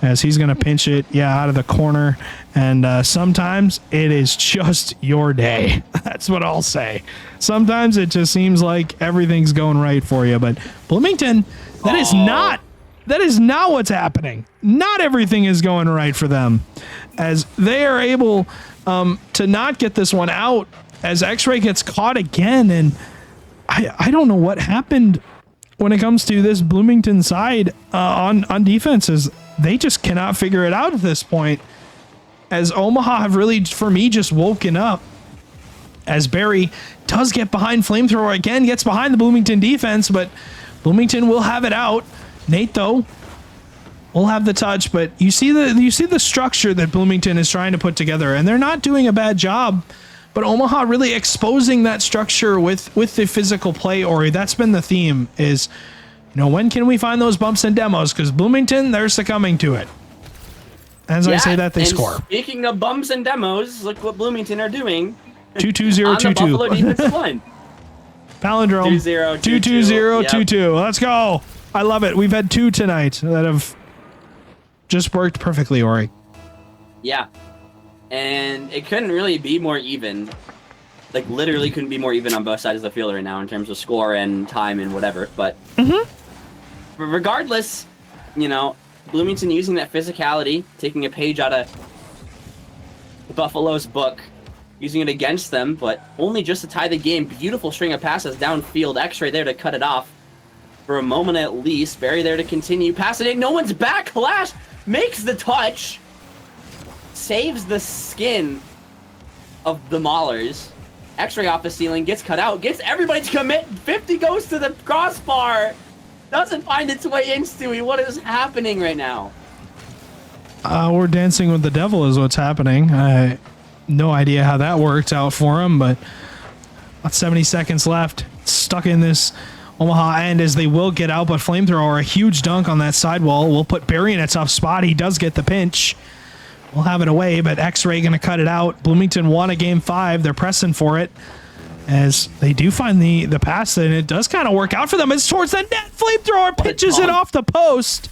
as he's going to pinch it, out of the corner. And sometimes it is just your day. That's what I'll say. Sometimes it just seems like everything's going right for you. But Bloomington, that is not what's happening. Not everything is going right for them, as they are able to not get this one out, as X-Ray gets caught again. And I don't know what happened when it comes to this Bloomington side on defenses. They just cannot figure it out at this point, as Omaha have really, for me, just woken up, as Barry does get behind Flamethrower again, gets behind the Bloomington defense, but Bloomington will have it out. Nate, though, will have the touch, but you see the structure that Bloomington is trying to put together, and they're not doing a bad job. But Omaha really exposing that structure with the physical play, Ori. That's been the theme, is, when can we find those bumps and demos? Because Bloomington, they're succumbing to it. As I say that, they score. Speaking of bumps and demos, look what Bloomington are doing. 2-2-0-2-2. On the Buffalo defensive line. Palindrome. 2-0, 2-2-0-2-2. Let's go. I love it. We've had 2 tonight that have just worked perfectly, Ori. Yeah. And it couldn't really be more even. Like, literally couldn't be more even on both sides of the field right now in terms of score and time and whatever. But regardless, Bloomington using that physicality, taking a page out of the Buffalo's book, using it against them, but only just to tie the game. Beautiful string of passes downfield. X-Ray there to cut it off for a moment at least. Barry there to continue. Pass it in. No one's back. Clash makes the touch. Saves the skin of the Maulers. X-ray off the ceiling, gets cut out, gets everybody to commit. 50 goes to the crossbar. Doesn't find its way in, Stewie. What is happening right now? We're dancing with the devil is what's happening. I no idea how that worked out for him, but about 70 seconds left. Stuck in this Omaha end as they will get out, but Flamethrower, a huge dunk on that sidewall, will put Barry in a tough spot. He does get the pinch. We'll have it away, but X-Ray going to cut it out. Bloomington won a game 5. They're pressing for it as they do find the pass, and it does kind of work out for them. It's towards the net. Flamethrower pitches it off the post.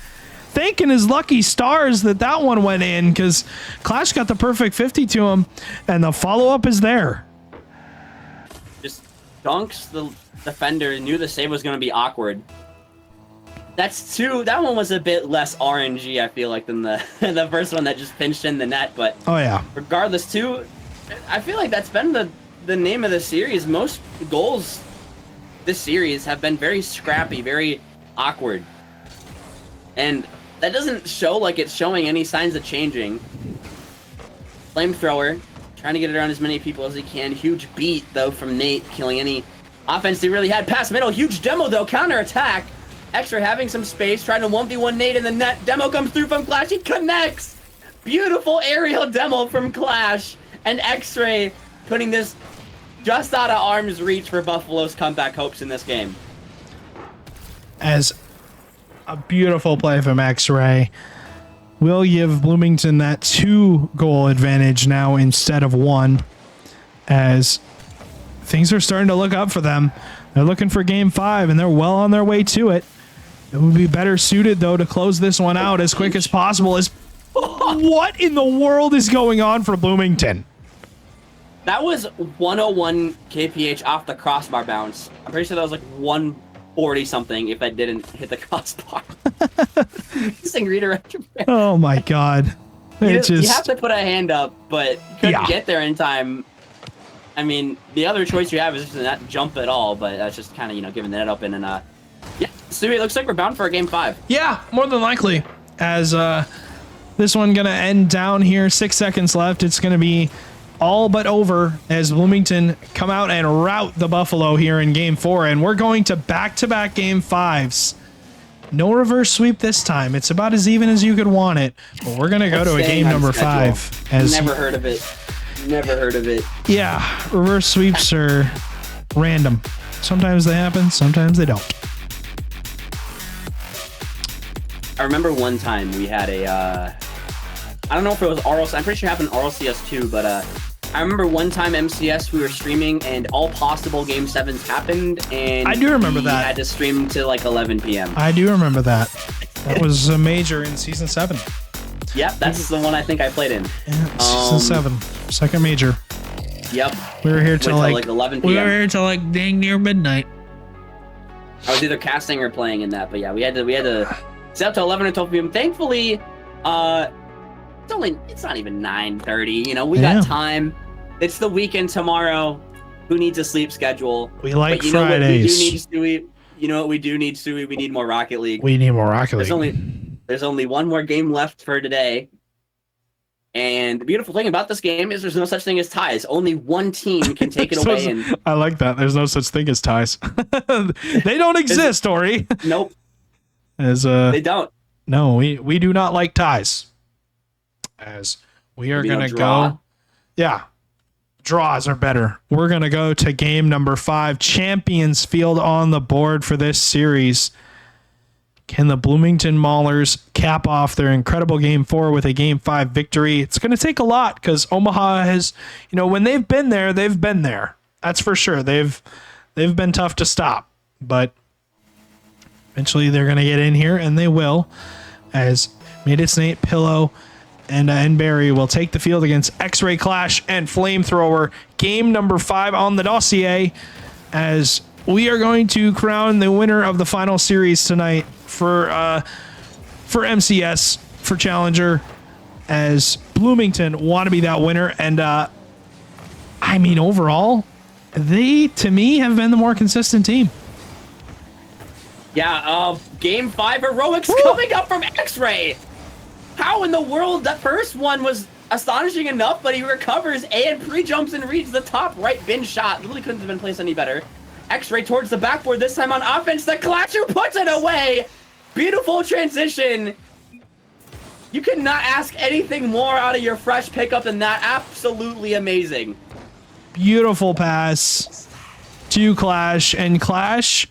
Thanking his lucky stars that one went in because Clash got the perfect 50 to him, and the follow-up is there. Just dunks the defender, knew the save was going to be awkward. That's two. That one was a bit less RNG, I feel like, than the the first one that just pinched in the net. But oh yeah, regardless, too, I feel like that's been the name of the series. Most goals this series have been very scrappy, very awkward, and that doesn't show like it's showing any signs of changing. Flamethrower trying to get it around as many people as he can. Huge beat though from Nate, killing any offense he really had. Pass middle, huge demo though, counter attack. Extra having some space, trying to 1v1 Nate in the net. Demo comes through from Clash. He connects. Beautiful aerial demo from Clash. And X-Ray putting this just out of arm's reach for Buffalo's comeback hopes in this game. As a beautiful play from X-Ray will give Bloomington that 2-goal advantage now instead of 1, as things are starting to look up for them. They're looking for game 5, and they're well on their way to it. It would be better suited, though, to close this one out as quick as possible. What in the world is going on for Bloomington? That was 101 kph off the crossbar bounce. I'm pretty sure that was like 140 something if that didn't hit the crossbar. This thing redirect. Oh my god. You have to put a hand up, but couldn't get there in time. I mean, the other choice you have is just to not jump at all, but that's just kind of, giving the net open. And yeah, so it looks like we're bound for a game 5. Yeah, more than likely. As this one gonna end down here, 6 seconds left. It's gonna be all but over as Bloomington come out and rout the Buffalo here in game 4, and we're going to back-to-back game 5s. No reverse sweep this time. It's about as even as you could want it, but we're gonna go to a game number 5. As never heard of it. Never heard of it. Yeah, reverse sweeps are random. Sometimes they happen, sometimes they don't. I remember one time we had a, I don't know if it was RLC, I'm pretty sure it happened RLCS too, but I remember one time MCS we were streaming and all possible game 7s happened, and I do remember that. Had to stream till like 11 p.m. I do remember that. That was a major in season 7. Yep, that's the one I think I played in. Yeah, season 7, second major. Yep. We were here till like 11 p.m. We were here till like dang near midnight. I was either casting or playing in that, but yeah, we had to stay up to 11 or 12 p.m. Thankfully, it's not even 9:30. We got time. It's the weekend tomorrow. Who needs a sleep schedule? We like but Fridays. You know what we do need, Stewie? We need more Rocket League. We need more Rocket League. There's only one more game left for today. And the beautiful thing about this game is there's no such thing as ties. Only one team can take it away. And I like that. There's no such thing as ties. They don't exist, Ori. Nope. They don't. No, we do not like ties. As we are going to go. Yeah. Draws are better. We're going to go to game number 5. Champions Field on the board for this series. Can the Bloomington Maulers cap off their incredible game 4 with a game 5 victory? It's going to take a lot because Omaha has, when they've been there, they've been there. That's for sure. They've been tough to stop, but eventually they're going to get in here, and they will, as Midits Nate, Pillow, and Barry will take the field against X-Ray Clash and Flamethrower. Game number 5 on the dossier, as we are going to crown the winner of the final series tonight for MCS, for Challenger, as Bloomington want to be that winner. And overall, they, to me, have been the more consistent team. Yeah, game 5 heroics coming up from X-Ray. How in the world that first one was astonishing enough, but he recovers and pre-jumps and reads the top right bin shot. Literally couldn't have been placed any better. X-ray towards the backboard, this time on offense. The Clash who puts it away. Beautiful transition. You could not ask anything more out of your fresh pickup than that. Absolutely amazing. Beautiful pass to Clash. And Clash,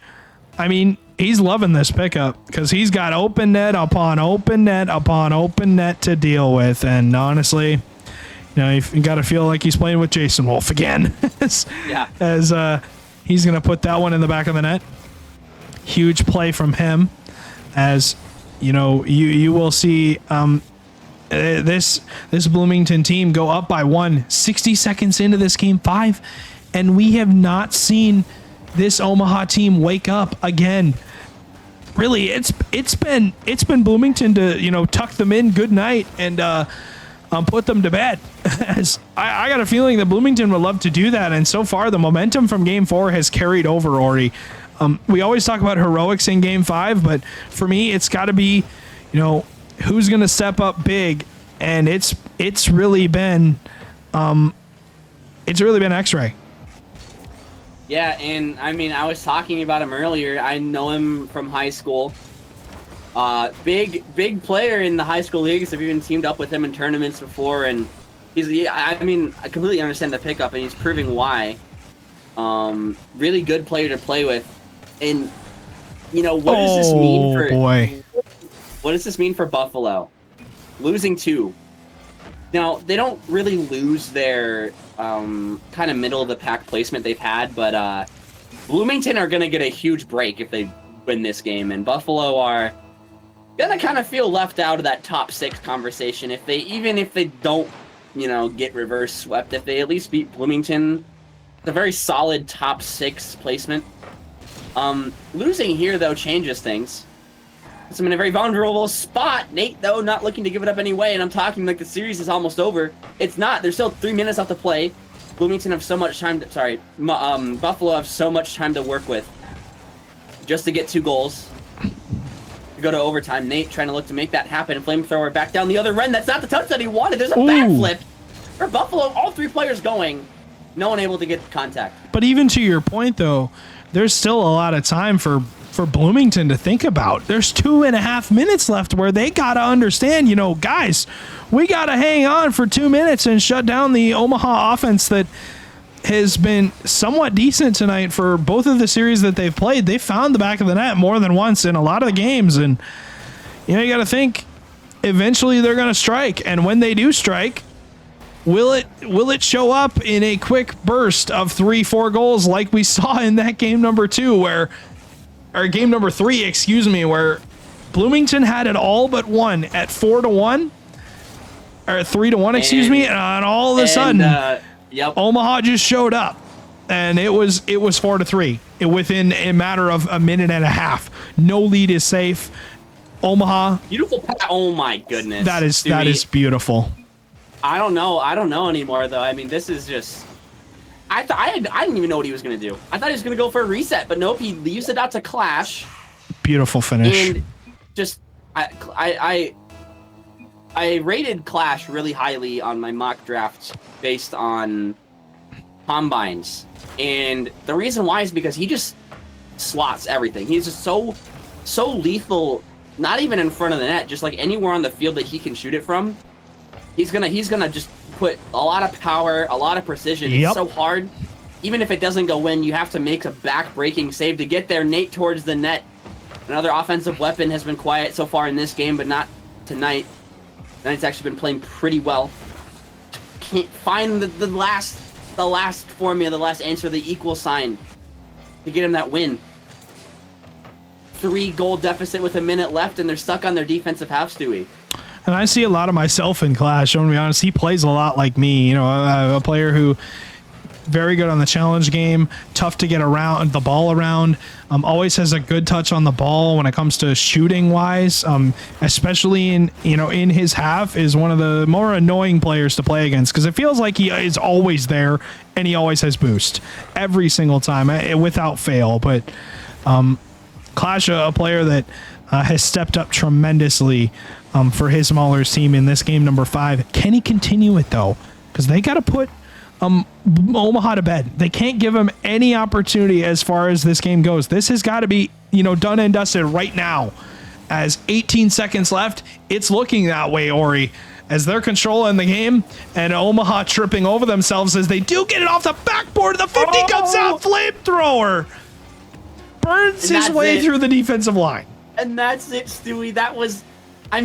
I mean, he's loving this pickup because he's got open net upon open net upon open net to deal with. And honestly, you know, you got to feel like he's playing with Jason Wolf again. Yeah. As he's going to put that one in the back of the net. Huge play from him. As you know, you will see this Bloomington team go up by 60 seconds into this game 5, and we have not seen this Omaha team wake up again. Really, it's been Bloomington to, you know, tuck them in good night and put them to bed. As I got a feeling that Bloomington would love to do that, and so far the momentum from Game 4 has carried over. Ori, we always talk about heroics in Game 5, but for me, it's got to be, you know, who's going to step up big, and it's really been X-Ray. Yeah, and I mean, I was talking about him earlier. I know him from high school. Big player in the high school leagues. I've even teamed up with him in tournaments before, and I completely understand the pickup, and he's proving why. Really good player to play with. And, you know, what does this mean for... boy. What does this mean for Buffalo? Losing 2. Now, they don't really lose their kind of middle-of-the-pack placement they've had, but Bloomington are going to get a huge break if they win this game, and Buffalo are going to kind of feel left out of that top 6 conversation. Even if they don't, you know, get reverse swept, if they at least beat Bloomington, it's a very solid top 6 placement. Losing here, though, changes things. I'm in a very vulnerable spot. Nate, though, not looking to give it up anyway, and I'm talking like the series is almost over. It's not. There's still 3 minutes left to play. Bloomington have so much time to... Sorry. Buffalo have so much time to work with just to get 2 goals. To go to overtime. Nate trying to look to make that happen. Flamethrower back down the other end. That's not the touch that he wanted. There's a backflip. For Buffalo, all 3 players going. No one able to get contact. But even to your point, though, there's still a lot of time for Bloomington to think about. There's 2.5 minutes left where they got to understand, you know, guys, we got to hang on for 2 minutes and shut down the Omaha offense that has been somewhat decent tonight for both of the series that they've played. They found the back of the net more than once in a lot of the games. And, you know, you got to think eventually they're going to strike. And when they do strike, will it show up in a quick burst of 3-4 goals like we saw in that game number 2 game number 3, excuse me, where Bloomington had it all but won at 4-1 or 3-1, excuse me, and all of a sudden, Omaha just showed up, and it was 4-3 within a matter of a minute and a half. No lead is safe. Omaha, beautiful. Oh my goodness, that is beautiful. I don't know anymore though. I mean, this is just. I didn't even know what he was going to do. I thought he was going to go for a reset, but nope, he leaves it out to Clash. Beautiful finish. And just, I rated Clash really highly on my mock draft based on combines. And the reason why is because he just slots everything. He's just so lethal, not even in front of the net, just like anywhere on the field that he can shoot it from. He's gonna just put a lot of power, a lot of precision. It's so hard. Even if it doesn't go in, you have to make a back-breaking save to get there. Nate towards the net. Another offensive weapon has been quiet so far in this game, but not tonight. Tonight's actually been playing pretty well. Can't find the last formula, the last answer, the equal sign to get him that win. 3-goal deficit with a minute left, and they're stuck on their defensive half, Stewie. And I see a lot of myself in Clash. I'm going to be honest. He plays a lot like me. You know, a player who very good on the challenge game, tough to get around the ball around. Always has a good touch on the ball when it comes to shooting wise. Especially in his half, is one of the more annoying players to play against because it feels like he is always there and he always has boost every single time without fail. But Clash, a player that has stepped up tremendously for his Maulers team in this game number 5. Can he continue it though? Because they got to put Omaha to bed. They can't give him any opportunity as far as this game goes. This has got to be, done and dusted right now. As 18 seconds left, it's looking that way, Ori, as they're controlling the game, and Omaha tripping over themselves as they do get it off the backboard. The 50 comes out, flamethrower burns his way through the defensive line. And that's it, Stewie. That was, I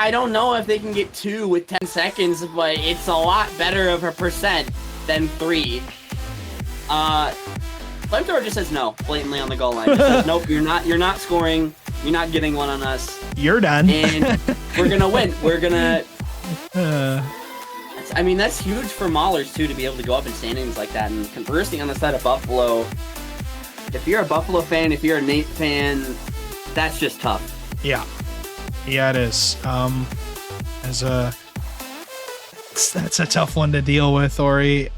don't know if they can get 2 with 10 seconds, but it's a lot better of a percent than 3. Flamethrower just says no, blatantly on the goal line. It says, nope, you're not scoring. You're not getting one on us. You're done. And we're going to win. We're going to... that's huge for Maulers, too, to be able to go up in standings like that. And conversing on the side of Buffalo, if you're a Buffalo fan, if you're a Nate fan, that's just tough. Yeah. Yeah, it is. That's a tough one to deal with, Ori.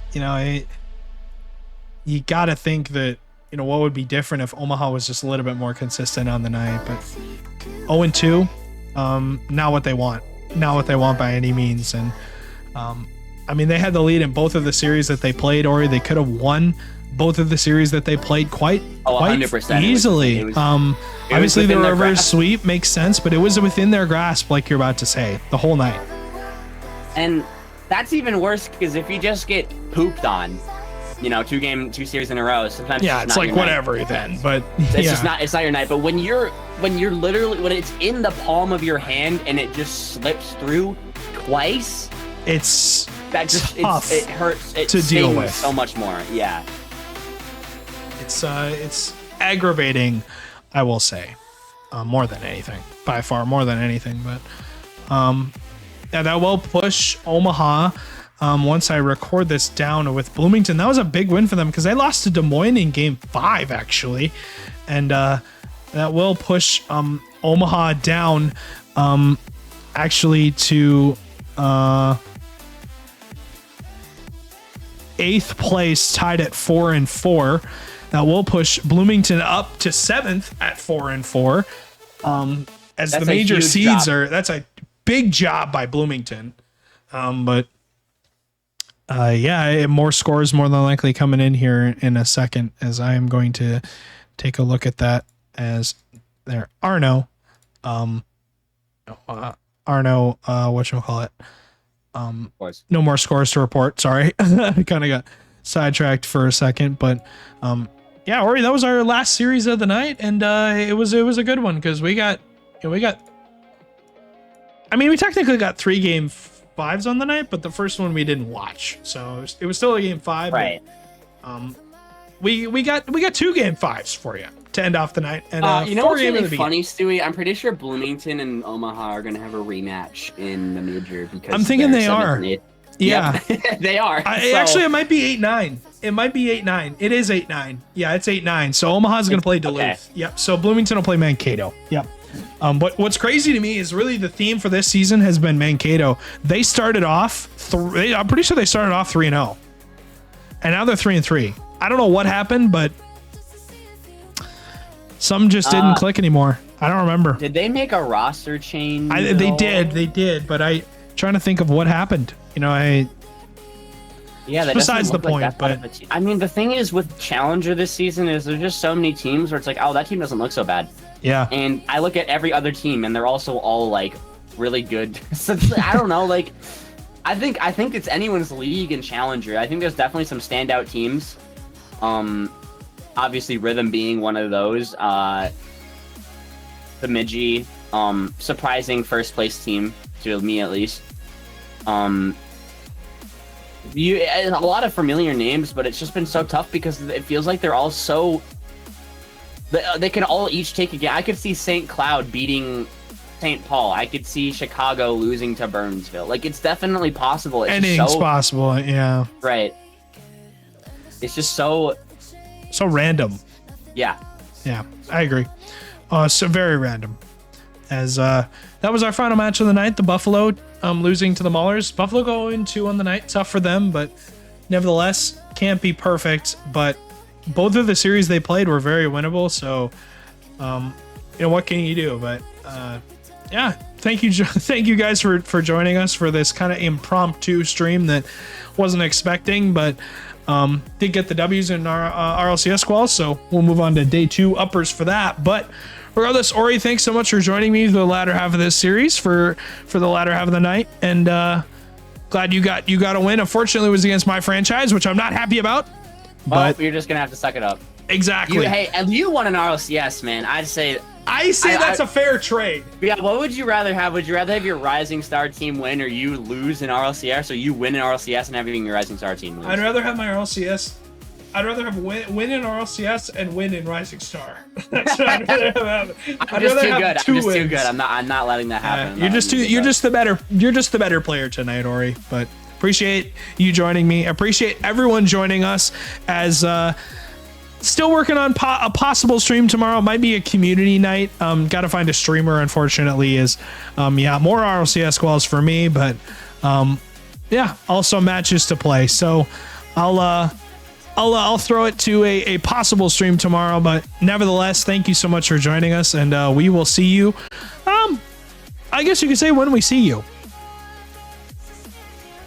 You got to think that, what would be different if Omaha was just a little bit more consistent on the night. But 0-2, not what they want. Not what they want by any means. And, they had the lead in both of the series that they played, Ori. They could have won both of the series that they played quite 100%. easily. Obviously, the reverse sweep makes sense, but it was within their grasp, like you're about to say, the whole night. And that's even worse because if you just get pooped on, 2 series in a row, sometimes it's like whatever night. Then, but it's not your night. But when you're literally, when it's in the palm of your hand and it just slips through twice, it's tough. It hurts. It to deal with so much more. Yeah. It's aggravating, I will say, more than anything, by far more than anything. But that will push Omaha. Once I record this down with Bloomington, that was a big win for them because they lost to Des Moines in game 5 actually, and that will push Omaha down actually to 8th place, tied at 4-4. That will push Bloomington up to 7th at 4-4. As the major seeds that's a big job by Bloomington. But more scores more than likely coming in here in a second, as I am going to take a look at that, as there are no whatchamacallit. No more scores to report. Sorry. I kind of got sidetracked for a second, but Ori, that was our last series of the night, and it was a good one because we technically got 3 game 5s on the night, but the first one we didn't watch, so it was still a game 5. Right. But, we got 2 game 5s for you to end off the night, and what's really funny, Stewie? I'm pretty sure Bloomington and Omaha are going to have a rematch in the major because I'm thinking they are. Yeah, yep. They are. Actually, it might be 8-9. It might be 8-9. It is 8-9. Yeah, it's 8-9. So Omaha's going to play Duluth. Okay. Yep. So Bloomington will play Mankato. Yep. But what's crazy to me is really the theme for this season has been Mankato. They started off, I'm pretty sure they started off 3-0. And now they're 3-3. I don't know what happened, but some just didn't click anymore. I don't remember. Did they make a roster change? They did, but I'm trying to think of what happened. That besides the point, but the thing is with Challenger this season is there's just so many teams where it's like, oh, that team doesn't look so bad. Yeah. And I look at every other team and they're also all like really good. So I don't know, like I think it's anyone's league in Challenger. I think there's definitely some standout teams. Obviously Rhythm being one of those. Bemidji, surprising first place team to me at least. A lot of familiar names, but it's just been so tough because it feels like they're all so. They can all each take a game. I could see St. Cloud beating St. Paul. I could see Chicago losing to Burnsville. Like, it's definitely possible. Anything's possible, yeah. Right. It's just so random. Yeah. Yeah, I agree. So very random. As that was our final match of the night, the Buffalo losing to the Maulers. Buffalo going 2 on the night. Tough for them, but nevertheless, can't be perfect. But both of the series they played were very winnable. So you know, what can you do? But yeah, thank you, thank you guys for joining us for this kind of impromptu stream that wasn't expecting, but did get the W's in our RLCS quals, so we'll move on to day 2 uppers for that. But regardless, Ori, thanks so much for joining me for the latter half of this series, for the latter half of the night, and glad you got a win. Unfortunately, it was against my franchise, which I'm not happy about. Well, But you're just gonna have to suck it up. exactly, And you won an RLCS, man. I'd say. I say that's a fair trade. Yeah, what would you rather have? Would you rather have your Rising Star team win, or you lose in RLCS, or you win in RLCS and having your Rising Star team lose? I'd rather have my RLCS. I'd rather have win in RLCS and win in Rising Star. That's what I'd rather have. I'm just too good. I'm not letting that happen. You're just the better player tonight, Ori. But appreciate you joining me. Appreciate everyone joining us as still working on a possible stream tomorrow. It might be a community night. Got to find a streamer, unfortunately, is yeah, more RLCS quals for me, but yeah, also matches to play. So I'll throw it to a possible stream tomorrow, but nevertheless, thank you so much for joining us, and we will see you, I guess you could say, when we see you.